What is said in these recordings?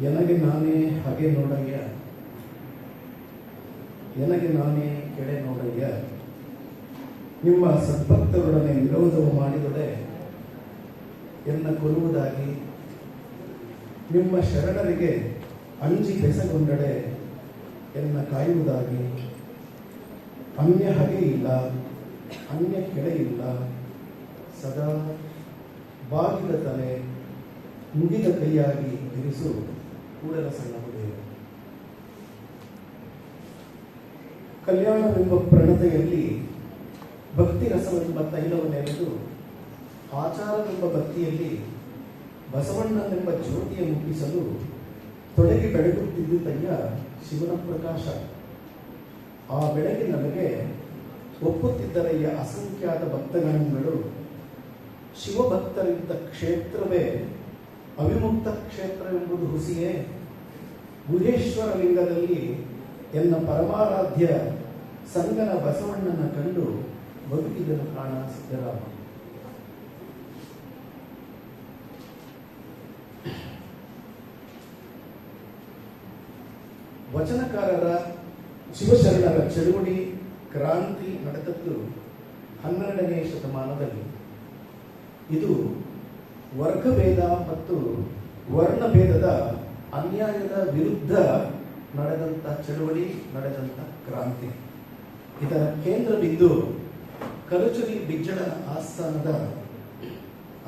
ಎನಗೆ ನಾನೇ ಹಾಗೆ ನೋಡಯ್ಯ, ಎನಗೆ ನಾನೇ ಕೆಡೆ ನೋಡಯ್ಯ, ನಿಮ್ಮ ಸದ್ಭಕ್ತರೊಡನೆ ವಿರೋಧವು ಮಾಡಿದೊಡೆ ಎನ್ನ ಕೊಲ್ಲುವುದಾಗಿ, ನಿಮ್ಮ ಶರಣರಿಗೆ ಅಂಜಿ ಬೆಸಗೊಂಡಡೆ ಎನ್ನ ಕಾಯುವುದಾಗಿ, ಅನ್ಯ ಹಗೆ ಇಲ್ಲ ಅನ್ಯ ಕೆಳೆ ಇಲ್ಲ, ಸದಾ ಬಾಗಿದ ತಲೆ ಮುಗಿದ ಕೈಯಾಗಿ ಇರಿಸು ಕೂಡಲ ಸಣ್ಣವುದೇ. ಕಲ್ಯಾಣವೆಂಬ ಪ್ರಣತೆಯಲ್ಲಿ ಭಕ್ತಿ ರಸವೆಂಬ ತೈಲವನ್ನೆರೆದು, ಆಚಾರವೆಂಬ ಭಕ್ತಿಯಲ್ಲಿ ಬಸವಣ್ಣನೆಂಬ ಜ್ಯೋತಿಯ ಮುಟ್ಟಿಸಲು ತೊಡಗಿ ಬೆಳಗುತ್ತಿದ್ದುದಯ್ಯ ಶಿವನ ಪ್ರಕಾಶ. ಆ ಬೆಳಗಿನೊಳಗೆ ಒಪ್ಪುತ್ತಿದ್ದರಯ್ಯ ಅಸಂಖ್ಯಾತ ಭಕ್ತಗಣಗಳು. ಶಿವಭಕ್ತರಿದ್ದ ಕ್ಷೇತ್ರವೇ ಅವಿಮುಕ್ತ ಕ್ಷೇತ್ರವೆಂಬುದು ಹುಸಿಯೇ. ಗುಹೇಶ್ವರ ಲಿಂಗದಲ್ಲಿ ಎನ್ನ ಪರಮಾರಾಧ್ಯ ಸಂಗನ ಬಸವಣ್ಣನ ಕಂಡು ಬದುಕಿದನು ಕಾಣ ಸಿದ್ದರಾಮ. ವಚನಕಾರರ ಶಿವಶರಣರ ಚಳುವಳಿ ಕ್ರಾಂತಿ ನಡೆದದ್ದು 12ನೇ ಶತಮಾನದಲ್ಲಿ. ಇದು ವರ್ಗಭೇದ ಮತ್ತು ವರ್ಣಭೇದದ ಅನ್ಯಾಯದ ವಿರುದ್ಧ ನಡೆದಂಥ ಚಳುವಳಿ, ನಡೆದಂಥ ಕ್ರಾಂತಿ. ಇದರ ಕೇಂದ್ರ ಬಿಂದು ಕಲಚುರಿ ಬಿಜ್ಜಳನ ಆಸ್ಥಾನದ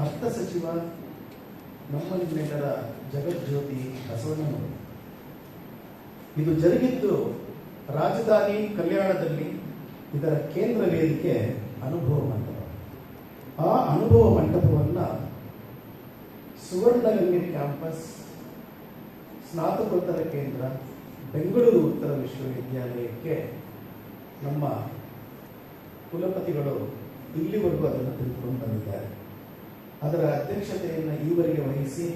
ಅರ್ಥ ಸಚಿವ ನಮ್ಮನ್ನೆಲ್ಲರ ಜಗಜ್ಯೋತಿ ಬಸವಣ್ಣನವರು. ಇದು ಜರುಗಿದ್ದು ರಾಜಧಾನಿ ಕಲ್ಯಾಣದಲ್ಲಿ. ಇದರ ಕೇಂದ್ರ ವೇದಿಕೆ ಅನುಭವ ಮಂಟಪ. ಆ ಅನುಭವ ಮಂಟಪವನ್ನು ಸುವರ್ಣಗಂಗೆ ಕ್ಯಾಂಪಸ್, ಸ್ನಾತಕೋತ್ತರ ಕೇಂದ್ರ, ಬೆಂಗಳೂರು ಉತ್ತರ ವಿಶ್ವವಿದ್ಯಾಲಯಕ್ಕೆ ನಮ್ಮ ಕುಲಪತಿಗಳು ಇಲ್ಲಿವರೆಗೂ ಅದನ್ನು ತಿಳಿದುಕೊಂಡು ಬಂದಿದ್ದಾರೆ. ಅದರ ಅಧ್ಯಕ್ಷತೆಯನ್ನು ಈವರೆಗೆ ವಹಿಸಿ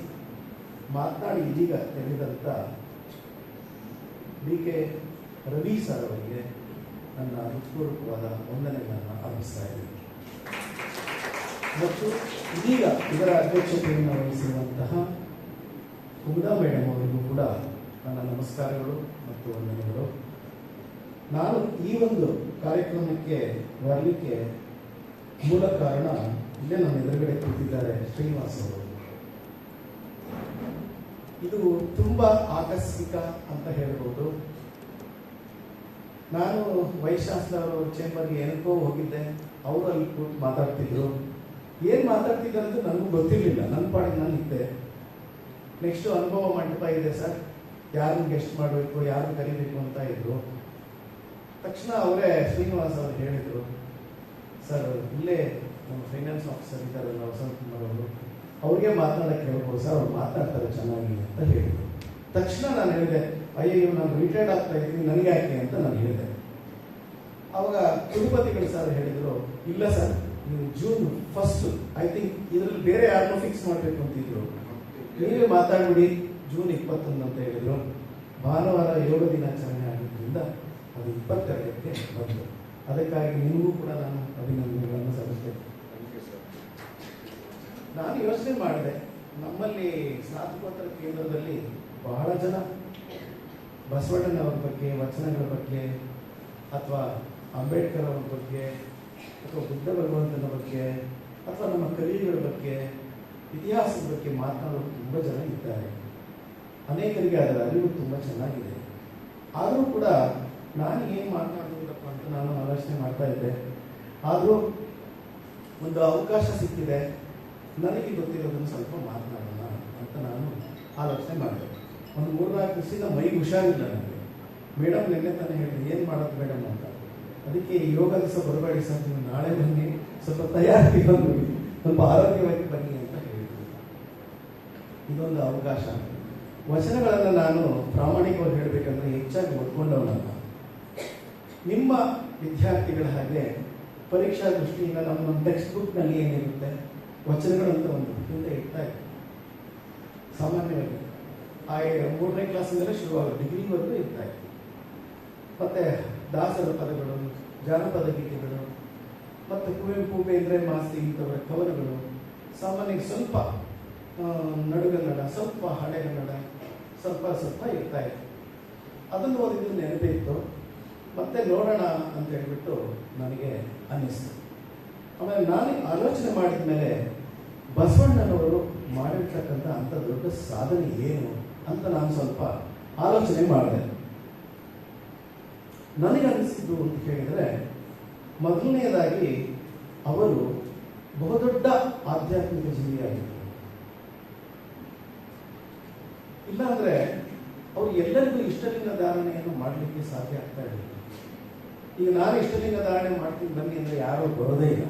ಮಾತನಾಡಿ ಇದೀಗ ತೆರೆದಂಥ ಡಿ ಕೆ ರವಿ ಸರ್ ಅವರಿಗೆ ನನ್ನ ಹೃತ್ಪೂರ್ವಕವಾದ ವಂದನೆಗಳನ್ನು ಅರ್ಪಿಸ್ತಾ ಇದ್ದೀನಿ. ಮತ್ತು ಇದೀಗ ಇದರ ಅಧ್ಯಕ್ಷತೆಯನ್ನು ವಹಿಸಿರುವಂತಹ ಉಗ್ದಾ ಮೇಡಮ್ ಅವರಿಗೂ ಕೂಡ ನನ್ನ ನಮಸ್ಕಾರಗಳು ಮತ್ತು ವಂದನೆಗಳು. ನಾನು ಈ ಒಂದು ಕಾರ್ಯಕ್ರಮಕ್ಕೆ ಬರಲಿಕ್ಕೆ ಮೂಲ ಕಾರಣ, ಇಲ್ಲೇ ನಮ್ಮ ಎದುರುಗಡೆ ಕೂತಿದ್ದಾರೆ ಶ್ರೀನಿವಾಸ್ ಅವರು. ಇದು ತುಂಬ ಆಕಸ್ಮಿಕ ಅಂತ ಹೇಳ್ಬೋದು. ನಾನು ವೈಸ್ ಚಾನ್ಸಲರ್ ಅವ್ರ ಚೇಂಬರ್ಗೆ ಏನಕ್ಕೋ ಹೋಗಿದ್ದೆ. ಅವರು ಅಲ್ಲಿ ಕೂತು ಮಾತಾಡ್ತಿದ್ರು. ಏನು ಮಾತಾಡ್ತಿದ್ದಾರೆ ಅಂತ ನನಗೂ ಗೊತ್ತಿರಲಿಲ್ಲ. ನನ್ನ ಪಾಡಿಗೆ ನಾನು ಇದ್ದೆ. ನೆಕ್ಸ್ಟು ಅನುಭವ ಮಂಟಪ ಇದೆ ಸರ್, ಯಾರನ್ನು ಗೆಸ್ಟ್ ಮಾಡಬೇಕು, ಯಾರನ್ನು ಕರಿಬೇಕು ಅಂತ ಇದ್ರು. ತಕ್ಷಣ ಅವರೇ ಶ್ರೀನಿವಾಸ್ ಅವರು ಹೇಳಿದರು, ಸರ್ ಇಲ್ಲೇ ನಮ್ಮ ಫೈನಾನ್ಸ್ ಆಫೀಸರ್ ಇದ್ದಾರಲ್ಲ ವಸಂತ್ ಕುಮಾರ್ ಅವರು, ಅವ್ರಿಗೆ ಮಾತನಾಡಕ್ಕೆ ಹೇಳ್ಬೋದು ಸರ್, ಅವ್ರು ಮಾತಾಡ್ತಾರೆ ಚೆನ್ನಾಗಿ ಅಂತ ಹೇಳಿದರು. ತಕ್ಷಣ ನಾನು ಹೇಳಿದೆ, ಅಯ್ಯೋ ನಾನು ರಿಟೈರ್ಡ್ ಆಗ್ತಾ ಇದ್ದೀನಿ, ನನಗೆ ಯಾಕೆ ಅಂತ ನಾನು ಹೇಳಿದೆ. ಅವಾಗ ಕುಲಪತಿಗಳು ಸರ್ ಹೇಳಿದರು, ಇಲ್ಲ ಸರ್ ನೀವು ಜೂನ್ 1 ಐ ಥಿಂಕ್ ಇದರಲ್ಲಿ ಬೇರೆ ಯಾರನ್ನೂ ಫಿಕ್ಸ್ ಮಾಡಬೇಕು ಅಂತಿದ್ರು, ನೀವೇ ಮಾತಾಡ್ಬಿಡಿ ಜೂನ್ 21 ಅಂತ ಹೇಳಿದರು. ಭಾನುವಾರ ಯೋಗ ದಿನಾಚರಣೆ ಆಗಿದ್ದರಿಂದ ಅದು 22ಕ್ಕೆ ಬಂತು. ಅದಕ್ಕಾಗಿ ನಿಮಗೂ ಕೂಡ ನಾನು ಅಭಿನಂದನೆಗಳನ್ನು ಸಲ್ಲಿಸ್ತೇನೆ. ನಾನು ಯೋಚನೆ ಮಾಡಿದೆ, ನಮ್ಮಲ್ಲಿ ಸ್ನಾತಕೋತ್ತರ ಕೇಂದ್ರದಲ್ಲಿ ಬಹಳ ಜನ ಬಸವಣ್ಣನವ್ರ ಬಗ್ಗೆ, ವಚನಗಳ ಬಗ್ಗೆ, ಅಥವಾ ಅಂಬೇಡ್ಕರ್ ಅವ್ರ ಬಗ್ಗೆ, ಅಥವಾ ಬುದ್ಧ ಭಗವಂತನ ಬಗ್ಗೆ, ಅಥವಾ ನಮ್ಮ ಕವಿಗಳ ಬಗ್ಗೆ, ಇತಿಹಾಸದ ಬಗ್ಗೆ ಮಾತನಾಡೋರು ತುಂಬ ಜನ ಇದ್ದಾರೆ. ಅನೇಕರಿಗೆ ಅದರ ಅರಿವು ತುಂಬ ಚೆನ್ನಾಗಿದೆ. ಆದರೂ ಕೂಡ ನಾನು ಏನು ಮಾತನಾಡಬೇಕಪ್ಪ ಅಂತ ನಾನು ಆಲೋಚನೆ ಮಾಡ್ತಾ ಇದ್ದೆ. ಆದರೂ ಒಂದು ಅವಕಾಶ ಸಿಕ್ಕಿದೆ, ನನಗೆ ಗೊತ್ತಿರೋದನ್ನು ಸ್ವಲ್ಪ ಮಾತನಾಡೋಣ ಅಂತ ನಾನು ಆಲೋಚನೆ ಮಾಡಿದೆ. ಒಂದು 3-4 ದಿವಸದಿಂದ ಮೈಗೆ ಹುಷಾರಿಲ್ಲ ನನಗೆ. ಮೇಡಮ್ ನಿನ್ನೆ ತಾನೇ ಹೇಳಿದೆ, ಏನು ಮಾಡೋದು ಮೇಡಮ್ ಅಂತ. ಅದಕ್ಕೆ ಯೋಗ ದಿವಸ ಬರಬೇಡಿ ಸರ್, ನೀವು ನಾಳೆ ಬನ್ನಿ, ಸ್ವಲ್ಪ ತಯಾರಿ ಬಂದು ಸ್ವಲ್ಪ ಆರೋಗ್ಯವಾಗಿ ಬನ್ನಿ ಅಂತ ಹೇಳಿದ್ರು. ಇದೊಂದು ಅವಕಾಶ. ವಚನಗಳನ್ನು ನಾನು ಪ್ರಾಮಾಣಿಕವಾಗಿ ಹೇಳಬೇಕಂದ್ರೆ ಹೆಚ್ಚಾಗಿ ಓದ್ಕೊಂಡವನಲ್ಲ. ನಿಮ್ಮ ವಿದ್ಯಾರ್ಥಿಗಳ ಹಾಗೆ ಪರೀಕ್ಷಾ ದೃಷ್ಟಿಯಿಂದ ನಮ್ಮ ಟೆಕ್ಸ್ಟ್ ಬುಕ್ನಲ್ಲಿ ಏನಿರುತ್ತೆ, ವಚನಗಳಂತ ಒಂದು ಹಿಂದೆ ಇಡ್ತಾ ಇತ್ತು ಸಾಮಾನ್ಯವಾಗಿ. ಆ 3ನೇ ಕ್ಲಾಸಿಂದಲೇ ಶುರುವಾಗುತ್ತೆ, ಡಿಗ್ರಿವರೆಗೂ ಇರ್ತಾ ಇತ್ತು. ಮತ್ತು ದಾಸರ ಪದಗಳು, ಜಾನಪದ ಗೀತೆಗಳು, ಮತ್ತು ಕುವೆಂಪು, ಬೇಂದ್ರೆ, ಮಾಸ್ತಿ ಇಂಥವರ ಕವನಗಳು, ಸಾಮಾನ್ಯ ಸ್ವಲ್ಪ ನಡುಗನ್ನಡ, ಸ್ವಲ್ಪ ಹಳೆಗನ್ನಡ, ಸ್ವಲ್ಪ ಸ್ವಲ್ಪ ಇರ್ತಾ ಇತ್ತು. ಅದನ್ನು ಓದಿದ್ದು ನೆನಪೇ ಇತ್ತು. ಮತ್ತೆ ನೋಡೋಣ ಅಂತ ಹೇಳ್ಬಿಟ್ಟು ನನಗೆ ಅನ್ನಿಸ್ತು. ಆಮೇಲೆ ನಾನು ಆಲೋಚನೆ ಮಾಡಿದ ಮೇಲೆ ಬಸವಣ್ಣನವರು ಮಾಡಿರ್ತಕ್ಕಂಥ ಅಂಥ ದೊಡ್ಡ ಸಾಧನೆ ಏನು ಅಂತ ನಾನು ಸ್ವಲ್ಪ ಆಲೋಚನೆ ಮಾಡಿದೆ. ನನಗೆ ಅನಿಸಿದ್ದು ಅಂತ ಹೇಳಿದರೆ, ಮೊದಲನೆಯದಾಗಿ ಅವರು ಬಹುದೊಡ್ಡ ಆಧ್ಯಾತ್ಮಿಕ ಜೀವಿಯಾಗಿದ್ದರು. ಇಲ್ಲಾಂದ್ರೆ ಅವರು ಎಲ್ಲರಿಗೂ ಇಷ್ಟಲಿಂಗ ಧಾರಣೆಯನ್ನು ಮಾಡಲಿಕ್ಕೆ ಸಾಧ್ಯ ಆಗ್ತಾ ಇರಲಿಲ್ಲ. ಈಗ ನಾನು ಇಷ್ಟಲಿಂಗ ಧಾರಣೆ ಮಾಡ್ತೀನಿ ಬನ್ನಿ ಅಂದರೆ ಯಾರೂ ಬರೋದೇ ಇಲ್ಲ.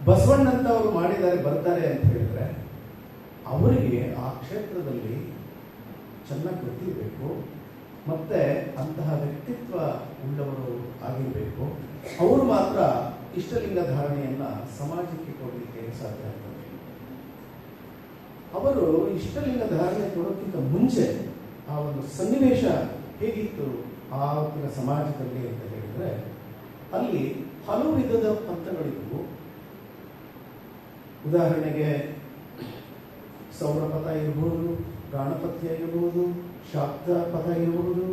ಬಸವಣ್ಣಂತವರು ಮಾಡಿದ್ದಾರೆ ಬರ್ತಾರೆ ಅಂತ ಹೇಳಿದ್ರೆ ಅವರಿಗೆ ಆ ಕ್ಷೇತ್ರದಲ್ಲಿ ಚೆನ್ನಾಗಿ ಗೊತ್ತಿರಬೇಕು, ಮತ್ತೆ ಅಂತಹ ವ್ಯಕ್ತಿತ್ವ ಉಳ್ಳವರು ಆಗಿರಬೇಕು. ಅವರು ಮಾತ್ರ ಇಷ್ಟಲಿಂಗ ಧಾರಣೆಯನ್ನ ಸಮಾಜಕ್ಕೆ ಕೊಡಲಿಕ್ಕೆ ಸಾಧ್ಯ ಆಗ್ತದೆ. ಅವರು ಇಷ್ಟಲಿಂಗ ಧಾರಣೆ ಕೊಡೋಕ್ಕಿಂತ ಮುಂಚೆ ಆ ಒಂದು ಸನ್ನಿವೇಶ ಹೇಗಿತ್ತು ಆವತ್ತಿನ ಸಮಾಜದಲ್ಲಿ ಅಂತ ಹೇಳಿದ್ರೆ, ಅಲ್ಲಿ ಹಲವು ವಿಧದ ಪಂಥಗಳಿದ್ವು. ಉದಾಹರಣೆಗೆ ಸೌರಪಥ ಇರಬಹುದು, ಗಾಣಪತ್ಯ ಇರಬಹುದು, ಶಾಕ್ತ ಪಥ ಇರಬಹುದು,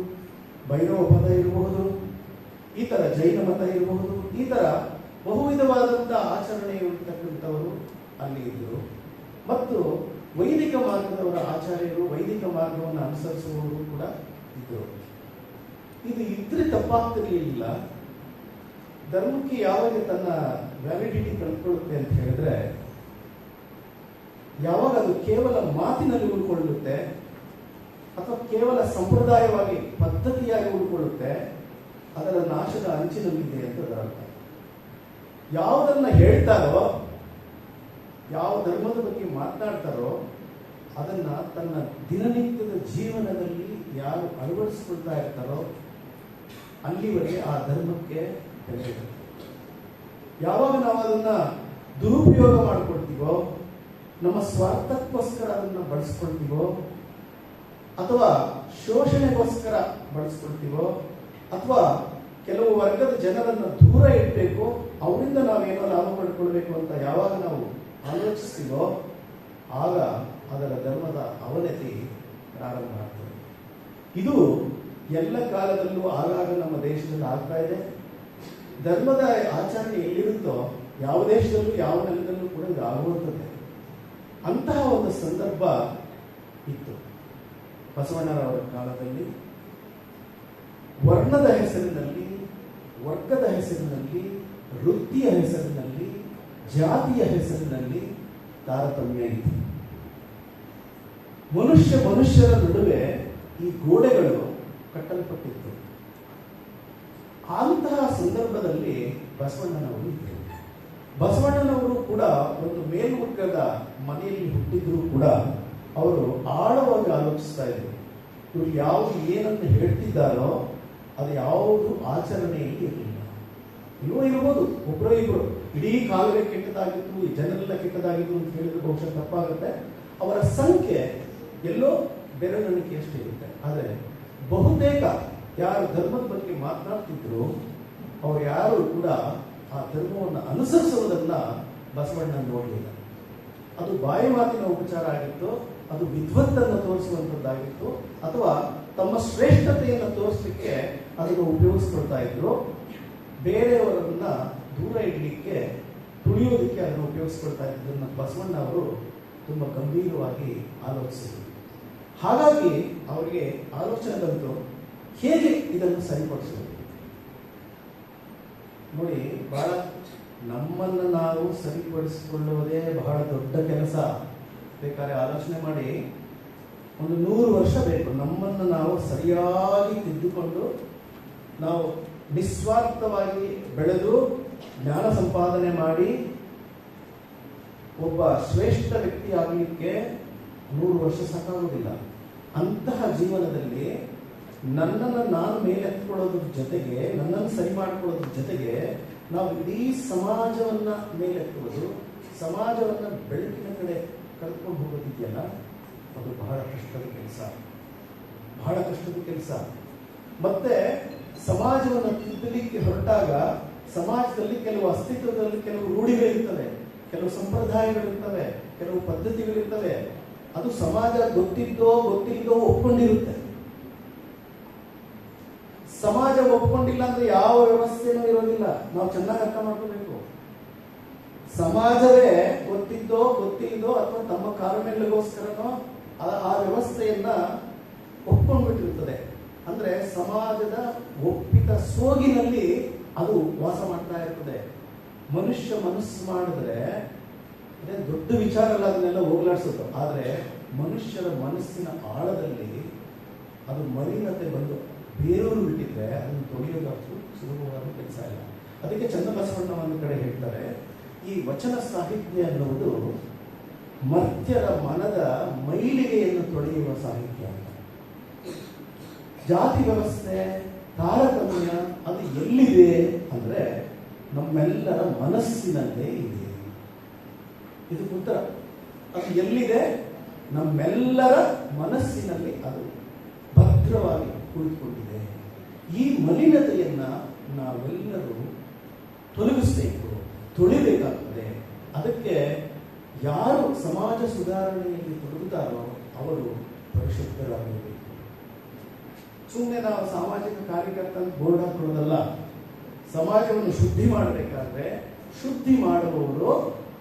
ಭೈರವ ಪಥ ಇರಬಹುದು, ಈ ತರ ಜೈನ ಮತ ಇರಬಹುದು. ಈ ತರ ಬಹುವಿಧವಾದಂತಹ ಆಚರಣೆ ಇರತಕ್ಕಂಥವರು ಅಲ್ಲಿ ಇದ್ದರು. ಮತ್ತು ವೈದಿಕ ಮಾರ್ಗದವರ ಆಚಾರ್ಯರು, ವೈದಿಕ ಮಾರ್ಗವನ್ನು ಅನುಸರಿಸುವವರು ಕೂಡ ಇದ್ದರು. ಇದು ಇದ್ರೆ ತಪ್ಪಾಗ್ತಿರ್ಲಿಲ್ಲ. ಧರ್ಮಕ್ಕೆ ಯಾವಾಗ ತನ್ನ ವ್ಯಾಲಿಡಿಟಿ ಕಳ್ಕೊಳ್ಳುತ್ತೆ ಅಂತ ಹೇಳಿದ್ರೆ, ಯಾವಾಗ ಅದು ಕೇವಲ ಮಾತಿನಲ್ಲಿ ಉಳ್ಕೊಳ್ಳುತ್ತೆ ಅಥವಾ ಕೇವಲ ಸಂಪ್ರದಾಯವಾಗಿ ಪದ್ಧತಿಯಾಗಿ ಉಳ್ಕೊಳ್ಳುತ್ತೆ, ಅದರ ನಾಶದ ಅಂಚಿನಲ್ಲಿದೆ ಅಂತ ಅದರ ಅರ್ಥ. ಯಾವುದನ್ನ ಹೇಳ್ತಾರೋ, ಯಾವ ಧರ್ಮದ ಬಗ್ಗೆ ಮಾತನಾಡ್ತಾರೋ ಅದನ್ನ ತನ್ನ ದಿನನಿತ್ಯದ ಜೀವನದಲ್ಲಿ ಯಾರು ಅಳವಡಿಸ್ಕೊಳ್ತಾ ಇರ್ತಾರೋ ಅಲ್ಲಿವರೆಗೆ ಆ ಧರ್ಮಕ್ಕೆ ಬೆಲೆ ಇರುತ್ತೆ. ಯಾವಾಗ ನಾವು ಅದನ್ನ ದುರುಪಯೋಗ ಮಾಡ್ಕೊಳ್ತೀವೋ, ನಮ್ಮ ಸ್ವಾರ್ಥಕ್ಕೋಸ್ಕರ ಅದನ್ನ ಬಳಸ್ಕೊಳ್ತೀವೋ, ಅಥವಾ ಶೋಷಣೆಗೋಸ್ಕರ ಬಳಸ್ಕೊಳ್ತೀವೋ, ಅಥವಾ ಕೆಲವು ವರ್ಗದ ಜನರನ್ನು ದೂರ ಇಡಬೇಕು, ಅವರಿಂದ ನಾವೇನೋ ಲಾಭ ಪಡ್ಕೊಳ್ಬೇಕು ಅಂತ ಯಾವಾಗ ನಾವು ಆಲೋಚಿಸ್ತೀವೋ ಆಗ ಅದರ ಧರ್ಮದ ಅವನತಿ ಪ್ರಾರಂಭ ಆಗ್ತದೆ. ಇದು ಎಲ್ಲ ಕಾಲದಲ್ಲೂ ಆಗಾಗ ನಮ್ಮ ದೇಶದಲ್ಲಿ ಆಗ್ತಾ ಇದೆ. ಧರ್ಮದ ಆಚರಣೆ ಎಲ್ಲಿರುತ್ತೋ ಯಾವ ದೇಶದಲ್ಲೂ ಯಾವ ನೆಲದಲ್ಲೂ ಕೂಡ ಇದು ಆಗುವಂಥದ್ದೇ. ಅಂತಹ ಒಂದು ಸಂದರ್ಭ ಇತ್ತು ಬಸವಣ್ಣನವರ ಕಾಲದಲ್ಲಿ. ವರ್ಣದ ಹೆಸರಿನಲ್ಲಿ, ವರ್ಗದ ಹೆಸರಿನಲ್ಲಿ, ವೃತ್ತಿಯ ಹೆಸರಿನಲ್ಲಿ, ಜಾತಿಯ ಹೆಸರಿನಲ್ಲಿ ತಾರತಮ್ಯ ಇದೆ. ಮನುಷ್ಯರ ನಡುವೆ ಈ ಗೋಡೆಗಳು ಕಟ್ಟಲ್ಪಟ್ಟಿತ್ತು. ಅಂತಹ ಸಂದರ್ಭದಲ್ಲಿ ಬಸವಣ್ಣನವರು ಇದ್ದರು. ಬಸವಣ್ಣನವರು ಕೂಡ ಒಂದು ಮೇಲ್ವರ್ಗದ ಮನೆಯಲ್ಲಿ ಹುಟ್ಟಿದ್ರು ಕೂಡ ಅವರು ಆಳವಾಗಿ ಆಲೋಚಿಸ್ತಾ ಇದ್ರು. ಇವರು ಯಾವುದು ಏನಂತ ಹೇಳ್ತಿದ್ದಾರೋ ಅದು ಯಾವುದು ಆಚರಣೆಯಲ್ಲಿ ಇರಲಿಲ್ಲ. ಇರ್ಬೋದು ಒಬ್ಬರೋ ಇಬ್ಬರು, ಇಡೀ ಕಾಲವೇ ಕೆಟ್ಟದಾಗಿತ್ತು, ಈ ಜನರೆಲ್ಲ ಕೆಟ್ಟದಾಗಿತ್ತು ಅಂತ ಹೇಳಿದ್ರೆ ಬಹುಶಃ ತಪ್ಪಾಗುತ್ತೆ. ಅವರ ಸಂಖ್ಯೆ ಎಲ್ಲೋ ಬೆರಳಿಕೆಯಷ್ಟು ಇರುತ್ತೆ. ಆದರೆ ಬಹುತೇಕ ಯಾರು ಧರ್ಮದ ಬಗ್ಗೆ ಮಾತನಾಡ್ತಿದ್ರು ಅವರು ಯಾರು ಕೂಡ ಆ ಧರ್ಮವನ್ನು ಅನುಸರಿಸುವುದನ್ನ ಬಸವಣ್ಣ ನೋಡಲಿಲ್ಲ. ಅದು ಬಾಯಿ ಮಾತಿನ ಉಪಚಾರ ಆಗಿತ್ತು, ಅದು ವಿದ್ವತ್ತನ್ನು ತೋರಿಸುವಂಥದ್ದಾಗಿತ್ತು, ಅಥವಾ ತಮ್ಮ ಶ್ರೇಷ್ಠತೆಯನ್ನು ತೋರಿಸಲಿಕ್ಕೆ ಅದನ್ನು ಉಪಯೋಗಿಸ್ಕೊಳ್ತಾ ಇದ್ರು. ಬೇರೆಯವರನ್ನ ದೂರ ಇಡಲಿಕ್ಕೆ, ತುಳಿಯೋದಕ್ಕೆ ಅದನ್ನು ಉಪಯೋಗಿಸ್ಕೊಳ್ತಾ ಇದ್ದದನ್ನು ಬಸವಣ್ಣ ಅವರು ತುಂಬ ಗಂಭೀರವಾಗಿ ಆಲೋಚಿಸಿದರು. ಹಾಗಾಗಿ ಅವರಿಗೆ ಆಲೋಚನೆ ಬಂತು, ಹೇಗೆ ಇದನ್ನು ಸರಿಪಡಿಸೋದು. ನೋಡಿ, ಬಹಳ ನಮ್ಮನ್ನು ನಾವು ಸರಿಪಡಿಸಿಕೊಳ್ಳುವುದೇ ಬಹಳ ದೊಡ್ಡ ಕೆಲಸ. ಬೇಕಾದ್ರೆ ಆಲೋಚನೆ ಮಾಡಿ, ಒಂದು 100 ವರ್ಷ ಬೇಕು ನಮ್ಮನ್ನು ನಾವು ಸರಿಯಾಗಿ ತಿದ್ದುಕೊಂಡು ನಾವು ನಿಸ್ವಾರ್ಥವಾಗಿ ಬೆಳೆದು ಜ್ಞಾನ ಸಂಪಾದನೆ ಮಾಡಿ ಒಬ್ಬ ಶ್ರೇಷ್ಠ ವ್ಯಕ್ತಿ ಆಗಲಿಕ್ಕೆ 100 ವರ್ಷ ಸಾಕಾಗುವುದಿಲ್ಲ. ಅಂತಹ ಜೀವನದಲ್ಲಿ ನನ್ನನ್ನು ನಾನು ಮೇಲೆತ್ಕೊಳ್ಳೋದ್ರ ಜೊತೆಗೆ, ನನ್ನನ್ನು ಸರಿ ಮಾಡಿಕೊಳ್ಳೋದ್ರ ಜೊತೆಗೆ ನಾವು ಇಡೀ ಸಮಾಜವನ್ನ ಮೇಲೆತ್ತುವುದು, ಸಮಾಜವನ್ನ ಬೆಳಕಿನ ಕಡೆ ಕರ್ಕೊಂಡು ಹೋಗೋದಿದೆಯಲ್ಲ, ಅದು ಬಹಳ ಕಷ್ಟದ ಕೆಲಸ, ಬಹಳ ಕಷ್ಟದ ಕೆಲಸ. ಮತ್ತೆ ಸಮಾಜವನ್ನು ತಿದ್ದಲಿಕ್ಕೆ ಹೊರಟಾಗ ಸಮಾಜದಲ್ಲಿ ಕೆಲವು ಅಸ್ತಿತ್ವದಲ್ಲಿ ಕೆಲವು ರೂಢಿಗಳಿರ್ತವೆ, ಕೆಲವು ಸಂಪ್ರದಾಯಗಳಿರ್ತವೆ, ಕೆಲವು ಪದ್ಧತಿಗಳಿರ್ತವೆ, ಅದು ಸಮಾಜ ಗೊತ್ತಿದ್ದೋ ಗೊತ್ತಿಲ್ಲದೋ ಒಪ್ಕೊಂಡಿರುತ್ತೆ. ಸಮಾಜ ಒಪ್ಕೊಂಡಿಲ್ಲ ಅಂದ್ರೆ ಯಾವ ವ್ಯವಸ್ಥೆನೂ ಇರೋದಿಲ್ಲ. ನಾವು ಚೆನ್ನಾಗಿ ಅರ್ಥ ಮಾಡ್ಕೋಬೇಕು. ಸಮಾಜವೇ ಗೊತ್ತಿದ್ದೋ ಗೊತ್ತಿಲ್ಲದೋ ಅಥವಾ ತಮ್ಮ ಕಾರಣಗಳಿಗೋಸ್ಕರನೋ ಆ ವ್ಯವಸ್ಥೆಯನ್ನ ಒಪ್ಕೊಂಡ್ಬಿಟ್ಟಿರುತ್ತದೆ. ಅಂದ್ರೆ ಸಮಾಜದ ಒಪ್ಪಿತ ಸೋಗಿನಲ್ಲಿ ಅದು ವಾಸ ಮಾಡ್ತಾ ಇರ್ತದೆ. ಮನುಷ್ಯ ಮನಸ್ಸು ಮಾಡಿದ್ರೆ ಅದೇ ದೊಡ್ಡ ವಿಚಾರ ಅಲ್ಲ, ಅದನ್ನೆಲ್ಲ ಹೋಗ್ಲಾಡ್ಸೋದು. ಆದ್ರೆ ಮನುಷ್ಯರ ಮನಸ್ಸಿನ ಆಳದಲ್ಲಿ ಅದು ಮಲಿನತೆ ಬಂದು ಬೇರೂರು ಬಿಟ್ಟಿದ್ರೆ ಅದನ್ನು ತೊಳೆಯೋದು ಅಷ್ಟು ಸುಲಭವಾದ ಕೆಲಸ ಇಲ್ಲ. ಅದಕ್ಕೆ ಚನ್ನಬಸವಣ್ಣ ಒಂದು ಕಡೆ ಹೇಳ್ತಾರೆ, ಈ ವಚನ ಸಾಹಿತ್ಯ ಅನ್ನುವುದು ಮರ್ತ್ಯರ ಮನದ ಮೈಲಿಗೆಯನ್ನು ತೊಳೆಯುವ ಸಾಹಿತ್ಯ ಅಂತ. ಜಾತಿ ವ್ಯವಸ್ಥೆ, ತಾರತಮ್ಯ ಅದು ಎಲ್ಲಿದೆ ಅಂದ್ರೆ ನಮ್ಮೆಲ್ಲರ ಮನಸ್ಸಿನಲ್ಲೇ ಇದೆ. ಇದು ಉತ್ತರ. ಅದು ಎಲ್ಲಿದೆ? ನಮ್ಮೆಲ್ಲರ ಮನಸ್ಸಿನಲ್ಲಿ ಅದು ಭದ್ರವಾಗಿ ಕುಳಿತುಕೊಂಡಿದೆ. ಈ ಮಲಿನತೆಯನ್ನ ನಾವೆಲ್ಲರೂ ತೊಲಗಿಸಬೇಕು, ತೊಳಿಬೇಕಾಗ್ತದೆ. ಅದಕ್ಕೆ ಯಾರು ಸಮಾಜ ಸುಧಾರಣೆಯಲ್ಲಿ ತೊಡಗುತ್ತಾರೋ ಅವರು ಪರಿಶುದ್ಧರಾಗಬೇಕು. ಸುಮ್ಮನೆ ನಾವು ಸಾಮಾಜಿಕ ಕಾರ್ಯಕರ್ತ ಬೋರ್ಡ್ ಹಾಕೊಳ್ಳೋದಲ್ಲ. ಸಮಾಜವನ್ನು ಶುದ್ಧಿ ಮಾಡಬೇಕಾದ್ರೆ ಶುದ್ಧಿ ಮಾಡುವವರು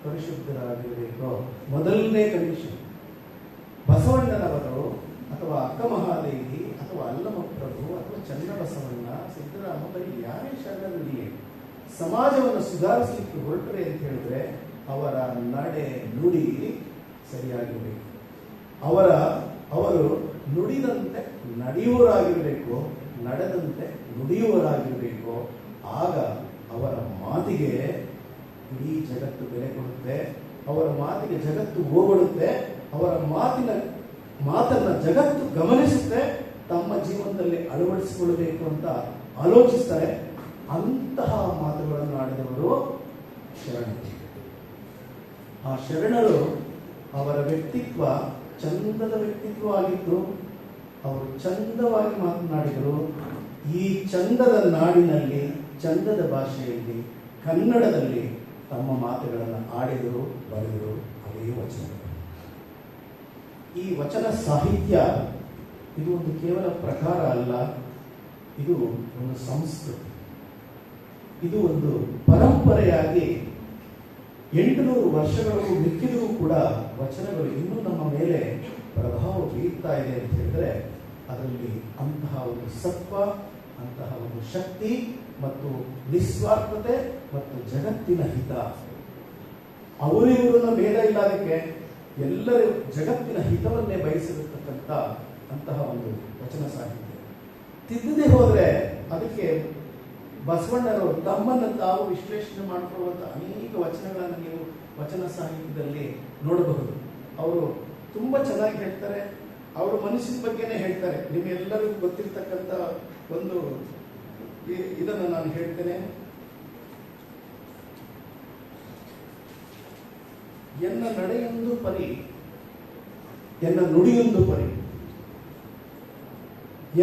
ಪರಿಶುದ್ಧರಾಗಿರಬೇಕು. ಮೊದಲನೇ ಕಂಡೀಷನ್. ಬಸವಣ್ಣನವರು ಅಥವಾ ಅಕ್ಕ ಮಹಾದೇವಿ ಅಥವಾ ಅಲ್ಲಮಪ್ರಭು ಅಥವಾ ಚನ್ನಬಸವಣ್ಣ, ಸಿದ್ದರಾಮ ಬರೀ ಯಾರೇ ಶರಣರಲ್ಲಿ ಸಮಾಜವನ್ನು ಸುಧಾರಿಸಲಿಕ್ಕೆ ಹೊರಟ್ರೆ ಅಂತ ಹೇಳಿದ್ರೆ ಅವರ ನಡೆ ನುಡಿ ಸರಿಯಾಗಿರಬೇಕು. ಅವರು ನುಡಿದಂತೆ ನಡೆಯುವವರಾಗಿರಬೇಕು, ನಡೆದಂತೆ ನುಡಿಯುವವರಾಗಿರಬೇಕು. ಆಗ ಅವರ ಮಾತಿಗೆ ಇಡೀ ಜಗತ್ತು ಬೆಲೆ ಕೊಡುತ್ತೆ. ಅವರ ಮಾತಿಗೆ ಜಗತ್ತು ಹೋಗಡುತ್ತೆ. ಅವರ ಮಾತನ್ನ ಜಗತ್ತು ಗಮನಿಸುತ್ತೆ. ತಮ್ಮ ಜೀವನದಲ್ಲಿ ಅಳವಡಿಸಿಕೊಳ್ಳಬೇಕು ಅಂತ ಆಲೋಚಿಸ್ತಾರೆ. ಅಂತಹ ಮಾತುಗಳನ್ನು ಆಡಿದವರು ಶರಣರು. ಆ ಶರಣರು ಅವರ ವ್ಯಕ್ತಿತ್ವ ಚಂದದ ವ್ಯಕ್ತಿತ್ವ ಆಗಿತ್ತು. ಅವರು ಚಂದವಾಗಿ ಮಾತನಾಡಿದರು. ಈ ಚಂದದ ನಾಡಿನಲ್ಲಿ, ಚಂದದ ಭಾಷೆಯಲ್ಲಿ, ಕನ್ನಡದಲ್ಲಿ ತಮ್ಮ ಮಾತುಗಳನ್ನು ಆಡಿದರು, ಬರೆದರು. ಅದೇ ವಚನ. ಈ ವಚನ ಸಾಹಿತ್ಯ ಇದು ಒಂದು ಕೇವಲ ಪ್ರಕಾರ ಅಲ್ಲ, ಇದು ಒಂದು ಸಂಸ್ಕೃತಿ. ಇದು ಒಂದು ಪರಂಪರೆಯಾಗಿ 800 ವರ್ಷಗಳವರೆಗೂ ಮಿಕ್ಕಿದರೂ ಕೂಡ ವಚನಗಳು ಇನ್ನೂ ನಮ್ಮ ಮೇಲೆ ಪ್ರಭಾವ ಬೀರ್ತಾ ಇದೆ ಅಂತ ಹೇಳಿದ್ರೆ ಅದರಲ್ಲಿ ಅಂತಹ ಒಂದು ಸತ್ವ, ಅಂತಹ ಒಂದು ಶಕ್ತಿ ಮತ್ತು ನಿಸ್ವಾರ್ಥತೆ ಮತ್ತು ಜಗತ್ತಿನ ಹಿತ, ಅವರಿವರನ್ನ ಭೇದ ಇಲ್ಲ. ಅದಕ್ಕೆ ಎಲ್ಲರೂ ಜಗತ್ತಿನ ಹಿತವನ್ನೇ ಬಯಸಿರತಕ್ಕಂಥ ಅಂತಹ ಒಂದು ವಚನ ಸಾಹಿತ್ಯ. ತಿದ್ದದೆ ಹೋದ್ರೆ ಅದಕ್ಕೆ ಬಸವಣ್ಣರು ತಮ್ಮನ್ನು ತಾವು ವಿಶ್ಲೇಷಣೆ ಮಾಡಿಕೊಳ್ಳುವಂಥ ಅನೇಕ ವಚನಗಳನ್ನು ನೀವು ವಚನ ಸಾಹಿತ್ಯದಲ್ಲಿ ನೋಡಬಹುದು. ಅವರು ತುಂಬಾ ಚೆನ್ನಾಗಿ ಹೇಳ್ತಾರೆ. ಅವರು ಮನುಷ್ಯನ ಬಗ್ಗೆನೇ ಹೇಳ್ತಾರೆ. ನಿಮ್ಮೆಲ್ಲರಿಗೂ ಗೊತ್ತಿರ್ತಕ್ಕಂಥ ಒಂದು ಇದನ್ನು ನಾನು ಹೇಳ್ತೇನೆ. ಎನ್ನ ನಡೆಯೊಂದು ಪರಿ, ಎನ್ನ ನುಡಿಯೊಂದು ಪರಿ,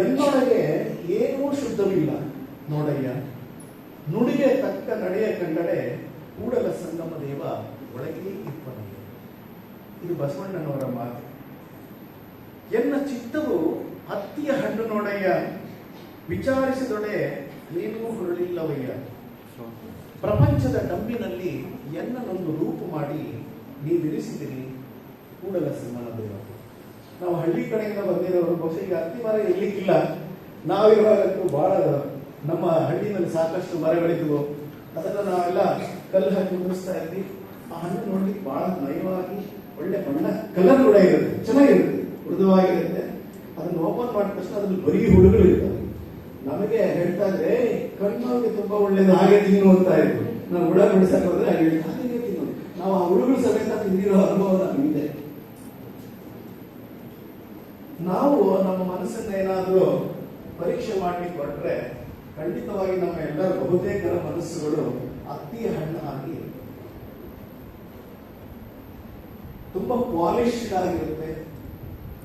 ಎನ್ನೊಳಗೆ ಏನೂ ಶುದ್ಧವಿಲ್ಲ ನೋಡಯ್ಯ, ನುಡಿಗೆ ತಕ್ಕ ನಡೆಯ ಕಂಡಡೆ ಕೂಡಲ ಸಂಗಮ ದೇವ ಒಳಗೆ ಇಪ್ಪನಯ್ಯ. ಇದು ಬಸವಣ್ಣನವರ ಮಾತು. ಎನ್ನ ಚಿತ್ತವು ಹತ್ತಿಯ ಹಣ್ಣು ನೋಡಯ್ಯ, ವಿಚಾರಿಸಿದೊಡೆ ಏನೂ ಹೊರಳಿಲ್ಲವಯ್ಯ. ಪ್ರಪಂಚದ ಡಂಬಿನಲ್ಲಿ ಎನ್ನನೊಂದು ರೂಪು ಮಾಡಿ ನೀವಿರಿಸಿದಿರಿ ಕೂಡಲ ಸಂಗಮ ದೇವ. ನಾವು ಹಳ್ಳಿ ಕಡೆಯಿಂದ ಬಂದಿರೋರು ಬಹುಶಃ ಈಗ ಹತ್ತಿ ಮರ ಇರ್ಲಿಕ್ಕಿಲ್ಲ. ನಾವಿರುವಾಗಂತೂ ಬಹಳ ನಮ್ಮ ಹಳ್ಳಿನಲ್ಲಿ ಸಾಕಷ್ಟು ಮರಗಳಿದ್ವು. ಅದನ್ನು ನಾವೆಲ್ಲ ಕಲ್ಲು ಹಾಕಿ ಮುಗಿಸ್ತಾ ಇದ್ವಿ. ಆ ಹಣ್ಣು ನೋಡ್ಲಿಕ್ಕೆ ಬಹಳ ನಯವಾಗಿ ಒಳ್ಳೆ ಬಣ್ಣ, ಕಲರ್ ಕೂಡ ಇರುತ್ತೆ, ಚೆನ್ನಾಗಿರುತ್ತೆ, ಮೃದುವಾಗಿರುತ್ತೆ. ಅದನ್ನು ಓಪನ್ ಮಾಡಿದ ತಕ್ಷಣ ಅದ್ರಲ್ಲಿ ಬರೀ ಹುಳುಗಳು ಇರ್ತವೆ. ನಮಗೆ ಹೇಳ್ತಾ ಇದ್ರೆ ಕಣ್ಣೋಗೆ ತುಂಬಾ ಒಳ್ಳೇದು, ಹಾಗೆ ತಿನ್ನು ಅಂತ ಇದ್ರು. ನಾವು ಹುಳ ಬಿಡಿಸಕ್ಕೆ ಹೋದ್ರೆ ಹಾಗೆ ತಿನ್ನೋದು. ನಾವು ಆ ಹುಳುಗಳು ಸಮೇತ ತಿಂದಿರೋ ಅನುಭವ ನಮಗಿದೆ. ನಾವು ನಮ್ಮ ಮನಸ್ಸನ್ನ ಏನಾದರೂ ಪರೀಕ್ಷೆ ಮಾಡ್ಲಿಕ್ಕೆ ಹೊರಟ್ರೆ ಖಂಡಿತವಾಗಿ ನಮ್ಮ ಎಲ್ಲರ ಬಹುತೇಕರ ಮನಸ್ಸುಗಳು ಹತ್ತಿಯ ಹಣ್ಣು ಆಗಿ ತುಂಬಾ ಪಾಲಿಶ್ಡ್ ಆಗಿರುತ್ತೆ,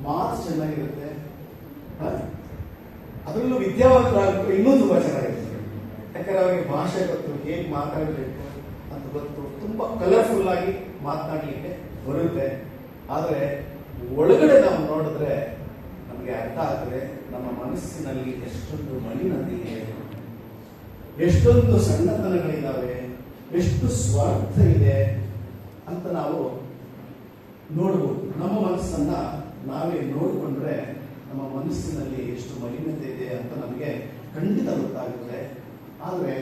ಮಾತು ಚೆನ್ನಾಗಿರುತ್ತೆ. ಅದರಲ್ಲೂ ವಿದ್ಯಾವಂತರಾಗಬೇಕು ಇನ್ನೂ ತುಂಬಾ ಚೆನ್ನಾಗಿರುತ್ತೆ. ಯಾಕಂದ್ರೆ ಅವರಿಗೆ ಭಾಷೆ ಗೊತ್ತು, ಹೇಗೆ ಮಾತಾಡಬೇಕು ಅಂತ ಗೊತ್ತು, ತುಂಬಾ ಕಲರ್ಫುಲ್ ಆಗಿ ಮಾತನಾಡಲಿಕ್ಕೆ ಬರುತ್ತೆ. ಆದರೆ ಒಳಗಡೆ ನಾವು ನೋಡಿದ್ರೆ ನಮಗೆ ಅರ್ಥ ಆಗ್ತದೆ ನಮ್ಮ ಮನಸ್ಸಿನಲ್ಲಿ ಎಷ್ಟೊಂದು ಮಲಿನತೆ ಇದೆ, ಎಷ್ಟೊಂದು ಸಣ್ಣತನಗಳಿದ್ದಾವೆ, ಎಷ್ಟು ಸ್ವಾರ್ಥ ಇದೆ ಅಂತ ನಾವು ನೋಡ್ಬೋದು. ನಮ್ಮ ಮನಸ್ಸನ್ನ ನಾವೇ ನೋಡಿಕೊಂಡ್ರೆ ನಮ್ಮ ಮನಸ್ಸಿನಲ್ಲಿ ಎಷ್ಟು ಮಲಿನತೆ ಇದೆ ಅಂತ ನಮಗೆ ಖಂಡಿತ ಗೊತ್ತಾಗುತ್ತೆ. ಆದರೆ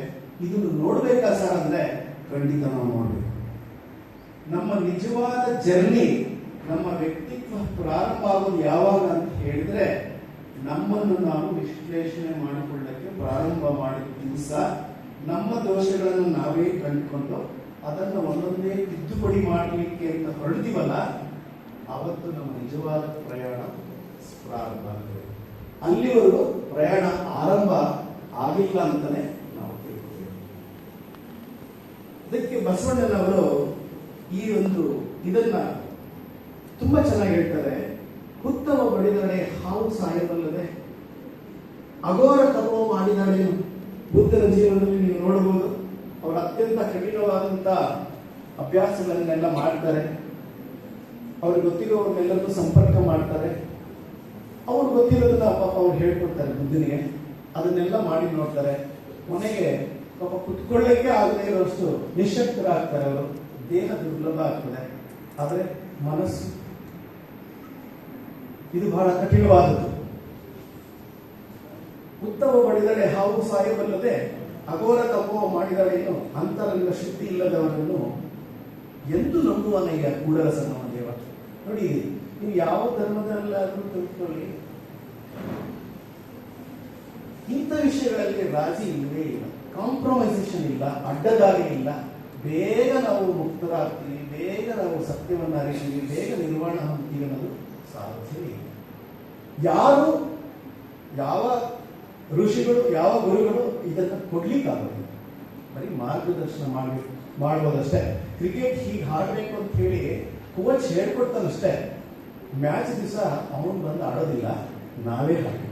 ಇದನ್ನು ನೋಡ್ಬೇಕಾ ಸರ್ ಅಂದ್ರೆ ಖಂಡಿತ ನಾವು ನೋಡ್ಬೇಕು. ನಮ್ಮ ನಿಜವಾದ ಜರ್ನಿ, ನಮ್ಮ ವ್ಯಕ್ತಿತ್ವ ಪ್ರಾರಂಭ ಆಗೋದು ಯಾವಾಗ ಅಂತ ಹೇಳಿದ್ರೆ ನಮ್ಮನ್ನು ನಾವು ವಿಶ್ಲೇಷಣೆ ಮಾಡಿಕೊಳ್ಳಕ್ಕೆ ಪ್ರಾರಂಭ ಮಾಡಿದ ದಿವಸ ನಮ್ಮ ದೋಷಗಳನ್ನು ನಾವೇ ಕಂಡುಕೊಂಡು ಅದನ್ನು ಒಂದೊಂದೇ ತಿದ್ದುಪಡಿ ಮಾಡಲಿಕ್ಕೆ ಅಂತ ಹೊರಡ್ತೀವಲ್ಲ, ಆವತ್ತು ನಮ್ಮ ನಿಜವಾದ ಪ್ರಯಾಣ ಪ್ರಾರಂಭ ಆಗ್ತದೆ. ಅಲ್ಲಿವರೆಗೂ ಪ್ರಯಾಣ ಆರಂಭ ಆಗಿಲ್ಲ ಅಂತಾನೆ ನಾವು ತಿಳ್ಕೊಬೇಕು. ಅದಕ್ಕೆ ಬಸವಣ್ಣನವರು ಈ ಒಂದು ಇದನ್ನ ತುಂಬಾ ಚೆನ್ನಾಗಿ ಹೇಳ್ತಾರೆ. ಹುತ್ತವ ಬಡಿದರೆ ಹಾವು ಸಾಯಬಲ್ಲದೆ ಅಘೋರ ತಪೋ ಮಾಡಿದರೇನು. ಬುದ್ಧನ ಜೀವನದಲ್ಲಿ ನೀವು ನೋಡಬಹುದು, ಅವರು ಅತ್ಯಂತ ಕಠಿಣವಾದಂತ ಅಭ್ಯಾಸಗಳನ್ನೆಲ್ಲ ಮಾಡ್ತಾರೆ. ಅವ್ರಿಗೆ ಗೊತ್ತಿರೋರ್ನೆಲ್ಲರೂ ಸಂಪರ್ಕ ಮಾಡ್ತಾರೆ. ಅವ್ರು ಗೊತ್ತಿರೋದನ್ನ ಪಾಪ ಅವ್ರು ಹೇಳ್ಕೊಡ್ತಾರೆ ಬುದ್ಧನಿಗೆ. ಅದನ್ನೆಲ್ಲ ಮಾಡಿ ನೋಡ್ತಾರೆ. ಕೊನೆಗೆ ಪಾಪ ಕುತ್ಕೊಳ್ಳಕ್ಕೆ ಆಗದೆ ಇರೋಷ್ಟು ನಿಶಕ್ತರಾಗ್ತಾರೆ. ಅವರು ದೇಹ ದುರ್ಲಭ ಆಗ್ತದೆ. ಆದರೆ ಮನಸ್ಸು ಇದು ಬಹಳ ಕಠಿಣವಾದದ್ದು. ಉತ್ತಮ ಬಡಿದರೆ ಹಾವು ಸಾಯಬಲ್ಲದೆ ಅಘೋರ ತಪೋ ಮಾಡಿದರೇನು. ಅಂತರಂಗ ಶುದ್ಧಿ ಇಲ್ಲದವರನ್ನು ಎಂದು ನಂಬುವನಯ್ಯ ಕೂಡಲ ಸಂಗಮ ದೇವ. ನೋಡಿ, ನೀವು ಯಾವ ಧರ್ಮದಲ್ಲಾದ್ರೂ ತಿಳ್ಕೊಳ್ಳಿ, ಇಂಥ ವಿಷಯಗಳಲ್ಲಿ ರಾಜಿ ಇಲ್ಲವೇ ಇಲ್ಲ, ಕಾಂಪ್ರಮೈಸೇಷನ್ ಇಲ್ಲ, ಅಡ್ಡದಾರಿ ಇಲ್ಲ. ಬೇಗ ನಾವು ಮುಕ್ತರಾಗ್ತೀವಿ, ಬೇಗ ನಾವು ಸತ್ಯವನ್ನು ಅರಿತೀವಿ, ಬೇಗ ನಿರ್ವಾಣ ಹೊಂದ್ತೀವಿ ಅನ್ನೋದು ಸಾಧ್ಯವೇ ಇಲ್ಲ. ಯಾರು, ಯಾವ ಋಷಿಗಳು, ಯಾವ ಗುರುಗಳು ಇದನ್ನು ಕೊಡ್ಲಿಕ್ಕಾಗೋದಿಲ್ಲ. ಬರೀ ಮಾರ್ಗದರ್ಶನ ಮಾಡ್ಬೋದಷ್ಟೇ. ಕ್ರಿಕೆಟ್ ಹೀಗೆ ಆಡಬೇಕು ಅಂತ ಹೇಳಿ ಕೋಚ್ ಹೇಳ್ಕೊಡ್ತಾನಷ್ಟೇ. ಮ್ಯಾಚ್ ದಿವಸ ಅವನು ಬಂದು ಆಡೋದಿಲ್ಲ, ನಾವೇ ಹಾಕಿ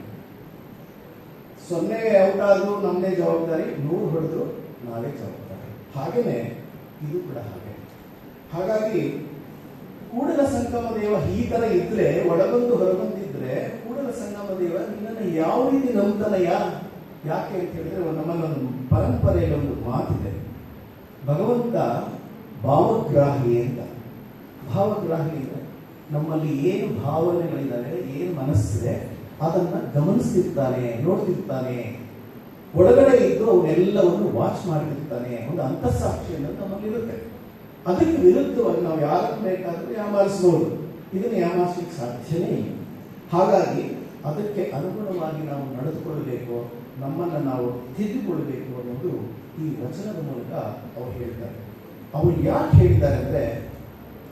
0ಗೆ ಔಟ್ ಆದ್ರೂ ನಮ್ಮದೇ ಜವಾಬ್ದಾರಿ, 100 ಹೊಡೆದ್ರು ನಾವೇ ಜವಾಬ್ದಾರಿ. ಹಾಗೇನೆ ಇದು ಕೂಡ ಹಾಗೆ. ಹಾಗಾಗಿ ಕೂಡಲ ಸಂಗಮ ದೇವ ಈ ತರ ಇದ್ರೆ, ಒಳಗೊಂದು ಹೊರಗೊಂದಿದ್ರೆ, ಕೂಡಲ ಸಂಗಮ ದೇವ ನಿನ್ನನ್ನು ಯಾವ ರೀತಿ ನಂಬ್ತಾನಯ್ಯ. ಯಾಕೆ ಅಂತ ಹೇಳಿದ್ರೆ ನಮ್ಮಲ್ಲೊಂದು ಪರಂಪರೆಯಲ್ಲಿ ಒಂದು ಮಾತಿದೆ, ಭಗವಂತ ಭಾವಗ್ರಾಹಿ ಅಂತ. ಭಾವಗ್ರಾಹಿ ಅಂದ್ರೆ ನಮ್ಮಲ್ಲಿ ಏನು ಭಾವನೆಗಳಿದ್ದಾವೆ, ಏನು ಮನಸ್ಸಿದೆ ಅದನ್ನ ಗಮನಿಸ್ತಿರ್ತಾನೆ, ನೋಡ್ತಿರ್ತಾನೆ, ಒಳಗಡೆ ಇದ್ದು ಅವನ್ನೆಲ್ಲವನ್ನು ವಾಚ್ ಮಾಡ್ತಿರ್ತಾನೆ. ಒಂದು ಅಂತಃಸಾಕ್ಷಿ ಅನ್ನೋದು ನಮ್ಮಲ್ಲಿರುತ್ತೆ. ಅದಕ್ಕೆ ವಿರುದ್ಧವಾಗಿ ನಾವು ಯಾರನ್ನು ಬೇಕಾದರೂ ಯಾಮಾರಿಸಬಹುದು, ಇದನ್ನು ಯಾಮಾರಿಸಲಿಕ್ಕೆ ಸಾಧ್ಯನೇ ಇಲ್ಲ. ಹಾಗಾಗಿ ಅದಕ್ಕೆ ಅನುಗುಣವಾಗಿ ನಾವು ನಡೆದುಕೊಳ್ಳಬೇಕು, ನಮ್ಮನ್ನು ನಾವು ತಿದ್ದುಕೊಳ್ಬೇಕು ಅನ್ನೋದು ಈ ವಚನದ ಮೂಲಕ ಅವ್ರು ಹೇಳ್ತಾರೆ. ಅವ್ರು ಯಾಕೆ ಹೇಳಿದ್ದಾರೆ ಅಂದ್ರೆ,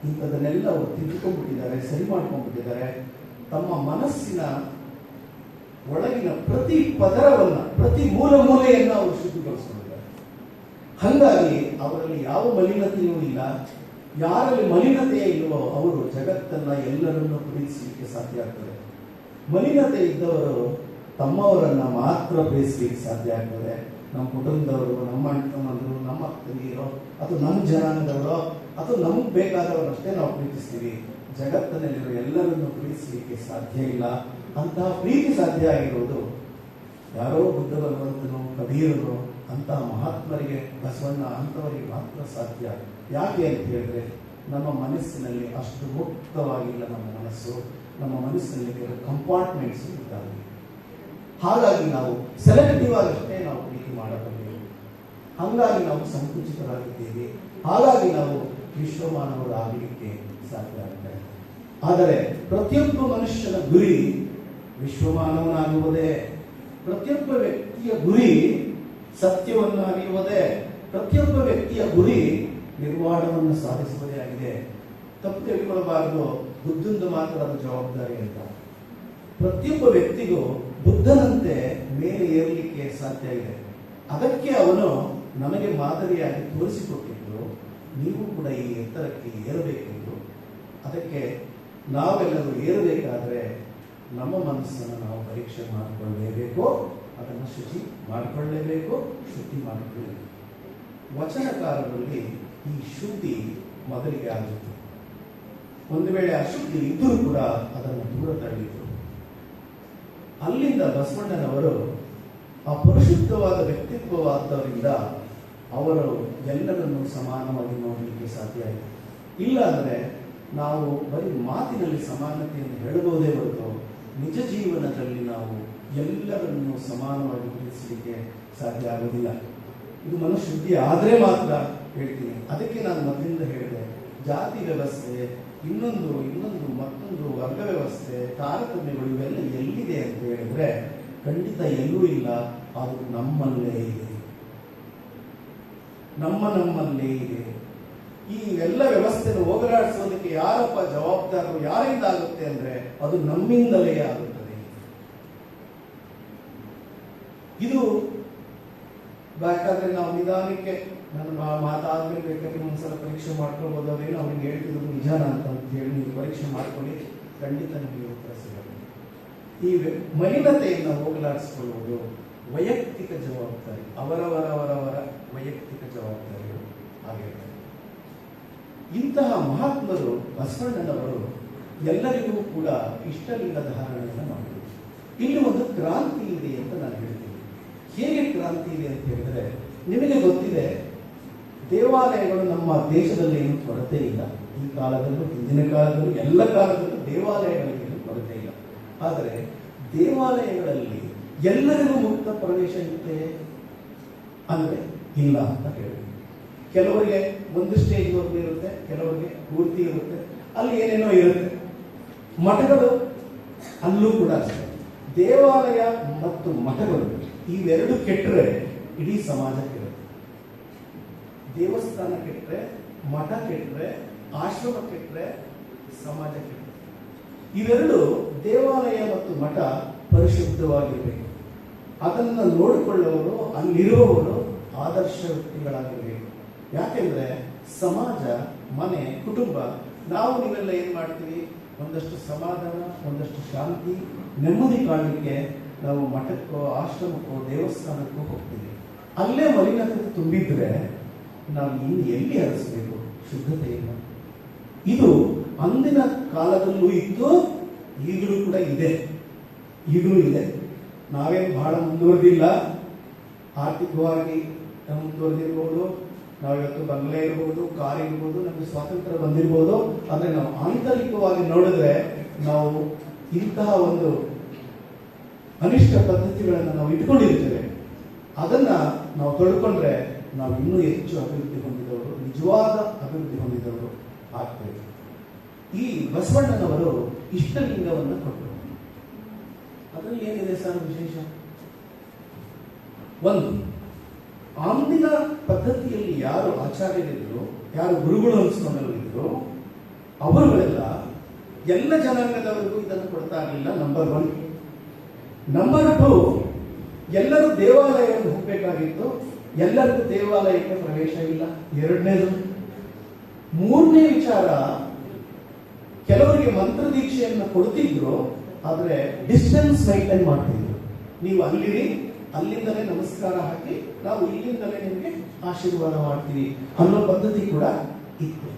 ಇಂಥದನ್ನೆಲ್ಲ ಅವರು ತಿದ್ದುಕೊಂಡ್ಬಿಟ್ಟಿದ್ದಾರೆ, ಸರಿ ಮಾಡ್ಕೊಂಡ್ಬಿಟ್ಟಿದ್ದಾರೆ. ತಮ್ಮ ಮನಸ್ಸಿನ ಒಳಗಿನ ಪ್ರತಿ ಪದರವನ್ನ, ಪ್ರತಿ ಮೂಲೆಯನ್ನ ಅವರು ಶುದ್ಧಿಗೊಳಿಸ್ಕೊಂಡಿದ್ದಾರೆ. ಹಾಗಾಗಿ ಅವರಲ್ಲಿ ಯಾವ ಮಲಿನತೆಯೂ ಇಲ್ಲ. ಯಾರಲ್ಲಿ ಮಲಿನತೆಯೇ ಇಲ್ಲವೋ ಅವರು ಜಗತ್ತನ್ನ ಎಲ್ಲರನ್ನೂ ಪ್ರೀತಿಸಲಿಕ್ಕೆ ಸಾಧ್ಯ ಆಗ್ತದೆ. ಮಲಿನತೆ ಇದ್ದವರು ತಮ್ಮವರನ್ನ ಮಾತ್ರ ಪ್ರೀತಿಸಲಿಕ್ಕೆ ಸಾಧ್ಯ ಆಗ್ತದೆ. ನಮ್ಮ ಕುಟುಂಬದವರು, ನಮ್ಮ ಅಣ್ಣ ತಮ್ಮಂದರು, ನಮ್ಮ ತಂಗಿಯರೋ ಅಥವಾ ನಮ್ಮ ಜನಾಂಗದವರೋ ಅಥವಾ ನಮಗೆ ಬೇಕಾದವರಷ್ಟೇ ನಾವು ಪ್ರೀತಿಸ್ತೀವಿ. ಜಗತ್ತಿನಲ್ಲಿರೋ ಎಲ್ಲರನ್ನು ಪ್ರೀತಿಸಲಿಕ್ಕೆ ಸಾಧ್ಯ ಇಲ್ಲ. ಅಂತಹ ಪ್ರೀತಿ ಸಾಧ್ಯ ಆಗಿರುವುದು ಯಾರೋ ಬುದ್ಧ ಭಗವಂತನು, ಕಬೀರರು, ಅಂತಹ ಮಹಾತ್ಮರಿಗೆ, ಬಸವಣ್ಣ ಅಂತವರಿಗೆ ಮಾತ್ರ ಸಾಧ್ಯ. ಯಾಕೆ ಅಂತ ಹೇಳಿದ್ರೆ ನಮ್ಮ ಮನಸ್ಸಿನಲ್ಲಿ ಅಷ್ಟು ಮುಕ್ತವಾಗಿಲ್ಲ. ನಮ್ಮ ಮನಸ್ಸಿನಲ್ಲಿ ಕೆಲವು ಕಂಪಾರ್ಟ್ಮೆಂಟ್ಸ್ ಇದ್ದಾವೆ. ಹಾಗಾಗಿ ನಾವು ಸೆಲೆಕ್ಟಿವ್ ಆಗಷ್ಟೇ ನಾವು ಪ್ರೀತಿ ಮಾಡಬಲ್ಲೆವು. ಹಾಗಾಗಿ ನಾವು ಸಂಕುಚಿತರಾಗಿದ್ದೇವೆ. ಹಾಗಾಗಿ ನಾವು ವಿಶ್ವಮಾನವರು ಆಗಲಿಕ್ಕೆ ಸಾಧ್ಯ ಆಗ್ತದೆ. ಆದರೆ ಪ್ರತಿಯೊಬ್ಬ ಮನುಷ್ಯನ ಗುರಿ ವಿಶ್ವಮಾನವನಾಗುವುದೇ. ಪ್ರತಿಯೊಬ್ಬ ವ್ಯಕ್ತಿಯ ಗುರಿ ಸತ್ಯವನ್ನು ಅರಿಯುವುದೇ. ಪ್ರತಿಯೊಬ್ಬ ವ್ಯಕ್ತಿಯ ಗುರಿ ನಿರ್ವಾಣವನ್ನು ಸಾಧಿಸುವುದೇ ಆಗಿದೆ. ತಪ್ಪು ತಿಳ್ಕೊಳ್ಬಾರದು, ಬುದ್ಧಂದು ಮಾತ್ರ ಅದು ಜವಾಬ್ದಾರಿ ಅಂತ. ಪ್ರತಿಯೊಬ್ಬ ವ್ಯಕ್ತಿಗೂ ಬುದ್ಧನಂತೆ ಮೇಲೆ ಏರಲಿಕ್ಕೆ ಸಾಧ್ಯ ಇದೆ. ಅದಕ್ಕೆ ಅವನು ನಮಗೆ ಮಾದರಿಯಾಗಿ ತೋರಿಸಿಕೊಟ್ಟಿದ್ದು, ನೀವು ಕೂಡ ಈ ಎತ್ತರಕ್ಕೆ ಏರಬೇಕೆಂದು. ಅದಕ್ಕೆ ನಾವೆಲ್ಲರೂ ಏರಬೇಕಾದ್ರೆ ನಮ್ಮ ಮನಸ್ಸನ್ನು ನಾವು ಪರೀಕ್ಷೆ ಮಾಡಿಕೊಳ್ಳಲೇಬೇಕು, ಅದನ್ನು ಶುಚಿ ಮಾಡಿಕೊಳ್ಳಲೇಬೇಕು, ಶುದ್ಧಿ ಮಾಡಿಕೊಳ್ಳಬೇಕು. ವಚನಕಾರರಲ್ಲಿ ಈ ಶುದ್ಧಿ ಮೊದಲಿಗೆ ಆಗುತ್ತೆ. ಒಂದು ವೇಳೆ ಅಶುದ್ಧಿ ಇದ್ದರೂ ಕೂಡ ಅದನ್ನು ದೂರ ತಳ್ಳಿದ್ರು. ಅಲ್ಲಿಂದ ಬಸವಣ್ಣನವರು ಆ ಪರಿಶುದ್ಧವಾದ ವ್ಯಕ್ತಿತ್ವವಾದವರಿಂದ ಅವರು ಎಲ್ಲರನ್ನು ಸಮಾನವಾಗಿ ನೋಡಲಿಕ್ಕೆ ಸಾಧ್ಯ ಆಯಿತು. ಇಲ್ಲ ಅಂದರೆ ನಾವು ಬರೀ ಮಾತಿನಲ್ಲಿ ಸಮಾನತೆಯನ್ನು ಹೇಳಬಹುದೇ ಹೊರತು ನಿಜ ಜೀವನದಲ್ಲಿ ನಾವು ಎಲ್ಲರನ್ನು ಸಮಾನವಾಗಿ ಪ್ರೀತಿಸಲಿಕ್ಕೆ ಸಾಧ್ಯ ಆಗುವುದಿಲ್ಲ. ಇದು ಮನುಶುದ್ಧಿ ಆದರೆ ಮಾತ್ರ ಹೇಳ್ತೀನಿ. ಅದಕ್ಕೆ ನಾನು ಮೊದಲಿಂದ ಹೇಳಿದೆ, ಜಾತಿ ವ್ಯವಸ್ಥೆ, ಇನ್ನೊಂದು ಮತ್ತೊಂದು ವರ್ಗ ವ್ಯವಸ್ಥೆ, ತಾರತಮ್ಯಗಳು ಇವೆಲ್ಲ ಎಲ್ಲಿದೆ ಅಂತ ಹೇಳಿದ್ರೆ ಖಂಡಿತ ಎಲ್ಲೂ ಇಲ್ಲ. ಅದು ನಮ್ಮಲ್ಲೇ ಇದೆ, ನಮ್ಮಲ್ಲೇ ಇದೆ. ಈ ಎಲ್ಲ ವ್ಯವಸ್ಥೆಯನ್ನು ಹೋಗಲಾಡಿಸೋದಕ್ಕೆ ಯಾರಪ್ಪ ಜವಾಬ್ದಾರರು, ಯಾರಿಂದ ಆಗುತ್ತೆ ಅಂದ್ರೆ ಅದು ನಮ್ಮಿಂದಲೇ ಆಗುತ್ತದೆ. ಇದು ಬೇಕಾದ್ರೆ ನಾವು ನಿಧಾನಕ್ಕೆ ನಾನು ಮಾತಾದ್ಮೇಲೆ ಬೇಕಾದ್ರೆ ಒಂದ್ಸಲ ಪರೀಕ್ಷೆ ಮಾಡ್ಕೊಳ್ಬೋದು. ಅವೇನು ಅವ್ರಿಗೆ ಹೇಳ್ತಿದ್ರು ನಿಜಾನ ಅಂತ ಹೇಳಿ ನೀವು ಪರೀಕ್ಷೆ ಮಾಡ್ಕೊಳ್ಳಿ, ಖಂಡಿತ ನಿಮಗೆ ಉತ್ತರ ಸಿಗುತ್ತೆ. ಈ ಮಲಿನತೆಯನ್ನು ಹೋಗಲಾಡಿಸಿಕೊಳ್ಳುವುದು ವೈಯಕ್ತಿಕ ಜವಾಬ್ದಾರಿ, ಅವರವರ ವೈಯಕ್ತಿಕ ಜವಾಬ್ದಾರಿಗಳು ಆಗಿರ್ತದೆ. ಇಂತಹ ಮಹಾತ್ಮರು ಬಸವಣ್ಣನವರು ಎಲ್ಲರಿಗೂ ಕೂಡ ಇಷ್ಟಲಿಂಗ ಧಾರಣೆಯನ್ನು ಮಾಡಿದರು. ಇಲ್ಲಿ ಒಂದು ಕ್ರಾಂತಿ ಇದೆ ಅಂತ ನಾನು ಹೇಳ್ತೀನಿ. ಹೇಗೆ ಕ್ರಾಂತಿ ಇದೆ ಅಂತ ಹೇಳಿದ್ರೆ, ನಿಮಗೆ ಗೊತ್ತಿದೆ, ದೇವಾಲಯಗಳು ನಮ್ಮ ದೇಶದಲ್ಲಿ ಏನು ಕೊರತೆ ಇಲ್ಲ. ಈ ಕಾಲದಲ್ಲೂ ಹಿಂದಿನ ಕಾಲದಲ್ಲೂ ಎಲ್ಲ ಕಾಲದಲ್ಲೂ ದೇವಾಲಯಗಳಿಗೆ ಏನು ಕೊರತೆ ಇಲ್ಲ. ಆದರೆ ದೇವಾಲಯಗಳಲ್ಲಿ ಎಲ್ಲರಿಗೂ ಮುಕ್ತ ಪ್ರವೇಶ ಇರುತ್ತೆ ಅಂದ್ರೆ ಇಲ್ಲ ಅಂತ ಹೇಳಿದ್ರು. ಕೆಲವರಿಗೆ ಒಂದು ಸ್ಟೇಜ್ವರೆಗೂ ಇರುತ್ತೆ, ಕೆಲವರಿಗೆ ಪೂರ್ತಿ ಇರುತ್ತೆ, ಅಲ್ಲಿ ಏನೇನೋ ಇರುತ್ತೆ. ಮಠಗಳು ಅಲ್ಲೂ ಕೂಡ ಅಷ್ಟೇ. ದೇವಾಲಯ ಮತ್ತು ಮಠಗಳು ಇವೆರಡು ಕೆಟ್ಟರೆ ಇಡೀ ಸಮಾಜ ಕೆಡುತ್ತೆ. ದೇವಸ್ಥಾನ ಕೆಟ್ಟರೆ, ಮಠ ಕೆಟ್ಟರೆ, ಆಶ್ರಮ ಕೆಟ್ಟರೆ ಸಮಾಜ ಕೆಟ್ಟರೆ. ಇವೆರಡು, ದೇವಾಲಯ ಮತ್ತು ಮಠ ಪರಿಶುದ್ಧವಾಗಿರಬೇಕು. ಅದನ್ನು ನೋಡಿಕೊಳ್ಳುವವರು, ಅಲ್ಲಿರುವವರು ಆದರ್ಶ ವ್ಯಕ್ತಿಗಳಾಗಿರಬೇಕು. ಯಾಕೆಂದ್ರೆ ಸಮಾಜ, ಮನೆ, ಕುಟುಂಬ, ನೀವೆಲ್ಲ ಏನ್ ಮಾಡ್ತೀವಿ, ಒಂದಷ್ಟು ಸಮಾಧಾನ, ಒಂದಷ್ಟು ಶಾಂತಿ, ನೆಮ್ಮದಿ ಕಾಣಲಿಕ್ಕೆ ನಾವು ಮಠಕ್ಕೋ, ಆಶ್ರಮಕ್ಕೋ, ದೇವಸ್ಥಾನಕ್ಕೂ ಹೋಗ್ತೀವಿ. ಅಲ್ಲೇ ಮಲಿನತೆ ತುಂಬಿದ್ರೆ ನಾವು ಇನ್ನು ಎಲ್ಲಿ ಹರಿಸಬೇಕು ಶುದ್ಧತೆಯನ್ನು? ಇದು ಅಂದಿನ ಕಾಲದಲ್ಲೂ ಇತ್ತು, ಈಗಲೂ ಕೂಡ ಇದೆ. ನಾವೇನು ಬಹಳ ಮುಂದುವರೆದಿಲ್ಲ. ಆರ್ಥಿಕವಾಗಿ ಮುಂದುವರೆದಿರ್ಬೋದು, ನಾವಿವತ್ತು ಬಂಗ್ಲೆ ಇರ್ಬೋದು, ಕಾರ್ ಇರ್ಬೋದು, ನಮಗೆ ಸ್ವಾತಂತ್ರ್ಯ ಬಂದಿರ್ಬೋದು. ಆದರೆ ನಾವು ಆಂತರಿಕವಾಗಿ ನೋಡಿದ್ರೆ ನಾವು ಇಂತಹ ಒಂದು ಅನಿಷ್ಟ ಪದ್ಧತಿಗಳನ್ನು ನಾವು ಇಟ್ಕೊಂಡಿರ್ತೇವೆ. ಅದನ್ನ ನಾವು ತೊಳ್ಕೊಂಡ್ರೆ ನಾವು ಇನ್ನೂ ಹೆಚ್ಚು ಅಭಿವೃದ್ಧಿ ಹೊಂದಿದವರು, ನಿಜವಾದ ಅಭಿವೃದ್ಧಿ ಹೊಂದಿದವರು ಆಗ್ತೇವೆ. ಈ ಬಸವಣ್ಣನವರು ಇಷ್ಟಲಿಂಗವನ್ನು ಕೊಟ್ಟರು. ಅದರಲ್ಲಿ ಏನಿದೆ ಸರ್ ವಿಶೇಷ? ಒಂದು, ಅಂದಿನ ಪದ್ಧತಿಯಲ್ಲಿ ಯಾರು ಆಚಾರ್ಯರಿದ್ರು, ಯಾರು ಗುರುಗಳು ಅನಿಸ್ಕೊಂಡವರಿದ್ರು, ಅವರುಗಳೆಲ್ಲ ಎಲ್ಲ ಜನಾಂಗದವರಿಗೂ ಇದನ್ನು ಕೊಡ್ತಾ ಇರಲಿಲ್ಲ. ನಂಬರ್ 1. ನಂಬರ್ 2, ಎಲ್ಲರೂ ದೇವಾಲಯವನ್ನು ಹೋಗಬೇಕಾಗಿತ್ತು, ಎಲ್ಲರಿಗೂ ದೇವಾಲಯಕ್ಕೆ ಪ್ರವೇಶ ಇಲ್ಲ. 2ನೇದು. 3ನೇ ವಿಚಾರ, ಕೆಲವರಿಗೆ ಮಂತ್ರ ದೀಕ್ಷೆಯನ್ನು ಕೊಡ್ತಿದ್ರು, ಆದರೆ ಡಿಸ್ಟೆನ್ಸ್ ಮೈಂಟೈನ್ ಮಾಡ್ತಿದ್ರು. ನೀವು ಅಲ್ಲಿರಿ, ಅಲ್ಲಿಂದಲೇ ನಮಸ್ಕಾರ ಹಾಕಿ ನಾವು ಇಲ್ಲಿಂದಲೇ ನಿಮಗೆ ಆಶೀರ್ವಾದ ಮಾಡ್ತೀವಿ ಅನ್ನೋ ಪದ್ಧತಿ ಕೂಡ ಇತ್ತು.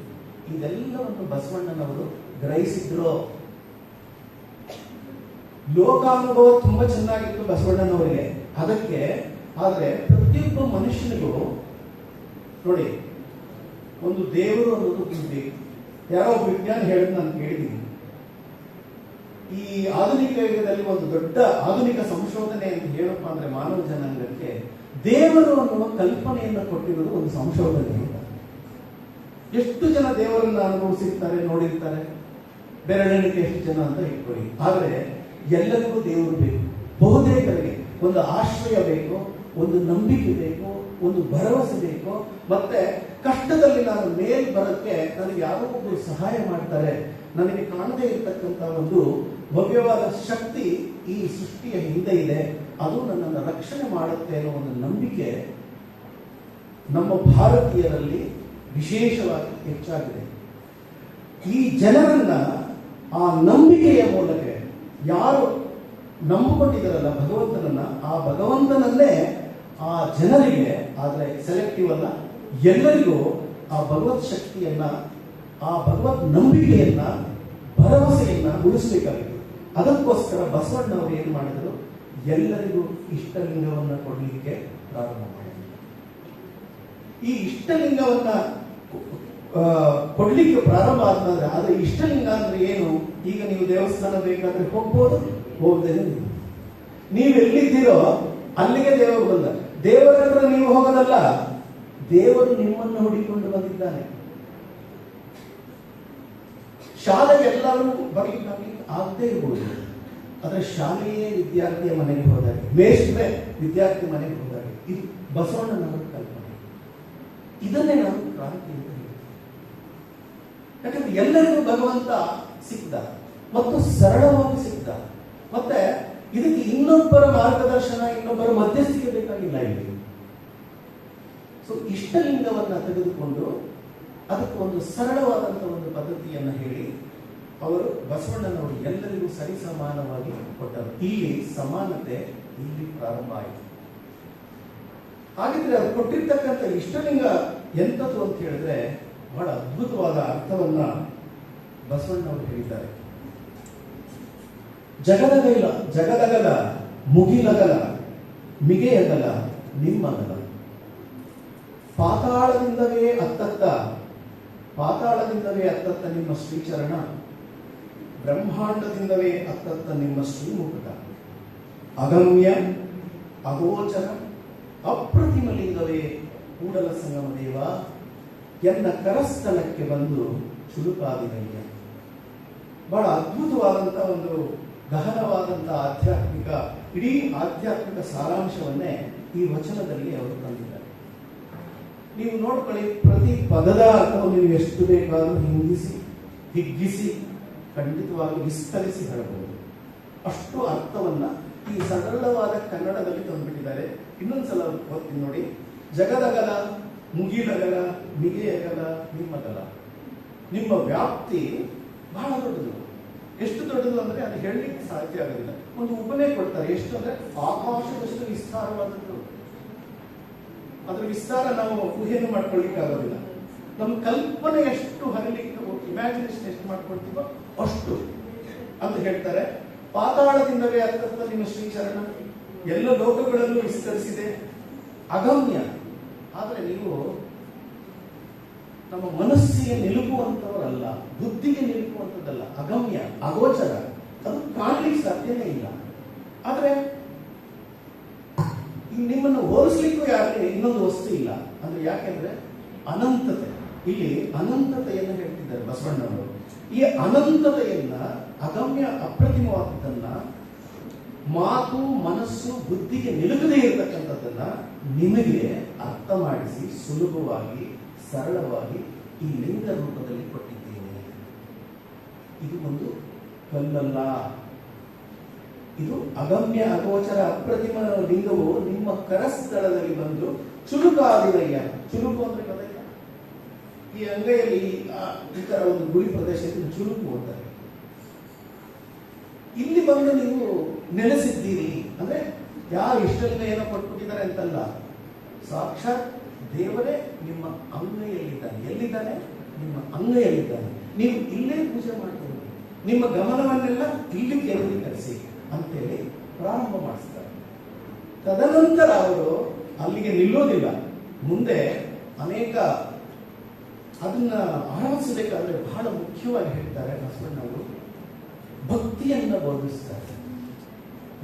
ಇದೆಲ್ಲವನ್ನು ಬಸವಣ್ಣನವರು ಗ್ರಹಿಸಿದ್ರು. ಲೋಕಾನುಭವ ತುಂಬಾ ಚೆನ್ನಾಗಿತ್ತು ಬಸವಣ್ಣನವರಿಗೆ. ಅದಕ್ಕೆ ಆದರೆ ಪ್ರತಿಯೊಬ್ಬ ಮನುಷ್ಯನಿಗೂ ನೋಡಿ, ಒಂದು ದೇವರು ಅನ್ನೋದು ಬೇಕು. ಯಾರೋ ಒಬ್ಬ ವಿಜ್ಞಾನ ಹೇಳೋದು ನಾನು ಕೇಳಿದ್ದೀನಿ. ಈ ಆಧುನಿಕ ಯುಗದಲ್ಲಿ ಒಂದು ದೊಡ್ಡ ಆಧುನಿಕ ಸಂಶೋಧನೆ ಅಂತ ಹೇಳಪ್ಪ ಅಂದ್ರೆ ಮಾನವ ಜನಾಂಗಕ್ಕೆ ದೇವರು ಅನ್ನುವ ಕಲ್ಪನೆಯನ್ನು ಕೊಟ್ಟಿರೋದು ಒಂದು ಸಂಶೋಧನೆ ಅಂತ. ಎಷ್ಟು ಜನ ದೇವರನ್ನ ಅನುಭವಿಸಿರ್ತಾರೆ, ನೋಡಿರ್ತಾರೆ? ಬೆರಳೆಣಿಕೆ ಎಷ್ಟು ಜನ ಅಂತ ಇಟ್ಕೊಳ್ಳಿ. ಆದರೆ ಎಲ್ಲರಿಗೂ ದೇವರು ಬೇಕು. ಬಹುತೇಕರಿಗೆ ಒಂದು ಆಶ್ರಯ ಬೇಕು, ಒಂದು ನಂಬಿಕೆ ಬೇಕು, ಒಂದು ಭರವಸೆ ಬೇಕು. ಮತ್ತೆ ಕಷ್ಟದಲ್ಲಿ ನಾನು ಮೇಲ್ ಬರೋಕ್ಕೆ ನನಗೆ ಯಾರೋ ಒಬ್ಬರು ಸಹಾಯ ಮಾಡ್ತಾರೆ, ನನಗೆ ಕಾಣದೇ ಇರತಕ್ಕಂಥ ಒಂದು ಭವ್ಯವಾದ ಶಕ್ತಿ ಈ ಸೃಷ್ಟಿಯ ಹಿಂದೆ ಇದೆ, ಅದು ನನ್ನನ್ನು ರಕ್ಷಣೆ ಮಾಡುತ್ತೆ ಅನ್ನೋ ಒಂದು ನಂಬಿಕೆ ನಮ್ಮ ಭಾರತೀಯರಲ್ಲಿ ವಿಶೇಷವಾಗಿ ಹೆಚ್ಚಾಗಿದೆ. ಈ ಜನರನ್ನ ಆ ನಂಬಿಕೆಯ ಮೂಲಕ ಯಾರು ನಂಬಿಕೊಂಡಿದ್ದಾರಲ್ಲ ಭಗವಂತನನ್ನ, ಆ ಭಗವಂತನನ್ನೇ ಆ ಜನರಿಗೆ, ಆದರೆ ಸೆಲೆಕ್ಟಿವ್ ಅಲ್ಲ, ಎಲ್ಲರಿಗೂ ಆ ಭಗವತ್ ಶಕ್ತಿಯನ್ನ ಆ ಭಗವತ್ ನಂಬಿಕೆಯನ್ನ, ಭರವಸೆಯನ್ನ ಉಳಿಸಬೇಕಾಗಿತ್ತು. ಅದಕ್ಕೋಸ್ಕರ ಬಸವಣ್ಣವರು ಏನ್ ಮಾಡಿದರು, ಎಲ್ಲರಿಗೂ ಇಷ್ಟಲಿಂಗವನ್ನ ಕೊಡಲಿಕ್ಕೆ ಪ್ರಾರಂಭ ಮಾಡಿದರು. ಈ ಇಷ್ಟಲಿಂಗವನ್ನ ಕೊಡ್ಲಿಕ್ಕೆ ಪ್ರಾರಂಭ ಆದ್ಮೇಲೆ ಅದು ಇಷ್ಟಲಿಂಗ ಅಂದ್ರೆ ಏನು? ಈಗ ನೀವು ದೇವಸ್ಥಾನ ಬೇಕಾದ್ರೆ ಹೋಗ್ಬೋದು, ಹೋಗದೇನೆ ನೀವು ಎಲ್ಲಿದ್ದೀರೋ ಅಲ್ಲಿಗೆ ದೇವರು ಬಂದ. ದೇವರ ಹತ್ರ ನೀವು ಹೋಗೋದಲ್ಲ, ದೇವರು ನಿಮ್ಮನ್ನು ಹುಡಿಕೊಂಡು ಬಂದಿದ್ದಾನೆ. ಶಾಲೆಗೆ ಎಲ್ಲರೂ ಬರ್ಲಿಕ್ಕೆ ಆಗದೆ ಇರ್ಬೋದು, ಆದ್ರೆ ಶಾಲೆಯೇ ವಿದ್ಯಾರ್ಥಿಯ ಮನೆಗೆ ಹೋದಾಗ, ಮೇಷ್ಟ್ರೆ ವಿದ್ಯಾರ್ಥಿ ಮನೆಗೆ ಹೋದಾಗ, ಇದು ಬಸವಣ್ಣನವರ ಕಲ್ಪನೆ. ಇದನ್ನೇ ನಾವು ಕ್ರಾಂತಿ ಅಂತ ಹೇಳ್ತೀವಿ. ಯಾಕಂದ್ರೆ ಎಲ್ಲರಿಗೂ ಭಗವಂತ ಸಿಕ್ತ ಮತ್ತು ಸರಳವಾಗಿ ಸಿಕ್ತ. ಮತ್ತೆ ಇದಕ್ಕೆ ಇನ್ನೊಬ್ಬರ ಮಾರ್ಗದರ್ಶನ, ಇನ್ನೊಬ್ಬರ ಮಧ್ಯಸ್ಥಿಕೆ ಬೇಕಾಗಿಲ್ಲ ಇಲ್ಲಿ. ಸೊ ಇಷ್ಟಲಿಂಗವನ್ನ ತೆಗೆದುಕೊಂಡು ಅದಕ್ಕೆ ಒಂದು ಸರಳವಾದಂತಹ ಒಂದು ಪದ್ಧತಿಯನ್ನು ಹೇಳಿ ಅವರು ಬಸವಣ್ಣನವರು ಎಲ್ಲರಿಗೂ ಸರಿಸಮಾನವಾಗಿ ಕೊಟ್ಟರು. ಇಲ್ಲಿ ಸಮಾನತೆ ಇಲ್ಲಿ ಪ್ರಾರಂಭ ಆಯಿತು. ಹಾಗಿದ್ರೆ ಅದು ಕೊಟ್ಟಿರ್ತಕ್ಕಂಥ ಇಷ್ಟಲಿಂಗ ಎಂಥದ್ದು ಅಂತ ಹೇಳಿದ್ರೆ ಬಹಳ ಅದ್ಭುತವಾದ ಅರ್ಥವನ್ನ ಬಸವಣ್ಣವರು ಹೇಳಿದ್ದಾರೆ. ಜಗದಗಲ ಮುಗಿಲಗಲ ಮಿಗೆಯಗಲ ನಿಮ್ಮಗಲ, ಪಾತಾಳದಿಂದವೇ ಅತ್ತತ್ತ ನಿಮ್ಮ ಶ್ರೀಚರಣ, ಬ್ರಹ್ಮಾಂಡದಿಂದವೇ ಅತ್ತತ್ತ ನಿಮ್ಮ ಶ್ರೀಮುಖ, ಅಗಮ್ಯ ಅಗೋಚರ ಅಪ್ರತಿಮಲಿಂಗವೇ ಕೂಡಲ ಸಂಗಮ ದೇವ, ಎನ್ನ ಕರಸ್ಥಳಕ್ಕೆ ಬಂದು ಚುರುಕಾದಿದಯ್ಯ. ಬಹಳ ಅದ್ಭುತವಾದಂತಹ ಒಂದು ಗಹನವಾದಂತಹ ಇಡೀ ಆಧ್ಯಾತ್ಮಿಕ ಸಾರಾಂಶವನ್ನೇ ಈ ವಚನದಲ್ಲಿ ಅವರು ತಂದಿದ್ದಾರೆ. ನೀವು ನೋಡ್ಕೊಳ್ಳಿ, ಪ್ರತಿ ಪದದ ಅರ್ಥವನ್ನು ನೀವು ಎಷ್ಟು ಬೇಕಾದರೂ ಹಿಗ್ಗಿಸಿ ಖಂಡಿತವಾಗಿ ವಿಸ್ತರಿಸಿ ಹೇಳಬಹುದು. ಅಷ್ಟು ಅರ್ಥವನ್ನ ಈ ಸರಳವಾದ ಕನ್ನಡದಲ್ಲಿ ತಂದುಬಿಟ್ಟಿದ್ದಾರೆ. ಇನ್ನೊಂದ್ಸಲ ಓದ್ತೀನಿ ನೋಡಿ. ಜಗದಗಲ ಮುಗಿಲಗಲ ಮಿಗೆಯಗಲ ನಿಮ್ಮಗಲ. ನಿಮ್ಮ ವ್ಯಾಪ್ತಿ ಬಹಳ ದೊಡ್ಡದು. ಎಷ್ಟು ದೊಡ್ಡದು ಅಂದ್ರೆ ಅದು ಹೇಳಲಿಕ್ಕೆ ಸಾಧ್ಯ ಆಗೋದಿಲ್ಲ. ಒಂದು ಉಪನೆ ಕೊಡ್ತಾರೆ. ಎಷ್ಟು ಅಂದ್ರೆ ಆಕಾಶದಷ್ಟು ವಿಸ್ತಾರವಾದದ್ದು. ಅದ್ರ ವಿಸ್ತಾರ ನಾವು ಊಹೆಯನ್ನು ಮಾಡ್ಕೊಳ್ಳಿಕ್ಕೆ ಆಗೋದಿಲ್ಲ. ನಮ್ಮ ಕಲ್ಪನೆ ಎಷ್ಟು ಹರಿಲಿಕ್ಕೆ, ಇಮ್ಯಾಜಿನೇಷನ್ ಎಷ್ಟು ಮಾಡ್ಕೊಳ್ತೀವೋ ಅಷ್ಟು ಅಂತ ಹೇಳ್ತಾರೆ. ಪಾತಾಳದಿಂದಲೇ ಅತ್ತತ್ತ ನಿಮ್ಮ ಶ್ರೀಚರಣ, ಎಲ್ಲ ಲೋಕಗಳಲ್ಲೂ ವಿಸ್ತರಿಸಿದೆ. ಅಗಮ್ಯ, ಆದ್ರೆ ನೀವು ನಮ್ಮ ಮನಸ್ಸಿಗೆ ನಿಲುಕುವಂತವರಲ್ಲ, ಬುದ್ಧಿಗೆ ನಿಲುಕುವಂಥದ್ದಲ್ಲ. ಅಗಮ್ಯ, ಅಗೋಚರ, ಅದು ಕಾಣಲಿಕ್ಕೆ ಸಾಧ್ಯನೇ ಇಲ್ಲ. ಆದ್ರೆ ನಿಮ್ಮನ್ನು ಹೋಲಿಸ್ಲಿಕ್ಕೂ ಯಾಕೆ ಇನ್ನೊಂದು ವಸ್ತು ಇಲ್ಲ ಅಂದ್ರೆ, ಯಾಕೆಂದ್ರೆ ಅನಂತತೆ. ಇಲ್ಲಿ ಅನಂತತೆಯನ್ನು ಹೇಳ್ತಿದ್ದಾರೆ ಬಸವಣ್ಣವರು. ಈ ಅನಂತತೆಯನ್ನ, ಅಗಮ್ಯ ಅಪ್ರತಿಮವಾದದ್ದನ್ನ, ಮಾತು ಮನಸ್ಸು ಬುದ್ಧಿಗೆ ನಿಲುಕದೇ ಇರತಕ್ಕಂಥದ್ದನ್ನ ನಿಮಗೆ ಅರ್ಥ ಮಾಡಿಸಿ ಸುಲಭವಾಗಿ ಸರಳವಾಗಿ ಈ ಲಿಂಗ ರೂಪದಲ್ಲಿ ಕೊಟ್ಟಿದ್ದೇನೆ. ಇದು ಒಂದು ಕಲ್ಲಲ್ಲ, ಇದು ಅಗಮ್ಯ ಅಗೋಚರ ಅಪ್ರತಿಮ ಲಿಂಗವು ನಿಮ್ಮ ಕರಸ್ಥಳದಲ್ಲಿ ಬಂದು ಚುರುಕಾದಿರಯ್ಯ. ಚುರುಕು ಅಂದ್ರೆ ಗೊತ್ತಾಯ್ತಾ? ಈ ಅಂಗೈಯಲ್ಲಿ ಈ ತರ ಒಂದು ಗುರಿ ಪ್ರದೇಶದಲ್ಲಿ ಚುರುಕು ಅಂತಾರೆ. ಇಲ್ಲಿ ಬಂದು ನೀವು ನೆಲೆಸಿದ್ದೀರಿ ಅಂದ್ರೆ ಯಾರು ಇಷ್ಟಲಿಂಗ ಏನೋ ಕೊಟ್ಬಿಟ್ಟಿದ್ದಾರೆ ಅಂತಲ್ಲ, ಸಾಕ್ಷಾತ್ ದೇವರೇ ನಿಮ್ಮ ಅಂಗೈಯಲ್ಲಿದ್ದಾನೆ. ಎಲ್ಲಿದ್ದಾನೆ? ನಿಮ್ಮ ಅಂಗೈಯಲ್ಲಿದ್ದಾನೆ. ನೀವು ಇಲ್ಲೇ ಪೂಜೆ ಮಾಡ್ತೀರಿ, ನಿಮ್ಮ ಗಮನವನ್ನೆಲ್ಲ ಇಲ್ಲಿ ಕೇಂದ್ರೀಕರಿಸಿ ಅಂತೇಳಿ ಪ್ರಾರಂಭ ಮಾಡಿಸ್ತಾರೆ. ತದನಂತರ ಅವರು ಅಲ್ಲಿಗೆ ನಿಲ್ಲೋದಿಲ್ಲ, ಮುಂದೆ ಅನೇಕ ಅದನ್ನ ಆರಂಭಿಸಬೇಕಾದ್ರೆ ಬಹಳ ಮುಖ್ಯವಾಗಿ ಹೇಳ್ತಾರೆ ಬಸವಣ್ಣವರು, ಭಕ್ತಿಯನ್ನ ಬೋಧಿಸ್ತಾರೆ.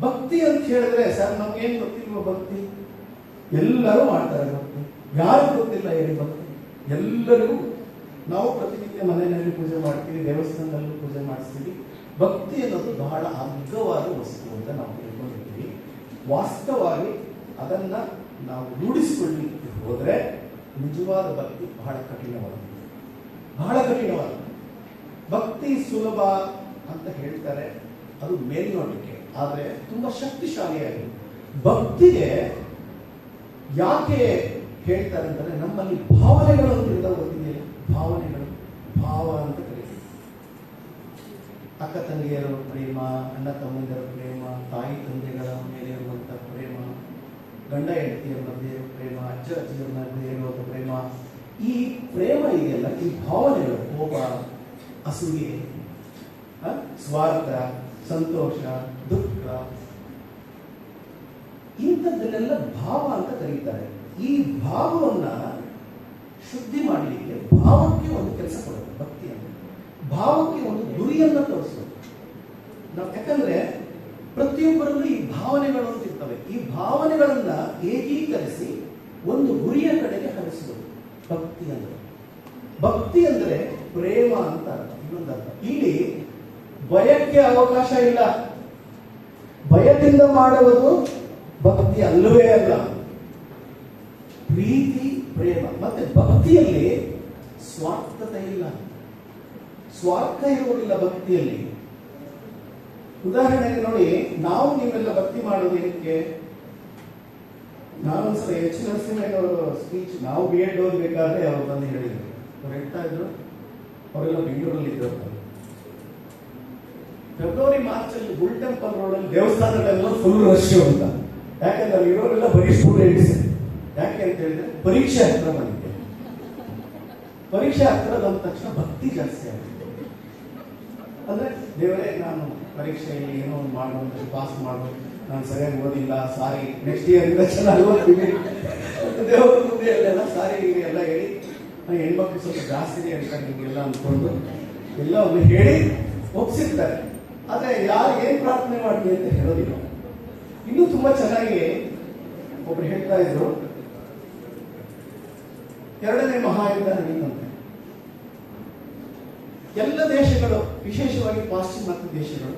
ಭಕ್ತಿ ಅಂತ ಹೇಳಿದ್ರೆ ಸರ್ ನಮ್ಗೇನು ಗೊತ್ತಿಲ್ವ ಭಕ್ತಿ? ಎಲ್ಲರೂ ಮಾಡ್ತಾರೆ ಭಕ್ತಿ. ಯಾರು ಗೊತ್ತಿಲ್ಲ ಹೇಳಿ ಭಕ್ತಿ? ಎಲ್ಲರಿಗೂ. ನಾವು ಪ್ರತಿನಿತ್ಯ ಮನೆಯಲ್ಲಿ ಪೂಜೆ ಮಾಡ್ತೀವಿ, ದೇವಸ್ಥಾನದಲ್ಲೂ ಪೂಜೆ ಮಾಡಿಸ್ತೀವಿ. ಭಕ್ತಿ ಅನ್ನೋದು ಬಹಳ ಅಗ್ಗವಾದ ವಸ್ತು ಅಂತ ನಾವು ತಿಳ್ಕೊಂಡಿರ್ತೀವಿ. ವಾಸ್ತವವಾಗಿ ಅದನ್ನ ನಾವು ರೂಢಿಸಿಕೊಳ್ಳಲಿಕ್ಕೆ ಹೋದ್ರೆ ನಿಜವಾದ ಭಕ್ತಿ ಬಹಳ ಕಠಿಣವಾದ. ಭಕ್ತಿ ಸುಲಭ ಅಂತ ಹೇಳ್ತಾರೆ, ಅದು ಮೇಲ್ನೋಟಕ್ಕೆ, ಆದ್ರೆ ತುಂಬಾ ಶಕ್ತಿಶಾಲಿಯಾಗಿ. ಭಕ್ತಿಗೆ ಯಾಕೆ ಹೇಳ್ತಾರೆ ಅಂತಂದ್ರೆ, ನಮ್ಮಲ್ಲಿ ಭಾವನೆಗಳು ಅಂತ ಇರ್ತಾವೆ, ಗೊತ್ತಿದೆಯಲ್ಲ? ಭಾವನೆಗಳು, ಭಾವ ಅಂತ ಕರೀತೀವಿ. ಅಕ್ಕ ತಂಗಿಯರ ಪ್ರೇಮ, ಅಣ್ಣ ತಮ್ಮಂದಿರ ಪ್ರೇಮ, ತಾಯಿ ತಂದೆಗಳ ಮೇಲೆ ಇರುವಂತಹ ಪ್ರೇಮ, ಗಂಡ ಹೆಂಡತಿಯರ ಮಧ್ಯೆ ಪ್ರೇಮ, ಅಜ್ಜ ಅಜ್ಜಿಯರ ಮಧ್ಯೆ ಇರುವಂತಹ ಪ್ರೇಮ, ಈ ಪ್ರೇಮ ಇದೆಯಲ್ಲ, ಈ ಭಾವನೆಗಳು, ಕೋಪ, ಅಸೂಯೆ, ಸ್ವಾರ್ಥ, ಸಂತೋಷ, ದುಃಖ, ಇಂಥದ್ದನ್ನೆಲ್ಲ ಭಾವ ಅಂತ ಕರೀತಾರೆ. ಈ ಭಾವವನ್ನ ಶುದ್ಧಿ ಮಾಡಲಿಕ್ಕೆ ಭಾವಕ್ಕೆ ಒಂದು ಕೆಲಸ ಕೊಡೋದು ಭಕ್ತಿ ಅಂದ್ರೆ. ಭಾವಕ್ಕೆ ಒಂದು ಗುರಿಯನ್ನ ತೋರಿಸೋದು ನಾವು. ಯಾಕಂದ್ರೆ ಪ್ರತಿಯೊಬ್ಬರಲ್ಲೂ ಈ ಭಾವನೆಗಳು ಅಂತ ಇರ್ತವೆ. ಈ ಭಾವನೆಗಳನ್ನ ಏಕೀಕರಿಸಿ ಒಂದು ಗುರಿಯ ಕಡೆಗೆ ಹರಿಸುವುದು ಭಕ್ತಿ ಅಂದ್ರೆ. ಭಕ್ತಿ ಅಂದ್ರೆ ಪ್ರೇಮ ಅಂತ ಅರ್ಥ. ಇನ್ನೊಂದರ್ಥ, ಇಲ್ಲಿ ಭಯಕ್ಕೆ ಅವಕಾಶ ಇಲ್ಲ. ಭಯದಿಂದ ಮಾಡುವುದು ಭಕ್ತಿ ಅಲ್ಲವೇ ಅಲ್ಲ. ಪ್ರೀತಿ, ಪ್ರೇಮ. ಮತ್ತೆ ಭಕ್ತಿಯಲ್ಲಿ ಸ್ವಾರ್ಥತೆ ಇಲ್ಲ, ಸ್ವಾರ್ಥ ಇರುವುದಿಲ್ಲ ಭಕ್ತಿಯಲ್ಲಿ. ಉದಾಹರಣೆಗೆ ನೋಡಿ, ನಾವು ನೀವೆಲ್ಲ ಭಕ್ತಿ ಮಾಡೋದು ಏನಕ್ಕೆ? ನಾನೊಂದ್ಸಲ ಎಚ್ ನರಸಿಂಹಯ್ಯನವರ ಸ್ಪೀಚ್, ನಾವು B.Ed ಓದಬೇಕಾದ್ರೆ ಅವ್ರು ಬಂದು ಹೇಳಿದ್ರು. ಅವ್ರು ಹೇಳ್ತಾ ಇದ್ರು, ಅವರೆಲ್ಲ ಬೆಂಗಳೂರಲ್ಲಿ ಇದ್ರು. ಫೆಬ್ರವರಿ ಮಾರ್ಚ್ ಅಲ್ಲಿ ಬುಲ್ ಟೆಂಪಲ್ ರೋಡ್ ಅಲ್ಲಿ ದೇವಸ್ಥಾನಗಳೆಲ್ಲ ಫುಲ್ ರಶ್ ಅಂತ. ಯಾಕಂದ್ರೆ ಅಲ್ಲಿ ಇರೋರೆಲ್ಲ ಬರೀ ಸ್ಟೂಡೆಂಟ್ಸ್. ಯಾಕೆ ಅಂತ ಹೇಳಿದ್ರೆ ಪರೀಕ್ಷೆ ಹತ್ರ ಬಂದಿದೆ. ಪರೀಕ್ಷೆ ಹತ್ರ ಬಂದ ತಕ್ಷಣ ಭಕ್ತಿ ಜಾಸ್ತಿ ಆಗುತ್ತೆ. ಅಂದ್ರೆ ದೇವರೇ, ನಾನು ಪರೀಕ್ಷೆಯಲ್ಲಿ ಏನೋ ಒಂದು ಮಾಡುವಂತ ಪಾಸ್ ಮಾಡು, ನಾನು ಸರಿಯಾಗಿ ಓದಿಲ್ಲ, ಸಾರಿ, ನೆಕ್ಸ್ಟ್ ಇಯರ್ ಇಂದ ಚೆನ್ನಾಗಿ ಓದ್ತೀನಿ, ದೇವರ ಮುಂದೆ ಎಲ್ಲ ಸಾರಿ ಎಲ್ಲ ಹೇಳಿ, ಹೆಣ್ಮಕ್ಳು ಸ್ವಲ್ಪ ಜಾಸ್ತಿ ಅಂತ ನಿಮಗೆಲ್ಲ ಅಂದ್ಕೊಂಡು ಎಲ್ಲ ಒಂದು ಹೇಳಿ ಒಪ್ಸಿರ್ತಾರೆ. ಆದ್ರೆ ಯಾರು ಏನ್ ಪ್ರಾರ್ಥನೆ ಮಾಡ್ತೀವಿ ಅಂತ ಹೇಳೋದಿಲ್ಲ. ಇನ್ನೂ ತುಂಬಾ ಚೆನ್ನಾಗಿ ಒಬ್ರು ಹೇಳ್ತಾ ಇದ್ರು, ಎರಡನೇ ಮಹಾಯುದ್ಧ ನಡೀತಂತೆ. ಎಲ್ಲ ದೇಶಗಳು, ವಿಶೇಷವಾಗಿ ಪಾಶ್ಚಿಮಾತ್ಯ ದೇಶಗಳು,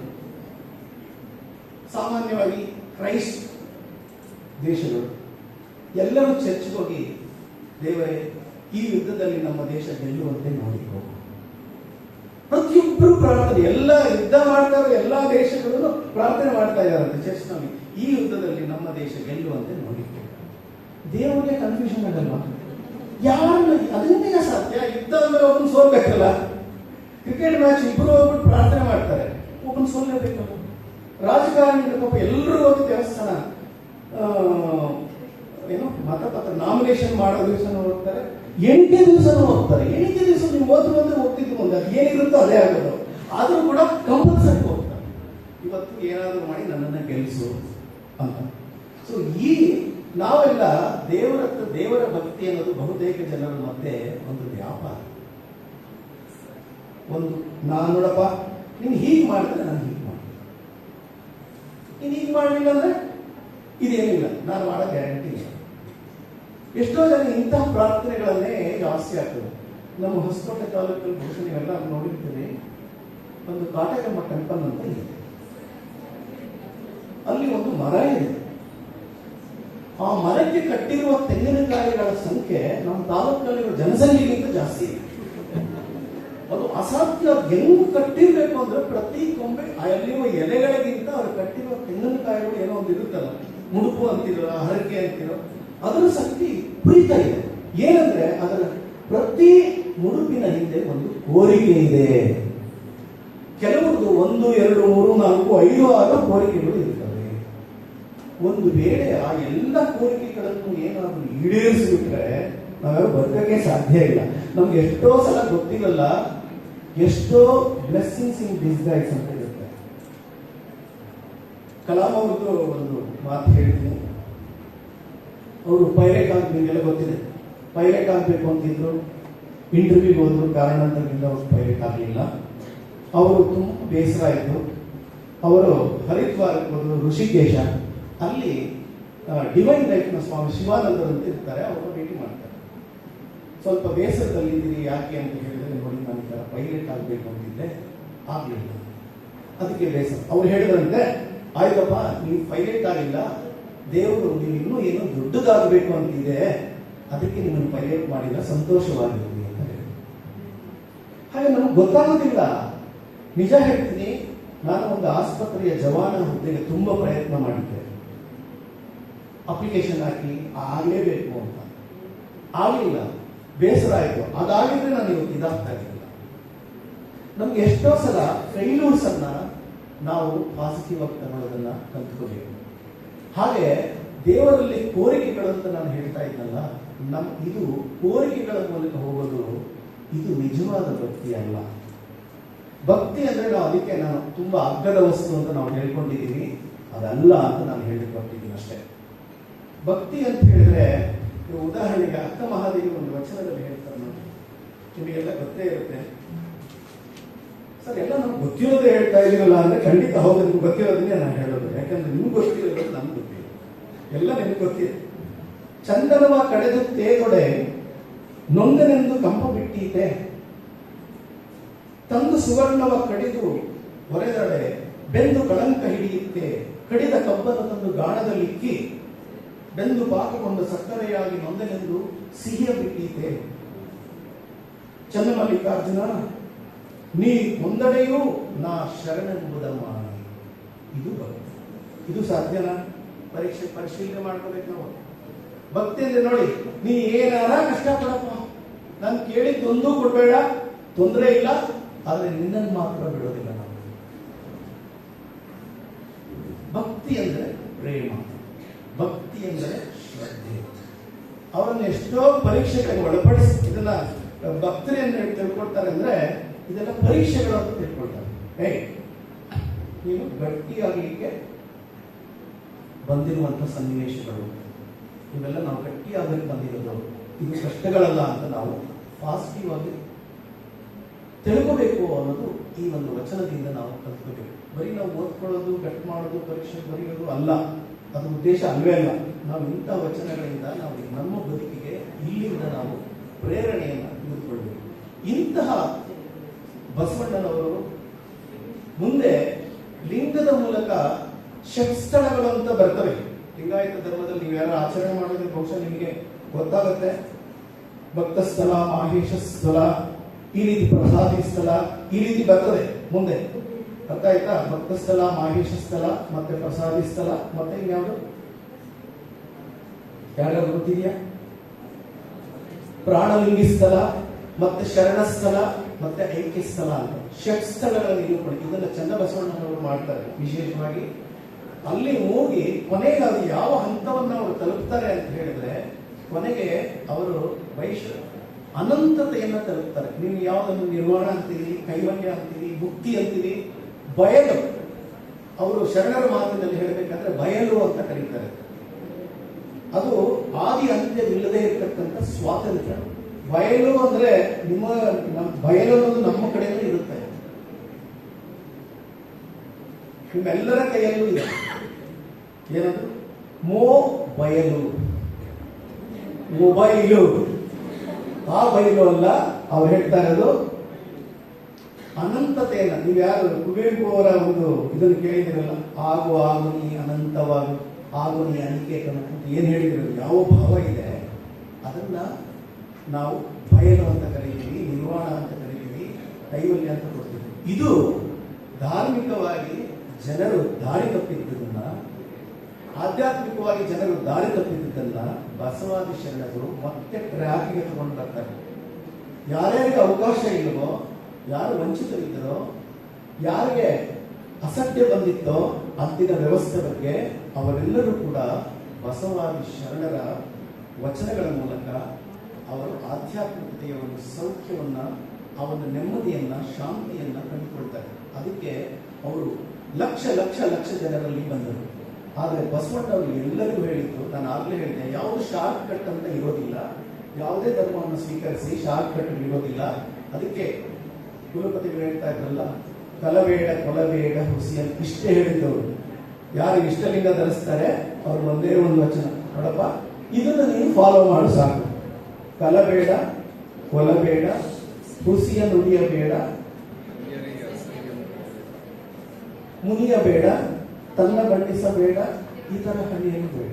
ಸಾಮಾನ್ಯವಾಗಿ ಕ್ರೈಸ್ಟ್ ದೇಶಗಳು ಎಲ್ಲರೂ ಚರ್ಚ್ಗೆ ಹೋಗಿ, ದೇವರೇ ಈ ಯುದ್ಧದಲ್ಲಿ ನಮ್ಮ ದೇಶ ಗೆಲ್ಲುವಂತೆ ನೋಡಿಕೋ. ಪ್ರತಿಯೊಬ್ಬರು ಪ್ರಾರ್ಥನೆ, ಎಲ್ಲ ಯುದ್ಧ ಮಾಡ್ತಾರೆ, ಎಲ್ಲಾ ದೇಶಗಳು ಪ್ರಾರ್ಥನೆ ಮಾಡ್ತಾ ಇದ್ದಾರಂತೆ ಚರ್ಚ್ನಲ್ಲಿ, ಈ ಯುದ್ಧದಲ್ಲಿ ನಮ್ಮ ದೇಶ ಗೆಲ್ಲುವಂತೆ ನೋಡಿಕೋ. ದೇವರಿಗೆ ಕನ್ಫ್ಯೂಷನ್ ಆಗಲ್ವಾ? ಯಾರು ಅದನ್ನೇ ಸಾಧ್ಯ? ಯುದ್ಧ ಅಂದ್ರೆ ಒಬ್ಬನು ಸೋಲ್ಬೇಕಲ್ಲ. ಕ್ರಿಕೆಟ್ ಮ್ಯಾಚ್ ಇಬ್ಬರು ಹೋಗ್ಬಿಟ್ಟು ಪ್ರಾರ್ಥನೆ ಮಾಡ್ತಾರೆ, ಒಬ್ಬನು ಸೋಲ್ಲೇಬೇಕಲ್ಲ. ರಾಜಕಾರಣಿಗಳ ಪಾಪ ಎಲ್ಲರೂ ಹೋಗಿ ದೇವಸ್ಥಾನ ಏನು ಮತಪತ್ರ ನಾಮಿನೇಷನ್ ಮಾಡೋ ದಿವಸನೂ ಹೋಗ್ತಾರೆ, ಎಣಿಕೆ ದಿವಸನೂ ಹೋಗ್ತಾರೆ. ಎಣಿಕೆ ದಿವಸ ನೀವು ಓದ್ರು ಅಂದ್ರೆ ಹೋಗ್ತಿದ್ದು ಮುಂದೆ ಅದು ಏನಿರುತ್ತೋ ಅದೇ ಆಗೋದು. ಆದ್ರೂ ಕೂಡ ಕಂಪಲ್ಸರಿ ಹೋಗ್ತಾರೆ, ಇವತ್ತು ಏನಾದರೂ ಮಾಡಿ ನನ್ನನ್ನ ಗೆಲ್ಲಿಸು ಅಂತ. ಸೊ ಈ ನಾವೆಲ್ಲ ದೇವರ ಭಕ್ತಿ ಅನ್ನೋದು ಬಹುತೇಕ ಜನರ ಮಧ್ಯೆ ಒಂದು ವ್ಯಾಪಾರ. ಒಂದು ನಾನು ನೋಡಪ್ಪ, ನೀನು ಹೀಗೆ ಮಾಡಿದ್ರೆ ನಾನು ಹೀಗೆ ಮಾಡ್ತೀನಿ, ನೀನು ಹೀಗೆ ಮಾಡಲಿಲ್ಲ ಅಂದ್ರೆ ಇದೇನಿಲ್ಲ, ನಾನು ಮಾಡೋ ಗ್ಯಾರಂಟಿ ಇಲ್ಲ. ಎಷ್ಟೋ ಜನ ಇಂತಹ ಪ್ರಾರ್ಥನೆಗಳನ್ನೇ ಜಾಸ್ತಿ ಆಗ್ತದೆ. ನಮ್ಮ ಹೊಸಕೋಟೆ ತಾಲೂಕಲ್ಲಿ ಬಹುಶಃ ನೀವೆಲ್ಲ ನೋಡಿರ್ತೀರಿ, ಒಂದು ಕಾಟಗಮ್ಮ ಟೆಂಪಲ್ ಅಂತ ಇದೆ. ಅಲ್ಲಿ ಒಂದು ಮರ ಇದೆ. ಆ ಮರಕ್ಕೆ ಕಟ್ಟಿರುವ ತೆಂಗಿನಕಾಯಿಗಳ ಸಂಖ್ಯೆ ನಮ್ಮ ತಾಲೂಕಿನಲ್ಲಿರುವ ಜನಸಂಖ್ಯೆಗಿಂತ ಜಾಸ್ತಿ ಇದೆ. ಅದು ಅಸಾಧ್ಯ. ಹೆಂಗ್ ಕಟ್ಟಿರ್ಬೇಕು ಅಂದ್ರೆ ಪ್ರತಿ ಕೊಂಬೆ ಅಲ್ಲಿರುವ ಎಲೆಗಳಿಗಿಂತ ಅವ್ರು ಕಟ್ಟಿರುವ ತೆಂಗಿನಕಾಯಿಗಳು ಏನೋ ಒಂದು ಇರುತ್ತಲ್ಲ, ಮುಡುಪು ಅಂತಿರೋ, ಹರಕೆ ಅಂತಿರೋ, ಅದರ ಶಕ್ತಿ ಪ್ರೀತ ಇದೆ. ಏನಂದ್ರೆ ಅದರ ಪ್ರತಿ ಮುಡುಪಿನ ಹಿಂದೆ ಒಂದು ಕೋರಿಕೆ ಇದೆ. ಕೆಲವೊಂದು 1, 2, 3, 4, 5, 6 ಕೋರಿಕೆಗಳು ಇರ್ತವೆ. ಒಂದು ವೇಳೆ ಆ ಎಲ್ಲ ಕೋರಿಕೆಗಳನ್ನು ಏನಾದರೂ ಈಡೇರಿಸಿಬಿಟ್ರೆ ನಾವ್ಯಾರು ಬದುಕಕ್ಕೆ ಸಾಧ್ಯ ಇಲ್ಲ. ನಮ್ಗೆ ಎಷ್ಟೋ ಸಲ ಗೊತ್ತಿರಲ್ಲ, ಎಷ್ಟೋ ಬ್ಲೆಸ್ಸಿಂಗ್ಸ್ ಇನ್ ಡಿಸ್ಗೈಸ್ ಅಂತ ಇರುತ್ತೆ. ಕಲಾಂ ಅವ್ರದ್ದು ಒಂದು ಮಾತು ಹೇಳ್ತೀನಿ. ಅವರು ಪೈಲಟ್ ನಿಮಗೆಲ್ಲ ಗೊತ್ತಿದೆ, ಪೈಲಟ್ ಆಗಬೇಕು ಅಂತಿದ್ರು, ಇಂಟರ್ವ್ಯೂಗೆ ಹೋದ್ರು, ಕಾರಣಾಂತರದಿಂದ ಅವರು ಪೈಲಟ್ ಆಗಲಿಲ್ಲ. ಅವರು ತುಂಬ ಬೇಸರ ಆಯಿತು. ಅವರು ಹರಿದ್ವಾರಕ್ಕೆ ಹೋದ್ರು, ಋಷಿಕೇಶ. ಅಲ್ಲಿ ಡಿವೈನ್ ಲೈಫ್ನ ಸ್ವಾಮಿ ಶಿವಾನಂದರು ಅಂತ ಇರ್ತಾರೆ, ಅವ್ರನ್ನ ಭೇಟಿ ಮಾಡ್ತಾರೆ. ಸ್ವಲ್ಪ ಬೇಸರದಲ್ಲಿದ್ದೀರಿ, ಯಾಕೆ ಅಂತ ಹೇಳಿದ್ರೆ, ನೋಡಿ ನಾನು ಈ ಥರ ಪೈಲಟ್ ಆಗಬೇಕು ಅಂತಿದ್ದೆ, ಆಗಲಿಲ್ಲ, ಅದಕ್ಕೆ ಬೇಸರ. ಅವ್ರು ಹೇಳಿದ್ರಂತೆ, ಆಯ್ತಪ್ಪ ನೀವು ಪೈಲಟ್ ಆಗಿಲ್ಲ, ದೇವರು ನೀವು ಇನ್ನೂ ಏನೋ ದೊಡ್ಡದಾಗಬೇಕು ಅಂತಿದೆ, ಅದಕ್ಕೆ ನಿಮ್ಮನ್ನು ಪೈಲಟ್ ಮಾಡಿಲ್ಲ, ಸಂತೋಷವಾಗಿರ್ತೀನಿ ಅಂತ ಹೇಳಿ. ಹಾಗೆ ನಮ್ಗೆ ಗೊತ್ತಾಗೋದಿಲ್ಲ. ನಿಜ ಹೇಳ್ತೀನಿ, ನಾನು ಒಂದು ಆಸ್ಪತ್ರೆಯ ಜವಾನ ಹುದ್ದೆಗೆ ತುಂಬ ಪ್ರಯತ್ನ ಮಾಡಿದ್ದೆ. ಅಪ್ಲಿಕೇಶನ್ ಹಾಕಿ ಆಗಲೇಬೇಕು ಅಂತ, ಆಗಲಿಲ್ಲ, ಬೇಸರ ಆಯಿತು. ಅದಾಗಿದ್ರೆ ನಾನು ಇವತ್ತು ಇದಾಗ್ತಾ ಇರಲಿಲ್ಲ. ನಮ್ಗೆ ಎಷ್ಟೋ ಸಲ ಫೇಲ್ಯೂರ್ಸ್ ಅನ್ನ ನಾವು ಪಾಸಿಟಿವ್ ಆಗಿ ತಗೊಳ್ಳೋದನ್ನ ಕಲ್ತ್ಕೋಬೇಕು. ಹಾಗೆ ದೇವರಲ್ಲಿ ಕೋರಿಕೆಗಳಂತ ನಾನು ಹೇಳ್ತಾ ಇದ್ದಲ್ಲ, ಇದು ಕೋರಿಕೆಗಳ ಮೂಲಕ ಹೋಗೋದು, ಇದು ನಿಜವಾದ ಭಕ್ತಿ ಅಲ್ಲ. ಭಕ್ತಿ ಅಂದ್ರೆ ಅದಕ್ಕೆ ನಾನು ತುಂಬಾ ಅಗ್ಗದ ವಸ್ತು ಅಂತ ನಾವು ಹೇಳ್ಕೊಂಡಿದ್ದೀವಿ, ಅದಲ್ಲ ಅಂತ ನಾನು ಹೇಳಿಕ್ಕೆ ಬರ್ತಿದ್ದೀನಿ ಅಷ್ಟೇ. ಭಕ್ತಿ ಅಂತ ಹೇಳಿದ್ರೆ, ಉದಾಹರಣೆಗೆ ಅಕ್ಕ ಮಹಾದೇವಿ ಒಂದು ವಚನದಲ್ಲಿ ಹೇಳ್ತಾರೆ ನೋಡಿ, ನಿಮಗೆಲ್ಲ ಗೊತ್ತೇ ಇರುತ್ತೆ ಸರ್, ಎಲ್ಲ ನಮ್ಗೆ ಗೊತ್ತಿರೋದೇ ಹೇಳ್ತಾ ಇದೀರಲ್ಲ ಅಂದ್ರೆ ಖಂಡಿತ ಹೌದು, ನಿಮ್ಗೆ ಗೊತ್ತಿರೋದನ್ನೇ ನಾನು ಹೇಳೋದು. ಯಾಕಂದ್ರೆ ನಿಮ್ಗೆ ಗೊತ್ತಿರೋದು ನಮ್ಗೆ ಗೊತ್ತಿಲ್ಲ, ಎಲ್ಲ ನಿಮ್ಗೆ ಗೊತ್ತಿದೆ. ಚಂದನವ ಕಡೆದು ತೇಗೊಡೆ ನೊಂದನೆಂದು ಕಂಪ ಬಿಟ್ಟೀತೆ, ತಂದು ಸುವರ್ಣವ ಕಡಿದು ಹೊರೆದಡೆ ಬೆಂದು ಕಳಂಕ ಹಿಡಿಯುತ್ತೆ, ಕಡಿದ ಕಬ್ಬನ್ನು ತಂದು ಗಾಣದಲ್ಲಿಕ್ಕಿ ಬೆಂದು ಪಾಕಗೊಂಡು ಸಕ್ಕರೆಯಾಗಿ ನೊಂದನೆಂದು ಸಿಹಿಯ ಬಿಟ್ಟೀತೆ. ಚನ್ನಮಲ್ಲಿಕಾರ್ಜುನ ನೀ ಒಂದಡೆಯೂ ನಾ ಶರಣೆಂಬುದ ಮಾಡಿ. ಇದು ಭಕ್ತಿ. ಇದು ಸಾಧ್ಯನಾ? ಪರಿಶೀಲನೆ ಮಾಡ್ಕೋಬೇಕು ನಾವು. ಭಕ್ತಿ ಅಂದ್ರೆ ನೋಡಿ, ನೀ ಏನಾರ ಕಷ್ಟಪಡಪ್ಪ, ನಾನು ಕೇಳಿದ್ದೊಂದು ಕೊಡ್ಬೇಡ, ತೊಂದರೆ ಇಲ್ಲ, ಆದ್ರೆ ನಿನ್ನನ್ನು ಮಾತ್ರ ಬಿಡೋದಿಲ್ಲ ನಾವು. ಭಕ್ತಿ ಅಂದ್ರೆ ಪ್ರೇಮ, ಭಕ್ತಿ ಅಂದ್ರೆ ಶ್ರದ್ಧೆ. ಅವರನ್ನು ಎಷ್ಟೋ ಪರೀಕ್ಷೆಗೆ ಒಳಪಡಿಸಿ ಇದನ್ನ ಭಕ್ತರನ್ನು ತಿಳ್ಕೊಳ್ತಾರೆ ಅಂದ್ರೆ ಇದೆಲ್ಲ ಪರೀಕ್ಷೆಗಳು ಅಂತ ತಿಳ್ಕೊಳ್ತಾರೆ. ನೀನು ಗಟ್ಟಿಯಾಗಲಿಕ್ಕೆ ಬಂದಿರುವಂತಹ ಸನ್ನಿವೇಶಗಳು ಇವೆಲ್ಲ ನಾವು ಗಟ್ಟಿಯಾಗಲಿಕ್ಕೆ ಬಂದಿರೋದು, ಇದು ಕಷ್ಟಗಳಲ್ಲ ಅಂತ ನಾವು ಪಾಸಿಟಿವ್ ಆಗಿ ತಿಳ್ಕೋಬೇಕು ಅನ್ನೋದು ಈ ಒಂದು ವಚನದಿಂದ ನಾವು ಕಲ್ತ್ಕೋಬೇಕು. ಬರೀ ನಾವು ಓದ್ಕೊಳ್ಳೋದು, ಗಟ್ಟಿ ಮಾಡೋದು, ಪರೀಕ್ಷೆ ಬರೆಯೋದು ಅಲ್ಲ, ಅದು ಉದ್ದೇಶ ಅಲ್ವೇ ಅಲ್ಲ. ನಾವು ಇಂಥ ವಚನಗಳಿಂದ ನಾವು ನಮ್ಮ ಬದುಕಿಗೆ ಇಲ್ಲಿಂದ ನಾವು ಪ್ರೇರಣೆಯನ್ನು ತೆಗೆದುಕೊಳ್ಬೇಕು. ಇಂತಹ ಬಸವಣ್ಣನವರು ಮುಂದೆ ಲಿಂಗದ ಮೂಲಕ ಷಟ್ಸ್ಥಳಗಳು ಅಂತ ಬರ್ತವೆ. ಲಿಂಗಾಯತ ಧರ್ಮದಲ್ಲಿ ನೀವು ಯಾರು ಆಚರಣೆ ಮಾಡೋದ್ರೆ ಬಹುಶಃ ನಿಮಗೆ ಗೊತ್ತಾಗುತ್ತೆ. ಭಕ್ತ ಸ್ಥಳ, ಮಾಹೇಶ ಸ್ಥಳ, ಈ ರೀತಿ ಪ್ರಸಾದಿ ಸ್ಥಳ, ಈ ರೀತಿ ಬರ್ತದೆ ಮುಂದೆ. ಅರ್ಥ ಆಯ್ತಾ? ಭಕ್ತ ಸ್ಥಳ, ಮಾಹೇಶ ಸ್ಥಳ, ಮತ್ತೆ ಪ್ರಸಾದಿ ಸ್ಥಳ, ಮತ್ತೆ ಇನ್ಯಾವುದು ಯಾರ್ಯಾರು ಗೊತ್ತಿದೆಯಾ? ಪ್ರಾಣಲಿಂಗಿ ಸ್ಥಳ, ಮತ್ತೆ ಶರಣ ಸ್ಥಳ, ಮತ್ತೆ ಐಕ್ಯ ಸ್ಥಳ ಅಂತ ಷಟ್ ಸ್ಥಳಗಳನ್ನು ನಿರೂಪಣೆ. ಇದನ್ನ ಚನ್ನಬಸವಣ್ಣನವರು ಮಾಡ್ತಾರೆ ವಿಶೇಷವಾಗಿ. ಅಲ್ಲಿ ಹೋಗಿ ಕೊನೆಗೆ ಅದು ಯಾವ ಹಂತವನ್ನು ಅವರು ತಲುಪ್ತಾರೆ ಅಂತ ಹೇಳಿದ್ರೆ, ಕೊನೆಗೆ ಅವರು ಅನಂತತೆಯನ್ನ ತಲುಪ್ತಾರೆ. ನೀವು ಯಾವುದನ್ನು ನಿರ್ವಾಣ ಅಂತೀರಿ, ಕೈವಲ್ಯ ಅಂತೀರಿ, ಮುಕ್ತಿ ಅಂತೀರಿ, ಬಯಲು. ಅವರು ಶರಣರ ಮಾತಿನಲ್ಲಿ ಹೇಳಬೇಕಂದ್ರೆ ಬಯಲು ಅಂತ ಕರೀತಾರೆ. ಅದು ಆದಿ ಅಂತ್ಯವಿಲ್ಲದೆ ಇರತಕ್ಕಂಥ ಸ್ವಾತಂತ್ರ್ಯ. ಬಯಲು ಅಂದ್ರೆ ಬಯಲು ಅನ್ನೋದು ನಮ್ಮ ಕಡೆಯಲ್ಲೂ ಇರುತ್ತೆ, ನಿಮ್ಮೆಲ್ಲರ ಕೈಯಲ್ಲೂ ಇದೆ. ಏನದು? ಬಯಲು, ಮೊಬೈಲು. ಆ ಬಯಲು ಅಲ್ಲ, ಅವ್ರು ಹೇಳ್ತಾ ಇರೋದು ಅನಂತತೆಯನ್ನ. ನೀವು ಯಾರು ಕುವೆಂಪು ಅವರ ಒಂದು ಇದನ್ನು ಕೇಳಿದಿರಲ್ಲ, ಆಗು ನೀ ಅನಂತವಾಗು, ಆಗು ನೀ ಅನಿಕೇತನ ಅಂತ ಏನ್ ಹೇಳಿದ್ರು, ಯಾವ ಭಾವ ಇದೆ ಅದನ್ನ ನಾವು ಬಯಲು ಅಂತ ಕರೀತೀವಿ, ನಿರ್ವಾಣ ಅಂತ ಕರೀತೀವಿ, ಕೈವಲ್ಯ ಅಂತ ಕೊಡ್ತೀವಿ. ಇದು ಧಾರ್ಮಿಕವಾಗಿ ಜನರು ದಾರಿ ತಪ್ಪಿದ್ದನ್ನ, ಆಧ್ಯಾತ್ಮಿಕವಾಗಿ ಜನರು ದಾರಿ ತಪ್ಪಿದ್ದನ್ನ ಬಸವಾದಿ ಶರಣರು ಮತ್ತೆ ಟ್ರ್ಯಾಕಿಗೆ ತಗೊಂಡು ಬರ್ತಾರೆ. ಯಾರ್ಯಾರಿಗೆ ಅವಕಾಶ ಇಲ್ಲವೋ, ಯಾರು ವಂಚಿತರಿದ್ದರೋ, ಯಾರಿಗೆ ಅಸಡ್ಡೆ ಬಂದಿತ್ತೋ ಅಂದಿನ ವ್ಯವಸ್ಥೆ ಬಗ್ಗೆ ಅವರೆಲ್ಲರೂ ಕೂಡ ಬಸವಾದಿ ಶರಣರ ವಚನಗಳ ಮೂಲಕ ಅವರು ಆಧ್ಯಾತ್ಮಿಕತೆಯ ಒಂದು ಸೌಖ್ಯವನ್ನ, ಆ ಒಂದು ನೆಮ್ಮದಿಯನ್ನ, ಶಾಂತಿಯನ್ನ ಕಂಡುಕೊಳ್ತಾರೆ. ಅದಕ್ಕೆ ಅವರು ಲಕ್ಷ ಲಕ್ಷ ಲಕ್ಷ ಜನರಲ್ಲಿ ಬಂದರು. ಆದರೆ ಬಸವಣ್ಣವರು ಎಲ್ಲರಿಗೂ ಹೇಳಿದ್ದು, ನಾನು ಆಗ್ಲೇ ಹೇಳಿದೆ, ಯಾವುದು ಶಾರ್ಟ್ ಕಟ್ ಅಂತ ಇರೋದಿಲ್ಲ, ಯಾವುದೇ ಧರ್ಮವನ್ನು ಸ್ವೀಕರಿಸಿ ಶಾರ್ಟ್ ಕಟ್ ಇರೋದಿಲ್ಲ. ಅದಕ್ಕೆ ಕುಲಪತಿಗಳು ಹೇಳ್ತಾ ಇದ್ರಲ್ಲ, ಕಲಬೇಡ ಕೊಲಬೇಡ ಹುಸಿ ಅಂತ ಇಷ್ಟೇ ಹೇಳಿದ್ದವರು. ಯಾರು ಇಷ್ಟಲಿಂಗ ಧರಿಸ್ತಾರೆ ಅವ್ರು ಒಂದೇ ಒಂದು ವಚನ, ನೋಡಪ್ಪ ಇದನ್ನು ನೀನು ಫಾಲೋ ಮಾಡು ಸಾಕು. ಕಲಬೇಡ, ಕೊಲಬೇಡ, ಹುಸಿಯ ನುಡಿಯಬೇಡ, ಮುನಿಯಬೇಡ, ತನ್ನ ಬಣ್ಣಿಸಬೇಡ, ಇತರ ಹಣಿಯನ್ನು ಬೇಡ.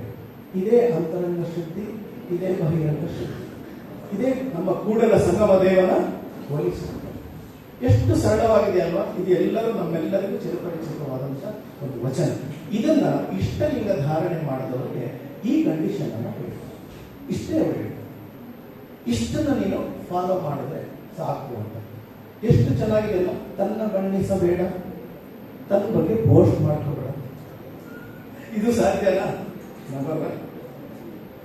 ಇದೇ ಅಂತರಂಗ ಶುದ್ಧಿ, ಇದೇ ಬಹಿರಂಗ ಶುದ್ಧಿ, ಇದೇ ನಮ್ಮ ಕೂಡಲ ಸಂಗಮ ದೇವನ ಹೋಲಿಸುತ್ತದೆ. ಎಷ್ಟು ಸರಳವಾಗಿದೆ ಅಲ್ವಾ? ಇದು ಎಲ್ಲರೂ ನಮ್ಮೆಲ್ಲರಿಗೂ ಚಿರಪರಿಚಿತವಾದಂತ ಒಂದು ವಚನ. ಇದನ್ನ ಇಷ್ಟಲಿಂಗ ಧಾರಣೆ ಮಾಡಿದವರಿಗೆ ಈ ಕಂಡೀಷನ್ ಅನ್ನು ಹೇಳಿ, ಇಷ್ಟೇ ಅವರು ಇಷ್ಟನ್ನು ನೀನು ಫಾಲೋ ಮಾಡಿದ್ರೆ ಸಾಕು ಅಂತ. ಎಷ್ಟು ಚೆನ್ನಾಗಿದೆ ಅಲ್ಲ? ತನ್ನ ಬಣ್ಣಿಸಬೇಡ, ತನ್ನ ಬಗ್ಗೆ ಬೋಸ್ಟ್ ಮಾಡ್ಕೋಬೇಡ. ಇದು ಸಾಧ್ಯನಾ? ನಂಬರ್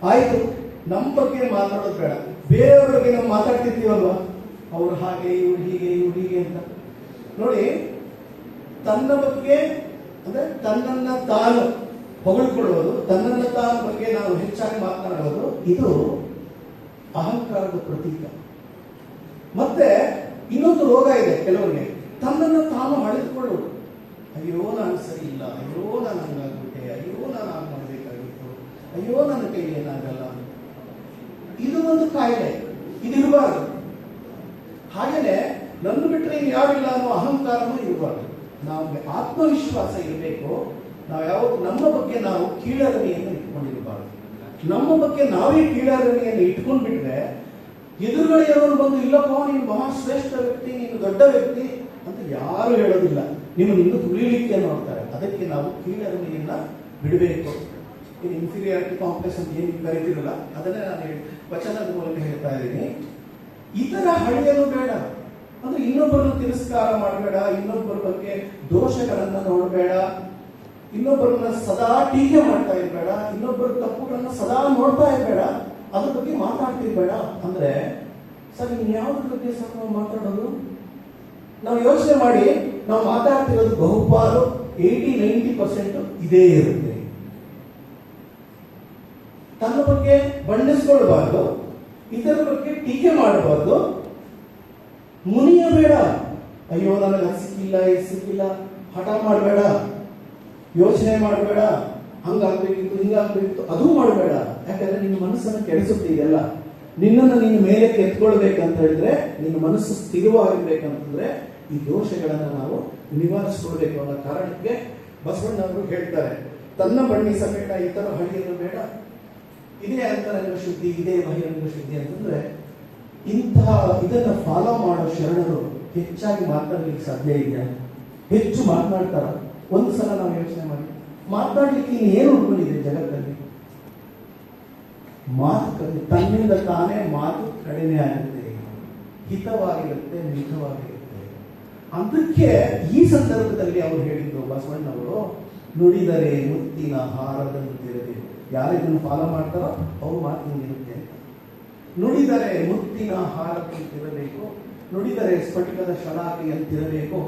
ಆಯ್ತು. ನಮ್ಮ ಬಗ್ಗೆ ಮಾತಾಡೋದು ಬೇಡ, ಬೇರೆಯವ್ರ ಬಗ್ಗೆ ನಾವು ಮಾತಾಡ್ತಿರ್ತೀವಲ್ವಾ, ಅವ್ರು ಹಾಗೆ ಇವ್ರು ಹೀಗೆ ಇವ್ರು ಹೀಗೆ ಅಂತ. ನೋಡಿ, ತನ್ನ ಬಗ್ಗೆ ಅಂದ್ರೆ ತನ್ನನ್ನ ತಾನು ಹೊಗಳ್ಕೊಳ್ಳೋದು, ತನ್ನನ್ನ ತಾನು ಬಗ್ಗೆ ನಾವು ಹೆಚ್ಚಾಗಿ ಮಾತನಾಡೋದು, ಇದು ಅಹಂಕಾರದ ಪ್ರತೀಕ. ಮತ್ತೆ ಇನ್ನೊಂದು ರೋಗ ಇದೆ ಕೆಲವರಿಗೆ, ತನ್ನನ್ನು ತಾನು ಅಳೆದುಕೊಳ್ಳೋದು. ಅಯ್ಯೋ ನಾನು ಸರಿ ಇಲ್ಲ, ಅಯ್ಯೋ ನಾನು ಹಂಗಾಗ್ಬಿಟ್ಟೆ, ಅಯ್ಯೋ ನಾನು ಹಾಗೆ ಮಾಡಬೇಕಾಗಿತ್ತು, ಅಯ್ಯೋ ನನ್ನ ಕೈಲಿ ಏನಾಗಲ್ಲ. ಇದು ಒಂದು ಕಾಯಿಲೆ, ಇದಿರಬಾರ್ದು. ಹಾಗೇನೆ ನನ್ನ ಬಿಟ್ಟರೆ ಇನ್ನು ಯಾರಿಲ್ಲ ಅನ್ನೋ ಅಹಂಕಾರನೂ ಇರಬಾರ್ದು. ನಮಗೆ ಆತ್ಮವಿಶ್ವಾಸ ಇರಬೇಕು. ನಾವು ಯಾವಾಗ ನಮ್ಮ ಬಗ್ಗೆ ನಾವು ಕೀಳರಿಮೆಯನ್ನು ಇಟ್ಕೊಂಡಿರಬಾರ್ದು. ನಮ್ಮ ಬಗ್ಗೆ ನಾವೇ ಕೀಳರಿಮೆಯನ್ನು ಇಟ್ಕೊಂಡ್ಬಿಟ್ರೆ ಎದುರುಗಡೆ ಯಾರು ಬಂದು ಇಲ್ಲಪ್ಪ ನೀನು ಬಹಳ ಶ್ರೇಷ್ಠ ವ್ಯಕ್ತಿ, ನೀನು ದೊಡ್ಡ ವ್ಯಕ್ತಿ ಅಂತ ಯಾರು ಹೇಳೋದಿಲ್ಲ, ನಿಮ್ಮನ್ನು ಇನ್ನೂ ತುಳಿಲಿಕ್ಕೆ ನೋಡ್ತಾರೆ. ಅದಕ್ಕೆ ನಾವು ಕೀಳರಿಮೆಯನ್ನ ಬಿಡಬೇಕು. ಇದು ಇನ್ಫೀರಿಯಾರಿಟಿ ಕಾಂಪ್ಲೆಕ್ಸ್ ಅಂತ ಏನು ಕರೀತಿರಲ್ಲ, ಅದನ್ನೇ ನಾನು ವಚನದ ಮೂಲಕ ಹೇಳ್ತಾ ಇದ್ದೀನಿ. ಇತರ ಹಳೆಯಲು ಬೇಡ, ಅಂದ್ರೆ ಇನ್ನೊಬ್ಬರನ್ನು ತಿರಸ್ಕಾರ ಮಾಡಬೇಡ, ಇನ್ನೊಬ್ಬರ ಬಗ್ಗೆ ದೋಷಗಳನ್ನ ನೋಡಬೇಡ, ಇನ್ನೊಬ್ಬರನ್ನ ಸದಾ ಟೀಕೆ ಮಾಡ್ತಾ ಇರಬೇಡ, ಇನ್ನೊಬ್ಬರ ತಪ್ಪುಗಳನ್ನ ಸದಾ ನೋಡ್ತಾ ಇರಬೇಡ, ಅದ್ರ ಬಗ್ಗೆ ಮಾತಾಡ್ತಿರ್ಬೇಡ. ಅಂದ್ರೆ ಸರ್ ಇನ್ಯಾವ್ದ್ರ ಬಗ್ಗೆ ಸರ್ ನಾವು ಮಾತಾಡೋದು? ನಾವು ಯೋಚನೆ ಮಾಡಿ, ನಾವು ಮಾತಾಡ್ತಿರೋದು ಬಹುಪಾಲು 80-90% ಇದೇ ಇರುತ್ತೆ. ತನ್ನ ಬಗ್ಗೆ ಬಣ್ಣಿಸ್ಕೊಳ್ಬಾರ್ದು, ಇದರ ಬಗ್ಗೆ ಟೀಕೆ ಮಾಡಬಾರ್ದು, ಮುನಿಯಬೇಡ. ಅಯ್ಯೋ ನನಗೆ ಅದು ಸಿಕ್ಕಿಲ್ಲ, ಇದು ಸಿಕ್ಕಿಲ್ಲ, ಹಠ ಮಾಡಬೇಡ, ಯೋಚನೆ ಮಾಡಬೇಡ, ಹಂಗಾಗ್ಬೇಕಿತ್ತು ಹಿಂಗಾಗ್ಬೇಕಿತ್ತು ಅದು ಮಾಡಬೇಡ. ಯಾಕಂದ್ರೆ ನಿನ್ನ ಮನಸ್ಸನ್ನು ಕೆಡಿಸುತ್ತೆ ಇದೆಲ್ಲ. ನಿನ್ನನ್ನು ನೀನು ಮೇಲೆ ಎತ್ಕೊಳ್ಬೇಕಂತ ಹೇಳಿದ್ರೆ, ನಿನ್ನ ಮನಸ್ಸು ಸ್ಥಿರವಾಗಿರ್ಬೇಕಂತಂದ್ರೆ ಈ ದೋಷಗಳನ್ನ ನಾವು ನಿವಾರಿಸಿಕೊಳ್ಬೇಕು ಅನ್ನೋ ಕಾರಣಕ್ಕೆ ಬಸವಣ್ಣವರು ಹೇಳ್ತಾರೆ, ತನ್ನ ಬಣ್ಣಿಸಬೇಡ, ಇತರ ಹಳಿಯನ್ನು ಬೇಡ. ಇದೇ ಅಂತರಂಗ ಶುದ್ಧಿ, ಇದೇ ಬಹಿರಂಗ ಶುದ್ಧಿ ಅಂತಂದ್ರೆ ಇಂತಹ ಇದನ್ನ ಫಾಲೋ ಮಾಡೋ ಶರಣರು ಹೆಚ್ಚಾಗಿ ಮಾತಾಡ್ಲಿಕ್ಕೆ ಸಾಧ್ಯ ಇದೆಯಾ? ಹೆಚ್ಚು ಮಾತನಾಡ್ತಾರ? ಒಂದು ಸಲ ನಾವು ಯೋಚನೆ ಮಾಡಿ, ಮಾತನಾಡ್ಲಿಕ್ಕೆ ಏನು ಉಳ್ಕೊಂಡಿದೆ ಜಗತ್ತಲ್ಲಿ? ಮಾತುಕತೆ, ತನ್ನಿಂದ ತಾನೇ ಮಾತು ಕಡಿಮೆ ಆಗುತ್ತೆ, ಹಿತವಾಗಿರುತ್ತೆ, ಮಿತವಾಗಿರುತ್ತೆ. ಅದಕ್ಕೆ ಈ ಸಂದರ್ಭದಲ್ಲಿ ಅವರು ಹೇಳಿದ್ರು ಬಸವಣ್ಣವರು, ನುಡಿದರೆ ಮುತ್ತಿನ ಹಾರದಂತಿರಬೇಕು. ಯಾರು ಇದನ್ನು ಫಾಲೋ ಮಾಡ್ತಾರೋ ಅವ್ರು ಮಾತು ಹಿಂಗಿರುತ್ತೆ ಅಂತ. ನುಡಿದರೆ ಮುತ್ತಿನ ಹಾರದಂತಿರಬೇಕು, ನುಡಿದರೆ ಸ್ಫಟಿಕದ ಶಲಾಕೆಯಂತಿರಬೇಕು,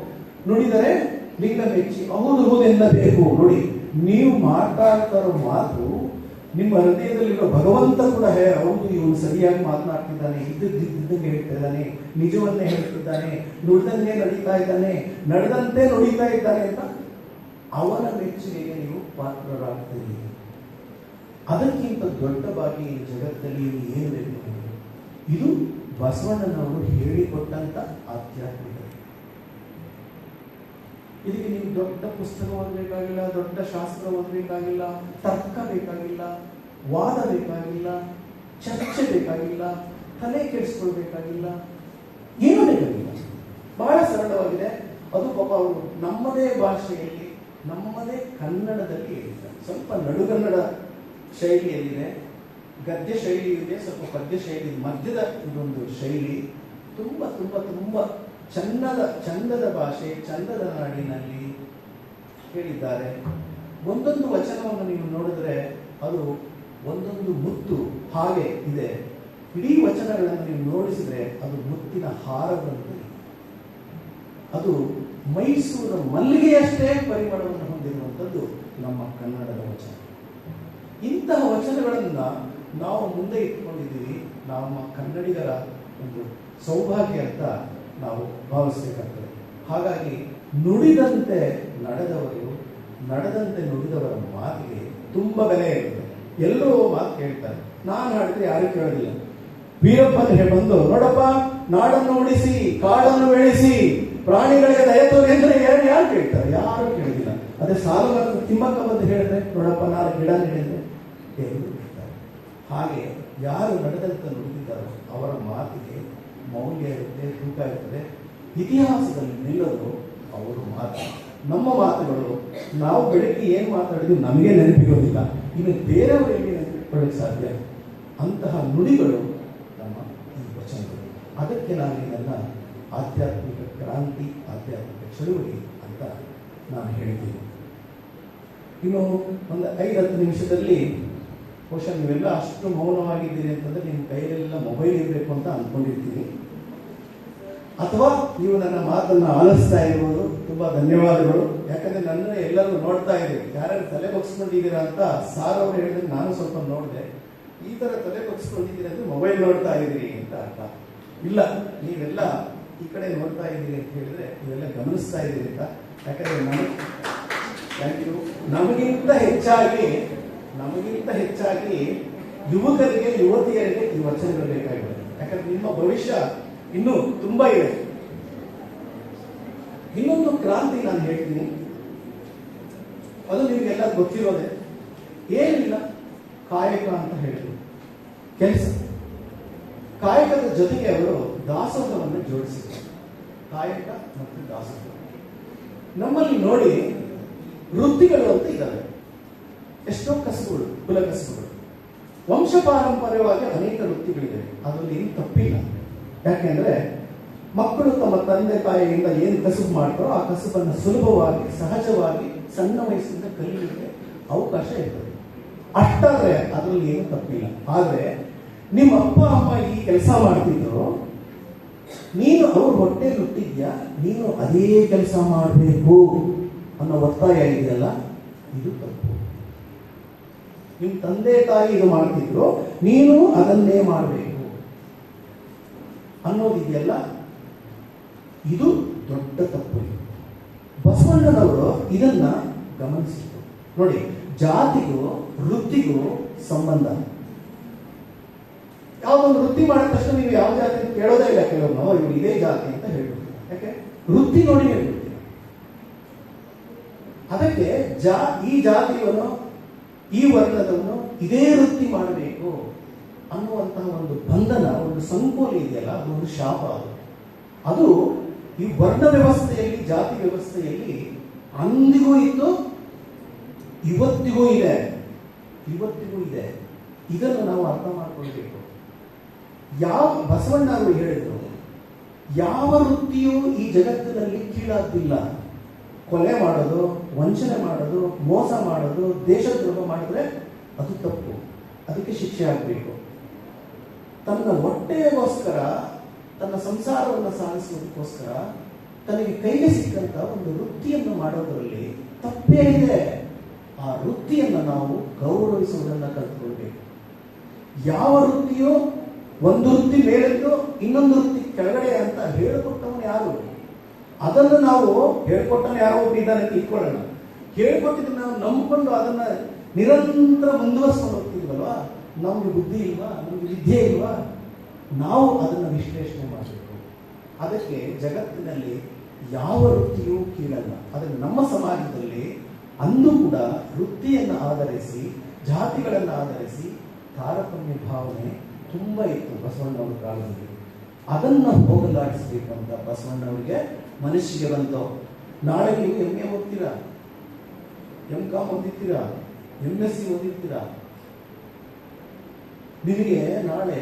ನುಡಿದರೆ ಲಿಂಗ ಮೆಚ್ಚಿ ಹೌದು ಹೌದೆನ್ನಬೇಕು. ನೋಡಿ, ನೀವು ಮಾತಾಡ್ತಾ ಇರೋ ಮಾತು ನಿಮ್ಮ ಹೃದಯದಲ್ಲಿರೋ ಭಗವಂತ ಕೂಡ ಹೌದು ಇವನು ಸರಿಯಾಗಿ ಮಾತನಾಡ್ತಿದ್ದಾನೆ, ಇದ್ದಂಗೆ ಹೇಳ್ತಿದ್ದಾನೆ, ನಿಜವನ್ನೇ ಹೇಳ್ತಿದ್ದಾನೆ, ನುಡಿದಂಗೆ ನಡೀತಾ ಇದ್ದಾನೆ, ನಡೆದಂತೆ ನುಡಿತಾ ಇದ್ದಾನೆ ಅಂತ ಅವನ ಮೆಚ್ಚುಗೆಗೆ ನೀವು ಪಾತ್ರರಾಗ್ತೀರಿ. ಅದಕ್ಕಿಂತ ದೊಡ್ಡ ಭಾಗಿ ಈ ಜಗತ್ತಲ್ಲಿ ಏನು ಬೇಕು? ಇದು ಬಸವಣ್ಣನವರು ಹೇಳಿಕೊಟ್ಟಂತ ಆಧ್ಯಾತ್ಮಿಕ. ಇದಕ್ಕೆ ನೀವು ದೊಡ್ಡ ಪುಸ್ತಕ ಓದಬೇಕಾಗಿಲ್ಲ, ದೊಡ್ಡ ಶಾಸ್ತ್ರ ಓದಬೇಕಾಗಿಲ್ಲ, ತರ್ಕ ಬೇಕಾಗಿಲ್ಲ, ವಾದ ಬೇಕಾಗಿಲ್ಲ, ಚರ್ಚೆ ಬೇಕಾಗಿಲ್ಲ, ತಲೆ ಕೆಡಿಸ್ಕೊಳ್ಬೇಕಾಗಿಲ್ಲ, ಏನು ಬೇಕಾಗಿಲ್ಲ. ಬಹಳ ಸರಳವಾಗಿದೆ. ಅದು ಪಾಪ ಅವರು ನಮ್ಮದೇ ಭಾಷೆಯಲ್ಲಿ, ನಮ್ಮದೇ ಕನ್ನಡದಲ್ಲಿ ಹೇಳಿದ್ದಾರೆ. ಸ್ವಲ್ಪ ನಡುಗನ್ನಡ ಶೈಲಿಯಲ್ಲಿದೆ, ಗದ್ಯ ಶೈಲಿ ಇದೆ, ಸ್ವಲ್ಪ ಪದ್ಯ ಶೈಲಿ, ಮಧ್ಯದ ಇದೊಂದು ಶೈಲಿ. ತುಂಬ ತುಂಬ ತುಂಬ ಚಂದದ ಭಾಷೆ, ಚಂದದ ನಾಡಿನಲ್ಲಿ ಹೇಳಿದ್ದಾರೆ. ಒಂದೊಂದು ವಚನವನ್ನು ನೀವು ನೋಡಿದ್ರೆ ಅದು ಒಂದೊಂದು ಮುತ್ತು ಹಾಗೆ ಇದೆ. ಇಡೀ ವಚನಗಳನ್ನು ನೀವು ನೋಡಿಸಿದ್ರೆ ಅದು ಮುತ್ತಿನ ಹಾರದಂತೆ. ಅದು ಮೈಸೂರ ಮಲ್ಲಿಗೆಯಷ್ಟೇ ಪರಿಮಳವನ್ನು ಹೊಂದಿರುವಂಥದ್ದು ನಮ್ಮ ಕನ್ನಡದ ವಚನ. ಇಂತಹ ವಚನಗಳನ್ನ ನಾವು ಮುಂದೆ ಇಟ್ಕೊಂಡಿದ್ದೀವಿ. ನಮ್ಮ ಕನ್ನಡಿಗರ ಒಂದು ಸೌಭಾಗ್ಯ ಅಂತ ನಾವು ಭಾವಿಸಬೇಕಾಗ್ತದೆ. ಹಾಗಾಗಿ ನುಡಿದಂತೆ ನಡೆದವರು, ನಡೆದಂತೆ ನುಡಿದವರ ಮಾತಿಗೆ ತುಂಬ ಬೆಲೆ ಇರುತ್ತೆ. ಎಲ್ಲರೂ ಮಾತು ಕೇಳ್ತಾರೆ. ನಾನು ಹಾಡಿದ್ರೆ ಯಾರು ಕೇಳೋದಿಲ್ಲ. ವೀರಪ್ಪನ ಬಂದು ನೋಡಪ್ಪ, ನಾಡನ್ನು ಉಳಿಸಿ, ಕಾಡನ್ನು ಬೆಳೆಸಿ, ಪ್ರಾಣಿಗಳಿಗೆ ದಯ ತೋರಿ ಅಂದ್ರೆ ಯಾರು ಕೇಳ್ತಾರೆ? ಯಾರು ಕೇಳೋದಿಲ್ಲ. ಅದೇ ಸಾಲ ತಿಮ್ಮಕ್ಕ ಬಂದು ಹೇಳಿದ್ರೆ ನೋಡಪ್ಪ ನಾನು ಗಿಡ ನೆಡಿದ್ರೆ ಎಲ್ಲರೂ ಕೇಳ್ತಾರೆ. ಹಾಗೆ ಯಾರು ನಡೆದಂತೆ ನುಡಿದಿದ್ದಾರೋ ಅವರ ಮಾತಿಗೆ ಮೌಲ್ಯ ಇರುತ್ತೆ, ತೂಕ ಇರ್ತದೆ. ಇತಿಹಾಸದಲ್ಲಿ ನಿಲ್ಲೋದು ಅವರು ಮಾತು. ನಮ್ಮ ಮಾತುಗಳು ನಾವು ಬೆಳಗ್ಗೆ ಏನು ಮಾತಾಡಿದ್ವಿ ನಮಗೆ ನೆನಪಿರೋದಿಲ್ಲ, ಇನ್ನು ಬೇರೆಯವರು ಹೇಗೆ ನೆನಪಿಟ್ಕೊಳ್ಳಿಕ್ಕೆ ಸಾಧ್ಯ? ಅಂತಹ ನುಡಿಗಳು ನಮ್ಮ ಈ ವಚನಗಳು. ಅದಕ್ಕೆ ನಾನು ಇದನ್ನ ಆಧ್ಯಾತ್ಮಿಕ ಕ್ರಾಂತಿ, ಆಧ್ಯಾತ್ಮಿಕ ಚಳುವಳಿ ಅಂತ ನಾನು ಹೇಳ್ತೀನಿ. ಇನ್ನು ಒಂದು 5-10 ನಿಮಿಷದಲ್ಲಿ ಬಹುಶಃ ನೀವೆಲ್ಲ ಅಷ್ಟು ಮೌನವಾಗಿದ್ದೀರಿ ಅಂತಂದ್ರೆ ನಿಮ್ಮ ಕೈಯಲ್ಲೆಲ್ಲ ಮೊಬೈಲ್ ಇರಬೇಕು ಅಂತ ಅಂದ್ಕೊಂಡಿರ್ತೀನಿ, ಅಥವಾ ನೀವು ನನ್ನ ಮಾತನ್ನು ಆಲಿಸ್ತಾ ಇರ್ಬೋದು. ತುಂಬಾ ಧನ್ಯವಾದಗಳು. ಯಾಕಂದ್ರೆ ನನ್ನ ಎಲ್ಲರೂ ನೋಡ್ತಾ ಇದ್ದೀರಿ, ಯಾರ್ಯಾರು ತಲೆ ಬಗ್ಸ್ಕೊಂಡಿದ್ದೀರಾ ಅಂತ ಸಾರ್ ಅವರು ಹೇಳಿದ್ರೆ ನಾನು ಸ್ವಲ್ಪ ನೋಡಿದೆ. ಈ ತರ ತಲೆ ಬಗ್ಸ್ಕೊಂಡಿದ್ದೀರಿ ಅಂದ್ರೆ ಮೊಬೈಲ್ ನೋಡ್ತಾ ಇದ್ದೀರಿ ಅಂತ ಅರ್ಥ ಇಲ್ಲ. ನೀವೆಲ್ಲ ಈ ಕಡೆ ನೋಡ್ತಾ ಇದ್ದೀರಿ ಅಂತ ಹೇಳಿದ್ರೆ ನೀವೆಲ್ಲ ಗಮನಿಸ್ತಾ ಇದ್ದೀರಿ ಅಂತ. ಯಾಕಂದ್ರೆ ನಮಗಿಂತ ಹೆಚ್ಚಾಗಿ ಯುವಕರಿಗೆ ಯುವತಿಯರಿಗೆ ಈ ವಚನಗಳು ಬೇಕಾಗಿದೆ. ಯಾಕಂದ್ರೆ ನಿಮ್ಮ ಭವಿಷ್ಯ ಇನ್ನೂ ತುಂಬಾ ಇದೆ. ಇನ್ನೊಂದು ಕ್ರಾಂತಿ ನಾನು ಹೇಳ್ತೀನಿ, ಅದು ನಿಮಗೆಲ್ಲ ಗೊತ್ತಿರೋದೆ. ಏನಿಲ್ಲ, ಕಾಯಕ ಅಂತ ಹೇಳಿದ್ರು, ಕೆಲಸ. ಕಾಯಕದ ಜೊತೆಗೆ ಅವರು ದಾಸೋಹವನ್ನು ಜೋಡಿಸಿದರು. ಕಾಯಕ ಮತ್ತು ದಾಸೋಹ. ನಮ್ಮಲ್ಲಿ ನೋಡಿ ವೃತ್ತಿಗಳು ಅಂತ ಇದ್ದಾವೆ, ಎಷ್ಟೋ ಕಸುಬುಗಳು, ಕುಲ ಕಸುಬುಗಳು, ವಂಶ ಪಾರಂಪರ್ಯವಾಗಿ ಅನೇಕ ವೃತ್ತಿಗಳಿವೆ. ಅದರಲ್ಲಿ ಏನು ತಪ್ಪಿಲ್ಲ. ಯಾಕೆಂದ್ರೆ ಮಕ್ಕಳು ತಮ್ಮ ತಂದೆ ತಾಯಿಯಿಂದ ಏನು ಕಸುಬು ಮಾಡ್ತಾರೋ ಆ ಕಸುಬನ್ನು ಸುಲಭವಾಗಿ ಸಹಜವಾಗಿ ಸಣ್ಣ ವಯಸ್ಸಿನಿಂದ ಕಲಿಯಲಿಕ್ಕೆ ಅವಕಾಶ ಇರ್ತದೆ. ಅಷ್ಟಾದ್ರೆ ಅದರಲ್ಲಿ ಏನು ತಪ್ಪಿಲ್ಲ. ಆದ್ರೆ ನಿಮ್ಮ ಅಪ್ಪ ಅಮ್ಮ ಈ ಕೆಲಸ ಮಾಡ್ತಿದ್ರು, ನೀನು ಅವ್ರ ಹೊಟ್ಟೆ ಹುಟ್ಟಿದ್ಯಾ, ನೀನು ಅದೇ ಕೆಲಸ ಮಾಡಬೇಕು ಅನ್ನೋ ಒತ್ತಾಯ ಇದೆಯಲ್ಲ, ಇದು ತಪ್ಪು. ನಿಮ್ಮ ತಂದೆ ತಾಯಿ ಇದು ಮಾಡ್ತಿದ್ರು, ನೀನು ಅದನ್ನೇ ಮಾಡಬೇಕು ಅನ್ನೋದಿದೆಯಲ್ಲ, ಇದು ದೊಡ್ಡ ತಪ್ಪು. ಬಸವಣ್ಣನವರು ಇದನ್ನ ಗಮನಿಸಿದ್ರು. ನೋಡಿ, ಜಾತಿಗೂ ವೃತ್ತಿಗೂ ಸಂಬಂಧ. ಯಾವ್ದೊಂದು ವೃತ್ತಿ ಮಾಡಿದ ತಕ್ಷಣ ನೀವು ಯಾವ ಜಾತಿ ಕೇಳೋದೇ ಇಲ್ಲ. ಕೆಲವರು ಇವರು ಇದೇ ಜಾತಿ ಅಂತ ಹೇಳ್ಬಿಡ್ತೀವಿ. ಯಾಕೆ? ವೃತ್ತಿ ನೋಡಿ ಹೇಳ್ಬಿಡ್ತೀವಿ. ಅದಕ್ಕೆ ಈ ಜಾತಿಯವನು, ಈ ವರ್ಗದವನು ಇದೇ ವೃತ್ತಿ ಮಾಡಬೇಕು ಅನ್ನುವಂತಹ ಒಂದು ಬಂಧನ, ಒಂದು ಸಂಕೋಲೆ ಇದೆಯಲ್ಲ, ಅದು ಒಂದು ಶಾಪ. ಅದು ಈ ವರ್ಣ ವ್ಯವಸ್ಥೆಯಲ್ಲಿ, ಜಾತಿ ವ್ಯವಸ್ಥೆಯಲ್ಲಿ ಅಂದಿಗೂ ಇತ್ತು, ಇವತ್ತಿಗೂ ಇದೆ. ಇದನ್ನು ನಾವು ಅರ್ಥ ಮಾಡ್ಕೊಳ್ಬೇಕು. ಬಸವಣ್ಣ ಅವರು ಹೇಳಿದ್ರು, ಯಾವ ವೃತ್ತಿಯೂ ಈ ಜಗತ್ತಿನಲ್ಲಿ ಕೀಳಾದ್ದಿಲ್ಲ. ಕೊಲೆ ಮಾಡೋದು, ವಂಚನೆ ಮಾಡೋದು, ಮೋಸ ಮಾಡೋದು, ದೇಶದ್ರೋಹ ಮಾಡಿದ್ರೆ ಅದು ತಪ್ಪು, ಅದಕ್ಕೆ ಶಿಕ್ಷೆ ಆಗಬೇಕು. ತನ್ನ ಹೊಟ್ಟೆಗೋಸ್ಕರ, ತನ್ನ ಸಂಸಾರವನ್ನು ಸಾಗಿಸುವುದಕ್ಕೋಸ್ಕರ ತನಗೆ ಕೈಗೆ ಸಿಕ್ಕಂತ ಒಂದು ವೃತ್ತಿಯನ್ನು ಮಾಡೋದರಲ್ಲಿ ತಪ್ಪೇ ಇದೆ. ಆ ವೃತ್ತಿಯನ್ನು ನಾವು ಗೌರವಿಸುವುದನ್ನು ಕಲ್ತ್ಕೊಳ್ಬೇಕು. ಯಾವ ವೃತ್ತಿಯೋ ಒಂದು ವೃತ್ತಿ ಮೇಲೆದ್ದು ಇನ್ನೊಂದು ವೃತ್ತಿ ಕೆಳಗಡೆ ಅಂತ ಹೇಳಿಕೊಟ್ಟವನು ಯಾರು? ಅದನ್ನು ನಾವು ಹೇಳ್ಕೊಟ್ಟವನು ಯಾರೋ ಒಬ್ಬ ಇದ್ದಾನೆ ಅಂತ ಇಟ್ಕೊಳ್ಳೋಣ. ಹೇಳ್ಕೊಟ್ಟಿದ್ದನ್ನು ನಾವು ನಂಬಿಕೊಂಡು ಅದನ್ನ ನಿರಂತರ ಮುಂದುವರಿಸ್ಕೊಂಡು ಹೋಗ್ತಿದ್ವಲ್ವಾ, ನಮ್ಗೆ ಬುದ್ಧಿ ಇಲ್ವಾ, ನಮ್ಗೆ ವಿದ್ಯೆ ಇಲ್ವಾ? ನಾವು ಅದನ್ನು ವಿಶ್ಲೇಷಣೆ ಮಾಡಬೇಕು. ಅದಕ್ಕೆ ಜಗತ್ತಿನಲ್ಲಿ ಯಾವ ವೃತ್ತಿಯೂ ಕೀಳಲ್ಲ. ಅದಕ್ಕೆ ನಮ್ಮ ಸಮಾಜದಲ್ಲಿ ಅಂದು ಕೂಡ ವೃತ್ತಿಯನ್ನು ಆಧರಿಸಿ, ಜಾತಿಗಳನ್ನು ಆಧರಿಸಿ ತಾರತಮ್ಯ ಭಾವನೆ ತುಂಬ ಇತ್ತು ಬಸವಣ್ಣವರ ಕಾಲದಲ್ಲಿ. ಅದನ್ನು ಹೋಗಲಾಡಿಸಬೇಕು ಅಂತ ಬಸವಣ್ಣವರಿಗೆ ಮನಸ್ಸಿಗೆ ಬಂತು. ನಾಳೆ ನೀವು MA ಓದ್ತೀರಾ, MCom ಓದಿರ್ತೀರಾ, MSc ಓದಿರ್ತೀರಾ, ನಿಮಗೆ ನಾಳೆ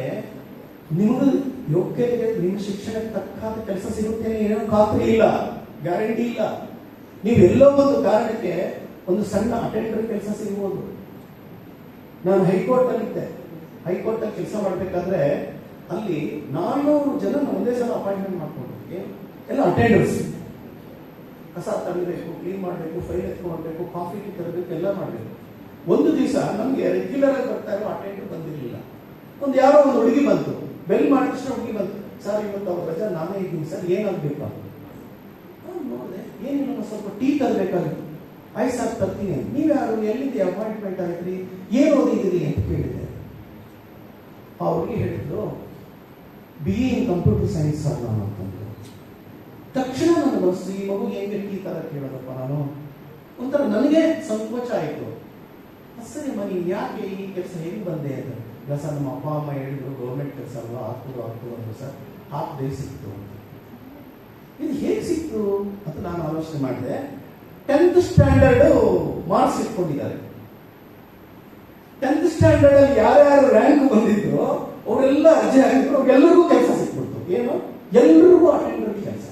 ನಿಮಗೆ ಯೋಗ್ಯತೆಗೆ, ನಿಮ್ಮ ಶಿಕ್ಷಣಕ್ಕೆ ತಕ್ಕಾದ ಕೆಲಸ ಸಿಗುತ್ತೇನೆ ಏನೋ ಖಾತ್ರಿ ಇಲ್ಲ, ಗ್ಯಾರಂಟಿ ಇಲ್ಲ. ನೀವೆಲ್ಲೋ ಒಂದು ಕಾರಣಕ್ಕೆ ಒಂದು ಸಣ್ಣ ಅಟೆಂಡರ್ ಕೆಲಸ ಸಿಗ್ಬೋದು. ನಾನು ಹೈಕೋರ್ಟಲ್ಲಿದ್ದೆ. ಹೈಕೋರ್ಟಲ್ಲಿ ಕೆಲಸ ಮಾಡಬೇಕಾದ್ರೆ ಅಲ್ಲಿ 400 ಜನ ಒಂದೇ ಸಲ ಅಪಾಯಿಂಟ್ಮೆಂಟ್ ಮಾಡ್ಕೊಂಡು, ಎಲ್ಲ ಅಟೆಂಡರ್ಸ್. ಕಸ ತರಬೇಕು, ಕ್ಲೀನ್ ಮಾಡಬೇಕು, ಫೈಲ್ ಎತ್ಕೊಳ್ಬೇಕು, ಕಾಫಿ ತರಬೇಕು, ಎಲ್ಲ ಮಾಡಬೇಕು. ಒಂದು ದಿವಸ ನಮಗೆ ರೆಗ್ಯುಲರ್ ಆಗಿ ಬರ್ತಾ ಇರೋ ಅಟೆಂಡರ್ ಬಂದಿರಲಿಲ್ಲ. ಯಾರೋ ಒಂದು ಹುಡುಗಿ ಬಂತು, ಬೆಲ್ ಮಾಡಿದ ತಕ್ಷಣ ಹುಡುಗಿ ಬಂತು, ಸರ್ ಇವತ್ತು ಅವ್ರ ರಜಾ ನಾನೇ ಇದ್ದೀನಿ ಸರ್, ಏನಾಗಬೇಕಾ? ನೋಡಿದೆ, ಏನಿಲ್ಲ, ಸ್ವಲ್ಪ ಟೀ ತರಬೇಕಾಗಿತ್ತು. ಆಯ್ತು ಸರ್ ತರ್ತೀನಿ. ನೀವ್ಯಾರು, ಎಲ್ಲಿದೆ ಅಪಾಯಿಂಟ್ಮೆಂಟ್ ಆಯ್ತ್ರಿ, ಏನು ಓದಿದ್ದೀರಿ ಅಂತ ಕೇಳಿದೆ. ಅವ್ರಿಗೆ ಹೇಳಿದ್ರು, BA in computer science sir ನಾನು ಅಂತಂದ್ರು. ತಕ್ಷಣ ನನ್ನ ಬಸ್ಸು, ಈ ಮಗು ಹೆಂಗೆ ಟೀ ತರ ಕೇಳೋದಪ್ಪ, ನಾನು ಒಂಥರ ನನಗೆ ಸಂಕೋಚ ಆಯಿತು. ಸರಿ ಮನಿ ಯಾಕೆ ಈ ಕೆಲಸ ಹೇಗೆ ಬಂದೆ ಅಂತ. ಇಲ್ಲ ಸರ್, ನಮ್ಮ ಅಪ್ಪ ಅಮ್ಮ ಹೇಳಿದ್ರು ಗೌರ್ಮೆಂಟ್ ಕೆಲಸ ಅಲ್ವಾ, ಹಾಕ್ಬೋದು ಅಂದ್ರು ಸರ್, ಹಾಫ್ ಡೇ ಸಿಕ್ತು ಅಂತ. ಇದು ಹೇಗೆ ಸಿಕ್ತು ಅಂತ ನಾನು ಆಲೋಚನೆ ಮಾಡಿದೆ. 10th ಸ್ಟ್ಯಾಂಡರ್ಡ್ ಮಾರ್ಕ್ಸ್ ಇಟ್ಕೊಂಡಿದ್ದಾರೆ. 10th ಸ್ಟ್ಯಾಂಡರ್ಡ್ ಅಲ್ಲಿ ಯಾರ್ಯಾರು ರ್ಯಾಂಕ್ ಬಂದಿದ್ರು ಅವರೆಲ್ಲ ಅರ್ಜಿ ಹಾಕಿದ್ರು, ಅವ್ರಿಗೆಲ್ಲರಿಗೂ ಕೆಲಸ ಸಿಕ್ಬಿಡ್ತು. ಏನು? ಎಲ್ರಿಗೂ ಅಟೆಂಡರ್ ಕೆಲಸ.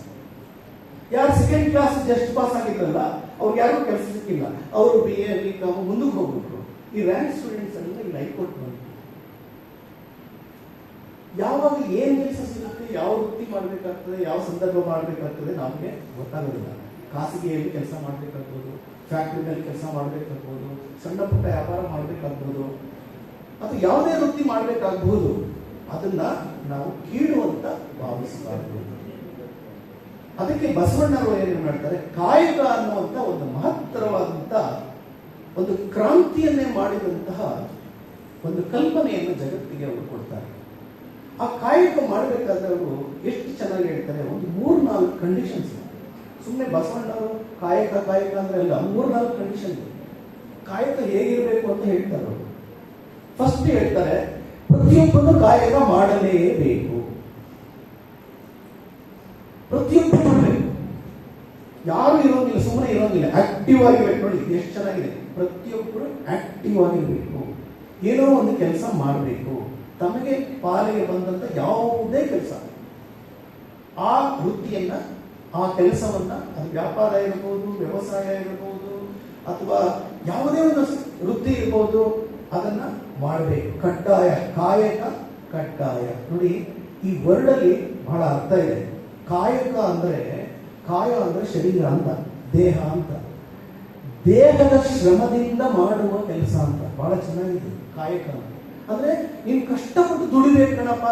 ಯಾರು ಸೆಕೆಂಡ್ ಕ್ಲಾಸ್ ಜಸ್ಟ್ ಪಾಸ್ ಆಗಿದ್ರಲ್ಲ ಅವ್ರಿಗೆ ಯಾರಿಗೂ ಕೆಲಸ ಸಿಕ್ಕಿಲ್ಲ. ಅವರು BA BCom ಮುಂದಕ್ಕೆ ಹೋಗ್ಬಿಟ್ರು. ಈ ರ್ಯಾಂಕ್ ಸ್ಟೂಡೆಂಟ್ಸ್ ಎಲ್ಲ ಇಲ್ಲಿ ಹೈಕೋರ್ಟ್ ಬಂತು. ಯಾವಾಗ ಏನ್ ಕೆಲಸ ಸಿಗುತ್ತೆ, ಯಾವ ವೃತ್ತಿ ಮಾಡಬೇಕಾಗ್ತದೆ, ಯಾವ ಸಂದರ್ಭ ಮಾಡಬೇಕಾಗ್ತದೆ ನಮಗೆ ಗೊತ್ತಾಗೋದಿಲ್ಲ. ಖಾಸಗಿಯಲ್ಲಿ ಕೆಲಸ ಮಾಡಬೇಕಾಗ್ಬೋದು, ಫ್ಯಾಕ್ಟ್ರಿನಲ್ಲಿ ಕೆಲಸ ಮಾಡಬೇಕಾಗ್ಬೋದು, ಸಣ್ಣ ಪುಟ್ಟ ವ್ಯಾಪಾರ ಮಾಡಬೇಕಾಗ್ಬೋದು, ಅಥವಾ ಯಾವುದೇ ವೃತ್ತಿ ಮಾಡಬೇಕಾಗಬಹುದು. ಅದನ್ನ ನಾವು ಕೀಳು ಅಂತ ಭಾವಿಸಬಾರದು. ಅದಕ್ಕೆ ಬಸವಣ್ಣವರು ಏನು ಮಾಡ್ತಾರೆ, ಕಾಯಕ ಅನ್ನುವಂಥ ಒಂದು ಮಹತ್ತರವಾದಂಥ ಒಂದು ಕ್ರಾಂತಿಯನ್ನೇ ಮಾಡಿದಂತಹ ಒಂದು ಕಲ್ಪನೆಯನ್ನು ಜಗತ್ತಿಗೆ ಅವರು ಕೊಡ್ತಾರೆ. ಆ ಕಾಯಕ ಮಾಡಬೇಕಾದ್ರೆ ಅವರು ಎಷ್ಟು ಚೆನ್ನಾಗಿ ಹೇಳ್ತಾರೆ, ಒಂದು 3-4 ಕಂಡೀಷನ್ಸ್. ಸುಮ್ಮನೆ ಬಸವಣ್ಣವರು ಕಾಯಕ ಕಾಯಕ ಅಂದ್ರೆ ಅಲ್ಲ, 3-4 ಕಂಡೀಷನ್. ಕಾಯಕ ಹೇಗಿರಬೇಕು ಅಂತ ಹೇಳ್ತಾರೆ ಅವರು. ಫಸ್ಟ್ ಹೇಳ್ತಾರೆ, ಪ್ರತಿಯೊಬ್ಬನು ಕಾಯಕ ಮಾಡಲೇಬೇಕು. ಪ್ರತಿಯೊಬ್ಬರು ಮಾಡಬೇಕು, ಯಾರು ಇರೋಂಗಿಲ್ಲ, ಸುಮ್ಮನೆ ಇರೋಂಗಿಲ್ಲ, ಆಕ್ಟಿವ್ ಆಗಿರ್ಬೇಕು. ನೋಡಿ ಎಷ್ಟು ಚೆನ್ನಾಗಿದೆ, ಪ್ರತಿಯೊಬ್ಬರು ಆಕ್ಟಿವ್ ಆಗಿರ್ಬೇಕು, ಏನೋ ಒಂದು ಕೆಲಸ ಮಾಡಬೇಕು. ತಮಗೆ ಪಾಲಿಗೆ ಬಂದಂತ ಯಾವುದೇ ಕೆಲಸ, ಆ ವೃತ್ತಿಯನ್ನ, ಆ ಕೆಲಸವನ್ನ, ಅದು ವ್ಯಾಪಾರ ಇರಬಹುದು, ವ್ಯವಸಾಯ ಇರಬಹುದು, ಅಥವಾ ಯಾವುದೇ ಒಂದು ವೃತ್ತಿ ಇರಬಹುದು, ಅದನ್ನ ಮಾಡಬೇಕು. ಕಡ್ಡಾಯ, ಕಾಯಕ ಕಡ್ಡಾಯ. ನೋಡಿ ಈ ವರ್ಡ್ ಅಲ್ಲಿ ಬಹಳ ಅರ್ಥ ಇದೆ. ಕಾಯಕ ಅಂದ್ರೆ, ಕಾಯ ಅಂದ್ರೆ ಶರೀರ ಅಂತ, ದೇಹ ಅಂತ, ದೇಹದ ಶ್ರಮದಿಂದ ಮಾಡುವ ಕೆಲಸ ಅಂತ. ಬಹಳ ಚೆನ್ನಾಗಿದೆ ಕಾಯಕ ಅಂದ್ರೆ. ನೀನು ಕಷ್ಟಪಟ್ಟು ದುಡಿಬೇಕು ಕಣಪ್ಪ,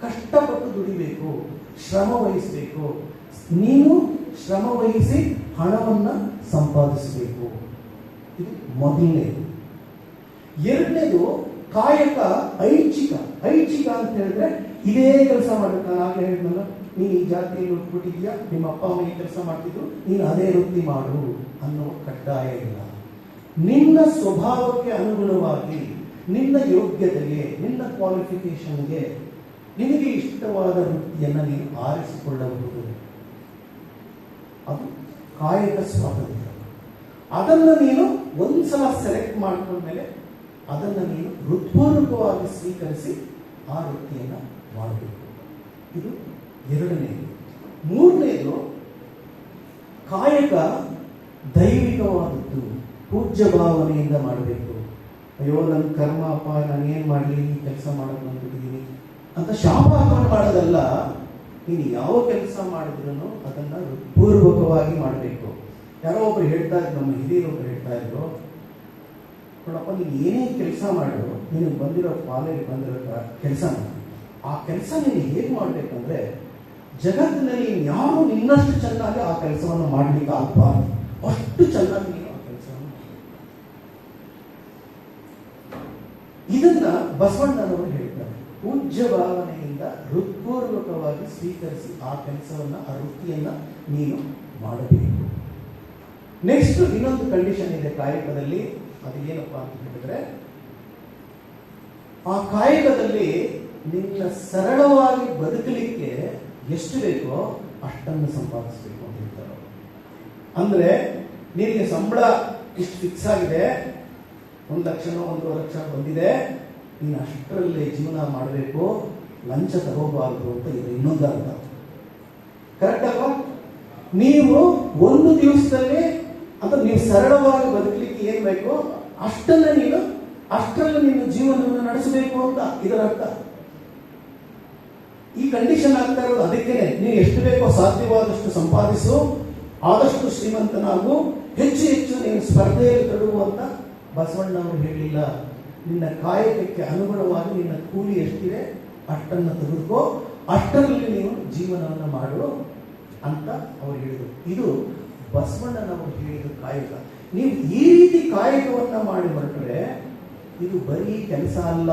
ಕಷ್ಟಪಟ್ಟು ದುಡಿಬೇಕು, ಶ್ರಮ ವಹಿಸಬೇಕು. ನೀನು ಶ್ರಮ ವಹಿಸಿ ಹಣವನ್ನ ಸಂಪಾದಿಸಬೇಕು. ಇದು ಮೊದಲನೇದು. ಎರಡನೇದು ಕಾಯಕ ಐಚ್ಛಿಕ. ಐಚ್ಛಿಕ ಅಂತ ಹೇಳಿದ್ರೆ ಇದೇ ಕೆಲಸ ಮಾಡಬೇಕು. ನಾನು ಆಗಲೇ ಹೇಳಿದ್ನಲ್ಲ, ನೀನು ಈ ಜಾತಿಯಲ್ಲಿ ಹುಟ್ಬಿಟ್ಟಿದ್ಯಾ, ನಿಮ್ಮ ಅಪ್ಪ ಅಮ್ಮ ಈ ಕೆಲಸ ಮಾಡ್ತಿದ್ರು, ನೀನು ಅದೇ ವೃತ್ತಿ ಮಾಡು ಅನ್ನೋ ಕಡ್ಡಾಯ ಇಲ್ಲ. ನಿನ್ನ ಸ್ವಭಾವಕ್ಕೆ ಅನುಗುಣವಾಗಿ, ನಿನ್ನ ಯೋಗ್ಯತೆಗೆ, ನಿನ್ನ ಕ್ವಾಲಿಫಿಕೇಶನ್ಗೆ ನಿನಗೆ ಇಷ್ಟವಾದ ವೃತ್ತಿಯನ್ನು ನೀನು ಆರಿಸಿಕೊಳ್ಳಬಹುದು. ಅದು ಕಾಯಕ ಸ್ವಾತಂತ್ರ್ಯ. ಅದನ್ನು ನೀನು ಒಂದ್ಸಲ ಸೆಲೆಕ್ಟ್ ಮಾಡ್ಕೊಂಡ್ಮೇಲೆ ಅದನ್ನು ನೀನು ಹೃತ್ಪೂರ್ವಕವಾಗಿ ಸ್ವೀಕರಿಸಿ ಆ ವೃತ್ತಿಯನ್ನು ಮಾಡಬೇಕು. ಇದು ಎರಡನೇದು. ಮೂರನೇದು, ಕಾಯಕ ದೈವಿಕವಾದದ್ದು, ಪೂಜ್ಯ ಭಾವನೆಯಿಂದ ಮಾಡಬೇಕು. ಅಯ್ಯೋ ನನ್ನ ಕರ್ಮ ಅಪ್ಪ, ನಾನೇನು ಮಾಡಲಿ, ಈ ಕೆಲಸ ಮಾಡೋದು ಬಂದ್ಬಿಟ್ಟಿದ್ದೀನಿ ಅಂತ ಶಾಪ ಹಾಕೊಂಡು ಮಾಡೋದಲ್ಲ. ನೀನು ಯಾವ ಕೆಲಸ ಮಾಡಿದ್ರು ಅದನ್ನ ಪೂರ್ವಕವಾಗಿ ಮಾಡಬೇಕು. ಯಾರೋ ಒಬ್ರು ಹೇಳ್ತಾ ಇದ್ರು, ನಮ್ಮ ಹಿರಿಯರೊಬ್ರು ಹೇಳ್ತಾ ಇದ್ರು, ನೋಡಪ್ಪ ನೀನು ಏನೇ ಕೆಲಸ ಮಾಡು, ನಿನಗೆ ಬಂದಿರೋ ಪಾಲಿಗೆ ಬಂದಿರೋ ಕೆಲಸ, ಆ ಕೆಲಸ ನೀನು ಹೇಗೆ ಮಾಡ್ಬೇಕಂದ್ರೆ, ಜಗತ್ತಿನಲ್ಲಿ ಯಾರು ನಿನ್ನಷ್ಟು ಚೆನ್ನಾಗಿ ಆ ಕೆಲಸವನ್ನು ಮಾಡ್ಲಿಕ್ಕೆ ಆಗಬಾರ್ದು, ಅಷ್ಟು ಚೆನ್ನಾಗಿ ನೀನು ಆ ಕೆಲಸವನ್ನು. ಇದನ್ನ ಬಸವಣ್ಣನವರು ಹೇಳ್ತಾರೆ. ಪೂಜ್ಯ ಭಾವನೆಯಿಂದ ಹೃತ್ಪೂರ್ವಕವಾಗಿ ಸ್ವೀಕರಿಸಿ ಆ ಕೆಲಸವನ್ನ, ಆ ವೃತ್ತಿಯನ್ನ ನೀನು ಮಾಡಬೇಕು. ನೆಕ್ಸ್ಟ್ ಇನ್ನೊಂದು ಕಂಡೀಷನ್ ಇದೆ ಕಾಯಕದಲ್ಲಿ. ಅದು ಏನಪ್ಪ ಅಂತ ಹೇಳಿದ್ರೆ, ಆ ಕಾಯಕದಲ್ಲಿ ನಿನ್ನ ಸರಳವಾಗಿ ಬದುಕಲಿಕ್ಕೆ ಎಷ್ಟು ಬೇಕೋ ಅಷ್ಟನ್ನು ಸಂಪಾದಿಸಬೇಕು ಅಂತ ಹೇಳ್ತಾರೆ. ಅಂದ್ರೆ ನಿನಗೆ ಸಂಬಳ ಇಷ್ಟು ಫಿಕ್ಸ್ ಆಗಿದೆ, 1 ಲಕ್ಷನೋ 1.5 ಲಕ್ಷ ಬಂದಿದೆ, ನೀನು ಅಷ್ಟರಲ್ಲೇ ಜೀವನ ಮಾಡಬೇಕು, ಲಂಚ ತಗೋಬಾರದು ಅಂತ ಇದು ಇನ್ನೊಂದು ಅರ್ಥ. ಕರೆಕ್ಟ್ ಅಲ್ವಾ? ನೀವು ಒಂದು ದಿವಸದಲ್ಲಿ ಅಥವಾ ನೀವು ಸರಳವಾಗಿ ಬದುಕಲಿಕ್ಕೆ ಏನ್ ಬೇಕು ಅಷ್ಟರಲ್ಲಿ ನೀನು ಜೀವನವನ್ನು ನಡೆಸಬೇಕು ಅಂತ ಇದರ ಅರ್ಥ. ಈ ಕಂಡೀಷನ್ ಆಗ್ತಾ ಇರೋದು ಅದಕ್ಕೆ. ನೀನು ಎಷ್ಟು ಬೇಕೋ ಸಾಧ್ಯವಾದಷ್ಟು ಸಂಪಾದಿಸು, ಆದಷ್ಟು ಶ್ರೀಮಂತನಾಗು, ಹೆಚ್ಚು ಹೆಚ್ಚು ನೀನು ಸ್ಪರ್ಧೆಯಲ್ಲಿ ತೊಡಗುವಂತ ಬಸವಣ್ಣವರು ಹೇಳಿಲ್ಲ. ನಿನ್ನ ಕಾಯಕಕ್ಕೆ ಅನುಗುಣವಾಗಿ ನಿನ್ನ ಕೂಲಿ ಎಷ್ಟಿದೆ ಅಷ್ಟನ್ನು ತೆಗೆದುಕೋ, ಅಷ್ಟರಲ್ಲಿ ನೀವು ಜೀವನವನ್ನು ಮಾಡು ಅಂತ ಅವರು ಹೇಳಿದರು. ಇದು ಬಸವಣ್ಣನವರು ಹೇಳಿದ ಕಾಯಕ. ನೀವು ಈ ರೀತಿ ಕಾಯಕವನ್ನ ಮಾಡಿ ಹೊರಟ್ರೆ ಇದು ಬರೀ ಕೆಲಸ ಅಲ್ಲ,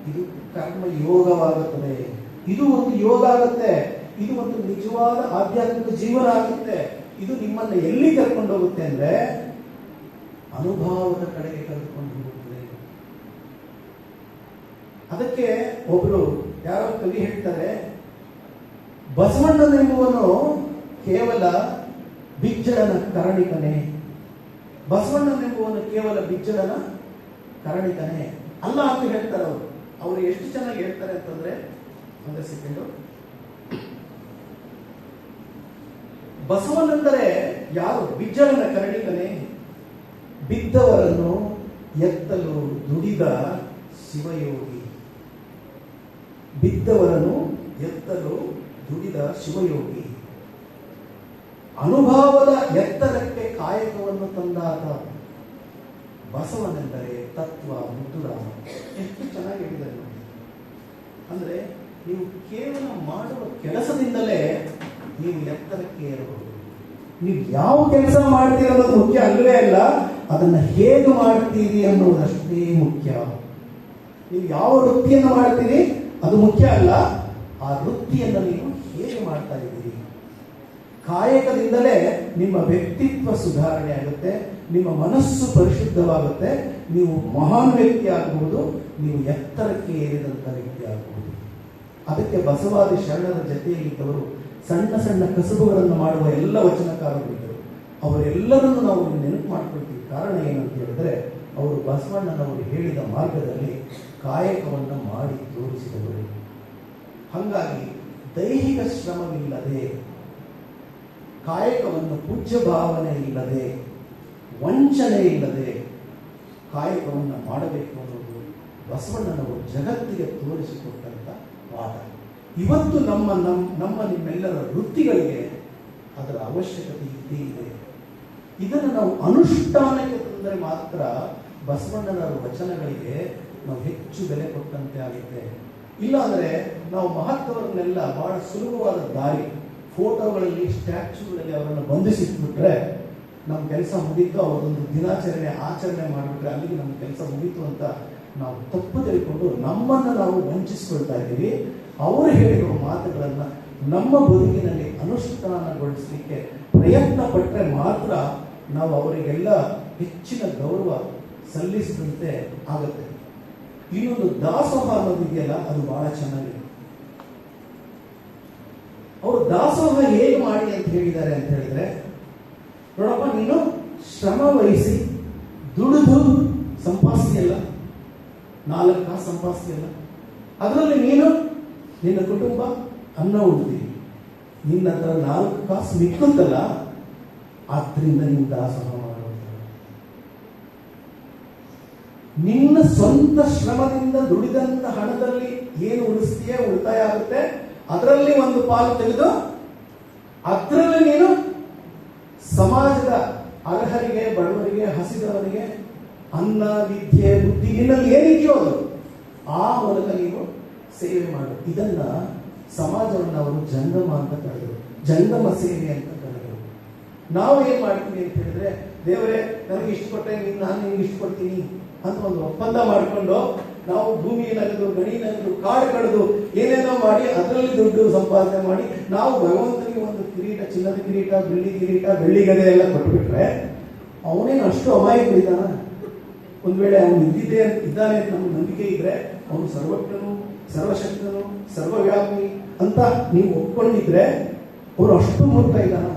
ಇದು ಕರ್ಮ ಯೋಗವಾಗುತ್ತದೆ. ಇದು ಒಂದು ಯೋಗ ಆಗುತ್ತೆ, ಇದು ಒಂದು ನಿಜವಾದ ಆಧ್ಯಾತ್ಮಿಕ ಜೀವನ ಆಗುತ್ತೆ. ಇದು ನಿಮ್ಮನ್ನು ಎಲ್ಲಿ ಕರ್ಕೊಂಡು ಹೋಗುತ್ತೆ ಅಂದ್ರೆ ಅನುಭವದ ಕಡೆಗೆ ಕರ್ಕೊಂಡು ಹೋಗುತ್ತದೆ. ಅದಕ್ಕೆ ಒಬ್ರು ಯಾರೋ ಕವಿ ಹೇಳ್ತಾರೆ, ಬಸವಣ್ಣನೆಂಬುವನು ಕೇವಲ ಬಿಜ್ಜಳನ ಕರಣಿಕನೇ. ಬಸವಣ್ಣನೆಂಬುವನು ಕೇವಲ ಬಿಜ್ಜಳನ ಕರಣಿಕನೇ ಅಲ್ಲ ಅಂತ ಹೇಳ್ತಾರೆ ಅವರು. ಅವರು ಎಷ್ಟು ಚೆನ್ನಾಗಿ ಹೇಳ್ತಾರೆ ಅಂತಂದ್ರೆ, ಒಂದೇ ಸೆಕೆಂಡು. ಬಸವನೆಂದರೆ ಯಾರು? ಬಿಜ್ಜಳನ ಕರಣಿಕನೇ. ಬಿದ್ದವರನ್ನು ಎತ್ತಲು ದುಡಿದ ಶಿವಯೋಗಿ. ಬಿದ್ದವರನ್ನು ಎತ್ತಲು ದುಡಿದ ಶಿವಯೋಗಿ. ಅನುಭವದ ಎತ್ತರಕ್ಕೆ ಕಾಯಕವನ್ನು ತಂದಾತ ಬಸವನೆಂದರೆ ತತ್ವ ಮುದ್ದುರಾಮ. ಎಷ್ಟು ಚೆನ್ನಾಗಿ ಹೇಳಿದ್ದಾರೆ ನೋಡಿ. ಅಂದ್ರೆ ನೀವು ಕೇವಲ ಮಾಡುವ ಕೆಲಸದಿಂದಲೇ ನೀವು ಎತ್ತರಕ್ಕೆ ಏರಬಹುದು. ನೀವು ಯಾವ ಕೆಲಸ ಮಾಡ್ತೀರಿ ಅನ್ನೋದು ಮುಖ್ಯ ಅಲ್ಲವೇ ಅಲ್ಲ, ಅದನ್ನ ಹೇಗೆ ಮಾಡ್ತೀರಿ ಅನ್ನೋದಷ್ಟೇ ಮುಖ್ಯ. ನೀವು ಯಾವ ವೃತ್ತಿಯನ್ನು ಮಾಡ್ತೀರಿ ಅದು ಮುಖ್ಯ ಅಲ್ಲ, ಆ ವೃತ್ತಿಯನ್ನು ನೀವು ಹೇಗೆ ಮಾಡ್ತಾ ಇದ್ದೀರಿ. ಕಾಯಕದಿಂದಲೇ ನಿಮ್ಮ ವ್ಯಕ್ತಿತ್ವ ಸುಧಾರಣೆ ಆಗುತ್ತೆ, ನಿಮ್ಮ ಮನಸ್ಸು ಪರಿಶುದ್ಧವಾಗುತ್ತೆ, ನೀವು ಮಹಾನ್ ವ್ಯಕ್ತಿ ಆಗಬಹುದು, ನೀವು ಎತ್ತರಕ್ಕೆ ಏರಿದಂತ ವ್ಯಕ್ತಿ ಆಗಬಹುದು. ಅದಕ್ಕೆ ಬಸವಾದಿ ಶರಣರ ಜೊತೆಯಲ್ಲಿದ್ದವರು ಸಣ್ಣ ಸಣ್ಣ ಕಸುಬುಗಳನ್ನು ಮಾಡುವ ಎಲ್ಲ ವಚನಕಾರರಿದ್ದರು. ಅವರೆಲ್ಲರನ್ನು ನಾವು ನೆನಪು ಮಾಡ್ಕೊಳ್ತೀವಿ. ಕಾರಣ ಏನಂತ ಹೇಳಿದ್ರೆ, ಅವರು ಬಸವಣ್ಣನವರು ಹೇಳಿದ ಮಾರ್ಗದಲ್ಲಿ ಕಾಯಕವನ್ನು ಮಾಡಿ ತೋರಿಸಿದವರು. ಹಾಗಾಗಿ ದೈಹಿಕ ಶ್ರಮವಿಲ್ಲದೆ, ಕಾಯಕವನ್ನು ಪೂಜ್ಯ ಭಾವನೆ ಇಲ್ಲದೆ, ವಂಚನೆ ಇಲ್ಲದೆ ಕಾಯಕವನ್ನು ಮಾಡಬೇಕು ಅನ್ನೋದು ಬಸವಣ್ಣನವರು ಜಗತ್ತಿಗೆ ತೋರಿಸಿಕೊಟ್ಟಂತ ಪಾಠ. ಇವತ್ತು ನಮ್ಮ ನಿಮ್ಮೆಲ್ಲರ ವೃತ್ತಿಗಳಿಗೆ ಅದರ ಅವಶ್ಯಕತೆ ಇದ್ದೇ ಇದೆ. ಇದನ್ನು ನಾವು ಅನುಷ್ಠಾನಕ್ಕೆ ತಂದರೆ ಮಾತ್ರ ಬಸವಣ್ಣನವರ ವಚನಗಳಿಗೆ ನಾವು ಹೆಚ್ಚು ಬೆಲೆ ಕೊಟ್ಟಂತೆ ಆಗುತ್ತೆ. ಇಲ್ಲ ಅಂದ್ರೆ ನಾವು ಮಹತ್ವವನ್ನೆಲ್ಲ ಬಹಳ ಸುಲಭವಾದ ದಾರಿ, ಫೋಟೋಗಳಲ್ಲಿ ಸ್ಟ್ಯಾಚ್ಯೂಗಳಲ್ಲಿ ಅವರನ್ನು ಬಂಧಿಸಿಟ್ಬಿಟ್ರೆ ನಮ್ಮ ಕೆಲಸ ಮುಗೀತು, ಅವರೊಂದು ದಿನಾಚರಣೆ ಆಚರಣೆ ಮಾಡಿಬಿಟ್ರೆ ಅಲ್ಲಿಗೆ ನಮ್ಮ ಕೆಲಸ ಮುಗೀತು ಅಂತ ನಾವು ತಪ್ಪು ತಿಳ್ಕೊಂಡು ನಮ್ಮನ್ನು ನಾವು ವಂಚಿಸ್ಕೊಳ್ತಾ ಇದ್ದೀವಿ. ಅವರು ಹೇಳಿರುವ ಮಾತುಗಳನ್ನು ನಮ್ಮ ಬದುಕಿನಲ್ಲಿ ಅನುಷ್ಠಾನಗೊಳಿಸಲಿಕ್ಕೆ ಪ್ರಯತ್ನ ಪಟ್ಟರೆ ಮಾತ್ರ ನಾವು ಅವರಿಗೆಲ್ಲ ಹೆಚ್ಚಿನ ಗೌರವ ಸಲ್ಲಿಸಿದಂತೆ ಆಗುತ್ತೆ. ಇನ್ನೊಂದು ದಾಸೋಹ ಅನ್ನೋದು ಇದೆಯಲ್ಲ, ಅದು ಬಹಳ ಚೆನ್ನಾಗಿದೆ. ಅವರು ದಾಸೋಹ ಹೇಗೆ ಮಾಡಿ ಅಂತ ಹೇಳಿದ್ದಾರೆ ಅಂತ ಹೇಳಿದ್ರೆ, ನೋಡಪ್ಪ, ನೀನು ಶ್ರಮ ವಹಿಸಿ ದುಡಿದು ಸಂಪಾದಿಸಿಯಲ್ಲ, 4 ಕಾಸು ಸಂಪಾದಿಸಿಯಲ್ಲ, ಅದರಲ್ಲಿ ನೀನು ನಿನ್ನ ಕುಟುಂಬ ಅನ್ನ ಉಣ್ತೀವಿ, ನಿನ್ನ ಹತ್ರ 4 ಕಾಸು ಮಿಕ್ಕುತ್ತಲ್ಲ, ಆದ್ರಿಂದ ನೀವು ದಾಸೋಹ ಮಾಡುವಂತ. ನಿನ್ನ ಸ್ವಂತ ಶ್ರಮದಿಂದ ದುಡಿದಂತ ಹಣದಲ್ಲಿ ಏನು ಉಳಿಸ್ತೀಯ, ಉಳಿತಾಯ ಆಗುತ್ತೆ, ಅದರಲ್ಲಿ ಒಂದು ಪಾಲು ತೆಗೆದು ಅದರಲ್ಲಿ ನೀನು ಸಮಾಜದ ಅರ್ಹರಿಗೆ, ಬಡವರಿಗೆ, ಹಸಿದವರಿಗೆ ಅನ್ನ, ವಿದ್ಯೆ, ಬುದ್ಧಿ ನಿನ್ನಲ್ಲಿ ಏನಿದೆಯೋ ಅದು ಆ ಮೂಲಕ ನೀವು ಸೇವೆ ಮಾಡು. ಇದನ್ನ ಸಮಾಜವನ್ನು ಅವರು ಜಂಗಮ ಅಂತ ಕರೆದರು, ಜಂಗಮ ಸೇವೆ ಅಂತ ಕರೆದರು. ನಾವು ಏನ್ ಮಾಡ್ತೀವಿ ಅಂತ ಹೇಳಿದ್ರೆ, ದೇವರೇ ನನಗೆ ಇಷ್ಟು ಕೊಟ್ಟರೆ ನಾನು ನಿಮ್ಗೆ ಇಷ್ಟು ಕೊಡ್ತೀನಿ ಅಂತ ಒಂದು ಒಪ್ಪಂದ ಮಾಡಿಕೊಂಡು ನಾವು ಭೂಮಿ ನಗದು, ಗಣಿ ನಗದು, ಕಾಡು ಕಳೆದು ಏನೇನೋ ಮಾಡಿ ಅದರಲ್ಲಿ ದುಡ್ಡು ಸಂಪಾದನೆ ಮಾಡಿ ನಾವು ಭಗವಂತನಿಗೆ ಒಂದು ಕಿರೀಟ, ಚಿನ್ನದ ಕಿರೀಟ, ಬೆಳ್ಳಿ ಕಿರೀಟ, ಬೆಳ್ಳಿ ಗದೆ ಎಲ್ಲ ಕೊಟ್ಟುಬಿಟ್ರೆ ಅವನೇನು ಅಷ್ಟು ಅಮಾಯಕರಿದ್ದಾನ? ಒಂದ್ ವೇಳೆ ಅವನು ಇದ್ದಾನೆ ಅಂತ ನಮ್ಗೆ ನಂಬಿಕೆ ಇದ್ರೆ, ಅವನು ಸರ್ವಜ್ಞನು, ಸರ್ವಶಕ್ತನು, ಸರ್ವವ್ಯಾಪಿ ಅಂತ ನೀವು ಒಪ್ಕೊಂಡಿದ್ರೆ ಅವರು ಅಷ್ಟು ಮೂರ್ತ ಇದ್ದಾನ?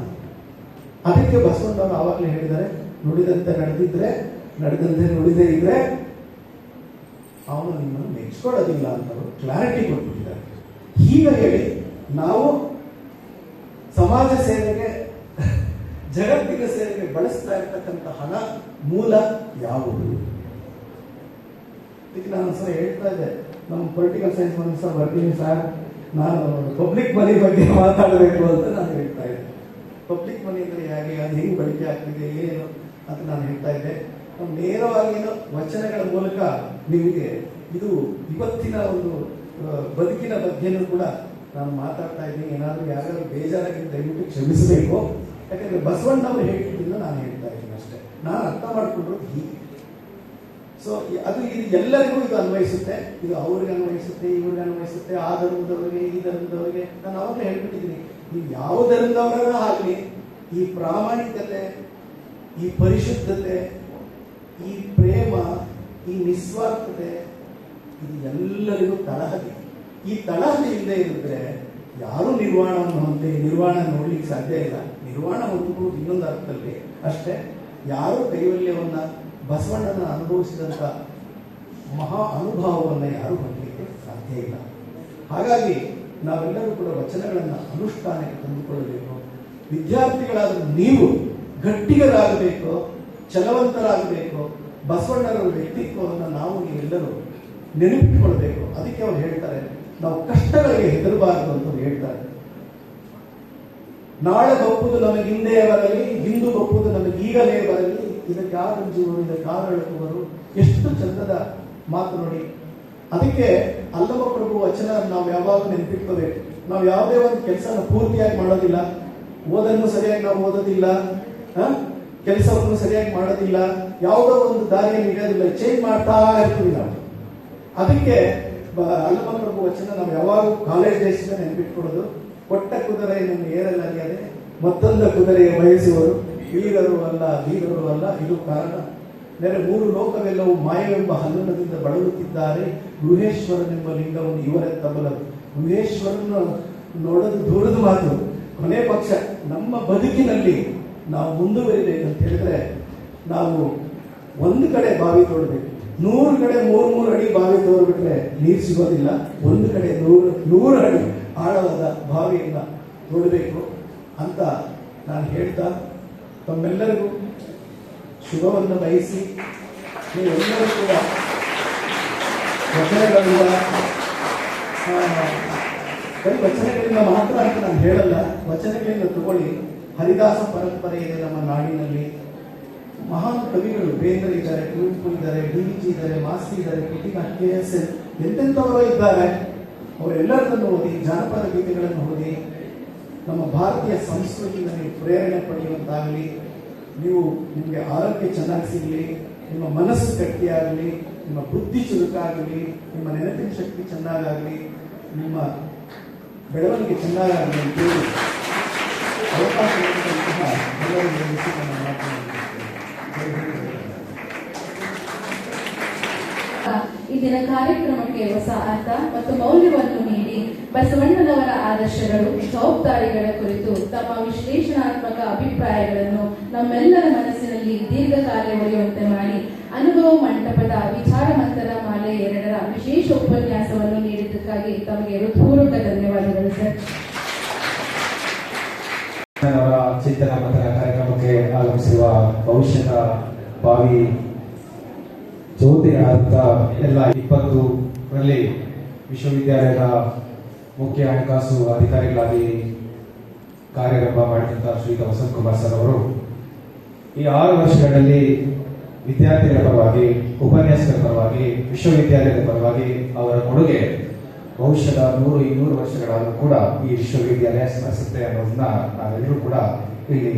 ಅದಕ್ಕೆ ಬಸವಣ್ಣವರು ಆವಾಗಲೇ ಹೇಳಿದ್ದಾರೆ, ನುಡಿದಂತೆ ನಡೆದಿದ್ರೆ, ನಡೆದಂತೆ ನುಡಿದೇ ಇದ್ರೆ ಅವನು ನಿಮ್ಮನ್ನು ಮೆಚ್ಕೊಳ್ಳೋದಿಲ್ಲ ಅಂತ ಕ್ಲಾರಿಟಿ ಕೊಟ್ಬಿಟ್ಟಿದ್ದಾರೆ. ಹೀಗೆ ಹೇಳಿ ನಾವು ಸಮಾಜ ಸೇವೆಗೆ, ಜಗತ್ತಿನ ಸೇವೆಗೆ ಬಳಸ್ತಾ ಇರ್ತಕ್ಕಂಥ ಹಣ ಮೂಲ ಯಾವುದು? ಇದಕ್ಕೆ ನಾನು ಸರ್ ಹೇಳ್ತಾ ಇದ್ದೆ, ನಮ್ಮ ಪೊಲಿಟಿಕಲ್ ಸೈನ್ಸ್ ಒಂದು ಸರ್ ಬರ್ತೀನಿ ಸರ್, ನಾನು ಪಬ್ಲಿಕ್ ಮನಿ ಬಗ್ಗೆ ಮಾತಾಡಬೇಕು ಅಂತ ನಾನು ಹೇಳ್ತಾ ಇದ್ದೆ. ಪಬ್ಲಿಕ್ ಮನಿ ಅಂದರೆ ಹೇಗೆ, ಅದು ಹೆಂಗೆ ಬಳಕೆ ಆಗ್ತಿದೆ, ಏನು ಅಂತ ನಾನು ಹೇಳ್ತಾ ಇದ್ದೆ. ನೇರವಾಗಿ ವಚನಗಳ ಮೂಲಕ ನಿಮಗೆ ಇದು ಇವತ್ತಿನ ಒಂದು ಬದುಕಿನ ಬಗ್ಗೆನೂ ಕೂಡ ನಾನು ಮಾತಾಡ್ತಾ ಇದ್ದೀನಿ. ಏನಾದರೂ ಯಾರಾದ್ರೂ ಬೇಜಾರಾಗಿ ದಯವಿಟ್ಟು ಕ್ಷಮಿಸಬೇಕು. ಯಾಕಂದ್ರೆ ಬಸವಣ್ಣವರು ಹೇಳಿದ್ದನ್ನು ನಾನು ಹೇಳ್ತಾ ಇದ್ದೀನಿ ಅಷ್ಟೇ. ನಾನು ಅರ್ಥ ಮಾಡ್ಕೊಂಡ್ರು ಹೀಗೆ. ಸೊ ಅದು ಇದು ಎಲ್ಲರಿಗೂ ಇದು ಅನ್ವಯಿಸುತ್ತೆ, ಇದು ಅವ್ರಿಗೆ ಅನ್ವಯಿಸುತ್ತೆ, ಇವ್ರಿಗೆ ಅನ್ವಯಿಸುತ್ತೆ, ಆ ಧರ್ಮದವರಿಗೆ, ಈ ಧರ್ಮದವರಿಗೆ. ನಾನು ಅವಾಗಲೇ ಹೇಳ್ಬಿಟ್ಟಿದ್ದೀನಿ, ನೀವು ಯಾವ ಧರ್ಮದವರ ಆಗಲಿ ಈ ಪ್ರಾಮಾಣಿಕತೆ, ಈ ಪರಿಶುದ್ಧತೆ, ಈ ಪ್ರೇಮ, ಈ ನಿಸ್ವಾರ್ಥತೆ, ಇದು ಎಲ್ಲರಿಗೂ ತಳಹದಿ. ಈ ತಳಹದಿ ಇಲ್ಲದೆ ಇದ್ರೆ ಯಾರು ನಿರ್ವಾಣ ನೋಡ್ಲಿಕ್ಕೆ ಸಾಧ್ಯ ಇಲ್ಲ. ನಿರ್ವಾಣ ಹೊಂದ್ಬೋದು ಇನ್ನೊಂದು ಅರ್ಥದಲ್ಲಿ ಅಷ್ಟೇ. ಯಾರು ಕೈವಲ್ಯವನ್ನ, ಬಸವಣ್ಣನ ಅನುಭವಿಸಿದಂಥ ಮಹಾ ಅನುಭವವನ್ನು ಯಾರು ಹೊಂದಲಿಕ್ಕೆ ಸಾಧ್ಯ ಇಲ್ಲ. ಹಾಗಾಗಿ ನಾವೆಲ್ಲರೂ ಕೂಡ ವಚನಗಳನ್ನು ಅನುಷ್ಠಾನಕ್ಕೆ ತಂದುಕೊಳ್ಳಬೇಕು. ವಿದ್ಯಾರ್ಥಿಗಳಾದ ನೀವು ಗಟ್ಟಿಗರಾಗಬೇಕು. ಛಲವಂತರಾಗಬೇಕು. ಬಸವಣ್ಣನವರ ವ್ಯಕ್ತಿತ್ವವನ್ನು ನಾವು ನೀವೆಲ್ಲರೂ ನೆನಪಿಟ್ಕೊಳ್ಬೇಕು. ಅದಕ್ಕೆ ಅವ್ರು ಹೇಳ್ತಾರೆ, ನಾವು ಕಷ್ಟಗಳಿಗೆ ಹೆದರಬಾರದು ಅಂತ ಹೇಳ್ತಾರೆ. ನಾಳೆ ಬಪ್ಪುದು ನಮಗೆ ಹಿಂದೆ ಬರಲಿ, ಹಿಂದೂ ಬಪ್ಪುದು ನಮಗೆ ಈಗಲೇ ಬರಲಿ, ಇದಕ್ಕೆ ಆರಂಜುವರು ಇದಕ್ಕೆ ಆರಳುವರು. ಎಷ್ಟು ಚಂದದ ಮಾತು ನೋಡಿ. ಅದಕ್ಕೆ ಅಲ್ಲಮ ಪ್ರಭು ವಚನ ನಾವು ಯಾವಾಗ ನೆನಪಿಟ್ಕೋಬೇಕು. ನಾವು ಯಾವುದೇ ಒಂದು ಕೆಲಸನ ಪೂರ್ತಿಯಾಗಿ ಮಾಡೋದಿಲ್ಲ, ಓದನ್ನು ಸರಿಯಾಗಿ ನಾವು ಓದೋದಿಲ್ಲ, ಕೆಲಸವನ್ನು ಸರಿಯಾಗಿ ಮಾಡೋದಿಲ್ಲ, ಯಾವುದೋ ಒಂದು ದಾರಿಯನ್ನು ಇಡೋದಿಲ್ಲ, ಚೇಂಜ್ ಮಾಡ್ತಾ ಇರ್ತೀವಿ ನಾವು. ಅದಕ್ಕೆ ಅಲ್ಲಮ ಪ್ರಭು ವಚನ ನಾವು ಯಾವಾಗ ಕಾಲೇಜ್ ಡೇಸ್ನ ನೆನಪಿಟ್ಕೊಳ್ಳೋದು. ಕೊಟ್ಟ ಕುದುರೆಯನ್ನು ಏರಲಾಗಿದೆ, ಮತ್ತೊಂದು ಕುದುರೆಯ ಬಯಸುವರು, ವೀರರು ಅಲ್ಲ ವೀರರು ಅಲ್ಲ. ಇದು ಕಾರಣ. ಬೇರೆ ಮೂರು ಲೋಕವೆಲ್ಲವೂ ಮಾಯವೆಂಬ ಹಲ್ಲುನದಿಂದ ಬಳಲುತ್ತಿದ್ದಾರೆ, ಗುಹೇಶ್ವರನೆಂಬ ಲಿಂಗವನ್ನು ಇವರೆತ್ತಬಲ್ಲದು. ಗುಹೇಶ್ವರನ ನೋಡೋದು ದೂರದ ಮಾತು. ಕೊನೆ ಪಕ್ಷ ನಮ್ಮ ಬದುಕಿನಲ್ಲಿ ನಾವು ಮುಂದುವರಿಬೇಕಂತ ಹೇಳಿದ್ರೆ ನಾವು ಒಂದು ಕಡೆ ಬಾವಿ ತೋಡಬೇಕು. 100 ಕಡೆ 3 ಅಡಿ ಬಾವಿ ತೋಡ್ಬಿಟ್ರೆ ನೀರು ಸಿಗೋದಿಲ್ಲ. ಒಂದು ಕಡೆ 100 ಅಡಿ ಆಳವಾದ ಬಾವಿಯನ್ನ ತೋಡಬೇಕು ಅಂತ ನಾನು ಹೇಳ್ತಾ ತಮ್ಮೆಲ್ಲರಿಗೂ ಶುಭವನ್ನು ಬಯಸಿ, ನೀವೆಲ್ಲರೂ ಕೂಡ ವಚನಗಳಿಂದ ಮಾತ್ರ ಅಂತ ನಾನು ಹೇಳಲ್ಲ, ವಚನಗಳಿಂದ ತಗೊಳ್ಳಿ. ಹರಿದಾಸ ಪರಂಪರೆ ಇದೆ ನಮ್ಮ ನಾಡಿನಲ್ಲಿ. ಮಹಾನ್ ಕವಿಗಳು ಬೇಂದ್ರೆ ಇದ್ದಾರೆ, ಕುವೆಂಪು ಇದ್ದಾರೆ, DVG ಇದ್ದಾರೆ, ಮಾಸ್ತಿ ಇದ್ದಾರೆ, ಕಿಟಿನ KSL ಎಂತೆಂಥವರು ಇದ್ದಾರೆ. ಅವರೆಲ್ಲರನ್ನು ಓದಿ, ಜಾನಪದ ಗೀತೆಗಳನ್ನು ಓದಿ, ನಮ್ಮ ಭಾರತೀಯ ಸಂಸ್ಕೃತಿಯಿಂದ ನೀವು ಪ್ರೇರಣೆ ಪಡೆಯುವಂತಾಗಲಿ. ನೀವು ನಿಮಗೆ ಆರೋಗ್ಯ ಚೆನ್ನಾಗಿ ಸಿಗಲಿ, ನಿಮ್ಮ ಮನಸ್ಸು ಗಟ್ಟಿಯಾಗಲಿ, ನಿಮ್ಮ ಬುದ್ಧಿ ಚುರುಕಾಗಲಿ, ನಿಮ್ಮ ನೆನಪಿನ ಶಕ್ತಿ ಚೆನ್ನಾಗಾಗಲಿ, ನಿಮ್ಮ ಬೆಳವಣಿಗೆ ಚೆನ್ನಾಗಾಗಲಿ ಅಂತೇಳಿ ಅವಕಾಶ ನೀಡಿದಂತಹ ಎಲ್ಲರಿಗೂ ನನ್ನ ಈ ದಿನ ಕಾರ್ಯಕ್ರಮಕ್ಕೆ ಹೊಸ ಅರ್ಥ ಮತ್ತು ಮೌಲ್ಯವನ್ನು ನೀಡಿ ಬಸವಣ್ಣನವರ ಆದರ್ಶಗಳು, ಜವಾಬ್ದಾರಿಗಳ ಕುರಿತು ತಮ್ಮ ವಿಶ್ಲೇಷಣಾತ್ಮಕ ಅಭಿಪ್ರಾಯಗಳನ್ನು ನಮ್ಮೆಲ್ಲರ ಮನಸ್ಸಿನಲ್ಲಿ ದೀರ್ಘಕಾಲ ಉಳಿಯುವಂತೆ ಮಾಡಿ ಅನುಭವ ಮಂಟಪದ ವಿಚಾರ ಮಂಥನ ಮಾಲೆ 2ರ ವಿಶೇಷ ಉಪನ್ಯಾಸವನ್ನು ನೀಡಿದ್ದಕ್ಕಾಗಿ ತಮಗೆ ಹೃತ್ಪೂರ್ವಕ ಧನ್ಯವಾದಗಳು ಸರ್. ಅವರ ಚಿಂತನ ಮಂಥನ ಕಾರ್ಯಕ್ರಮಕ್ಕೆ ಆಗಮಿಸಿರುವ ಭವಿಷ್ಯದ ಭಾವಿ ಜ್ಯೋತಿ ಆದಂತ ಎಲ್ಲ 20ರಲ್ಲಿ ವಿಶ್ವವಿದ್ಯಾಲಯದ ಮುಖ್ಯ ಹಣಕಾಸು ಅಧಿಕಾರಿಗಳಾಗಿ ಕಾರ್ಯಾರಂಭ ಮಾಡಿದಂಥ ಶ್ರೀಯುತ ವಸಂತ್ ಕುಮಾರ್ ಸರ್ ಅವರು ಈ 6 ವರ್ಷಗಳಲ್ಲಿ ವಿದ್ಯಾರ್ಥಿಗಳ ಪರವಾಗಿ, ಉಪನ್ಯಾಸಕರ ಪರವಾಗಿ, ವಿಶ್ವವಿದ್ಯಾಲಯದ ಪರವಾಗಿ ಅವರ ಕೊಡುಗೆ ಭವಿಷ್ಯದ 100-200 ವರ್ಷಗಳಾದರೂ ಕೂಡ ಈ ವಿಶ್ವವಿದ್ಯಾಲಯ ಸ್ಮರಿಸುತ್ತೆ ಅನ್ನೋದನ್ನ ನಾವೆಲ್ಲರೂ ಕೂಡ ಇಲ್ಲಿ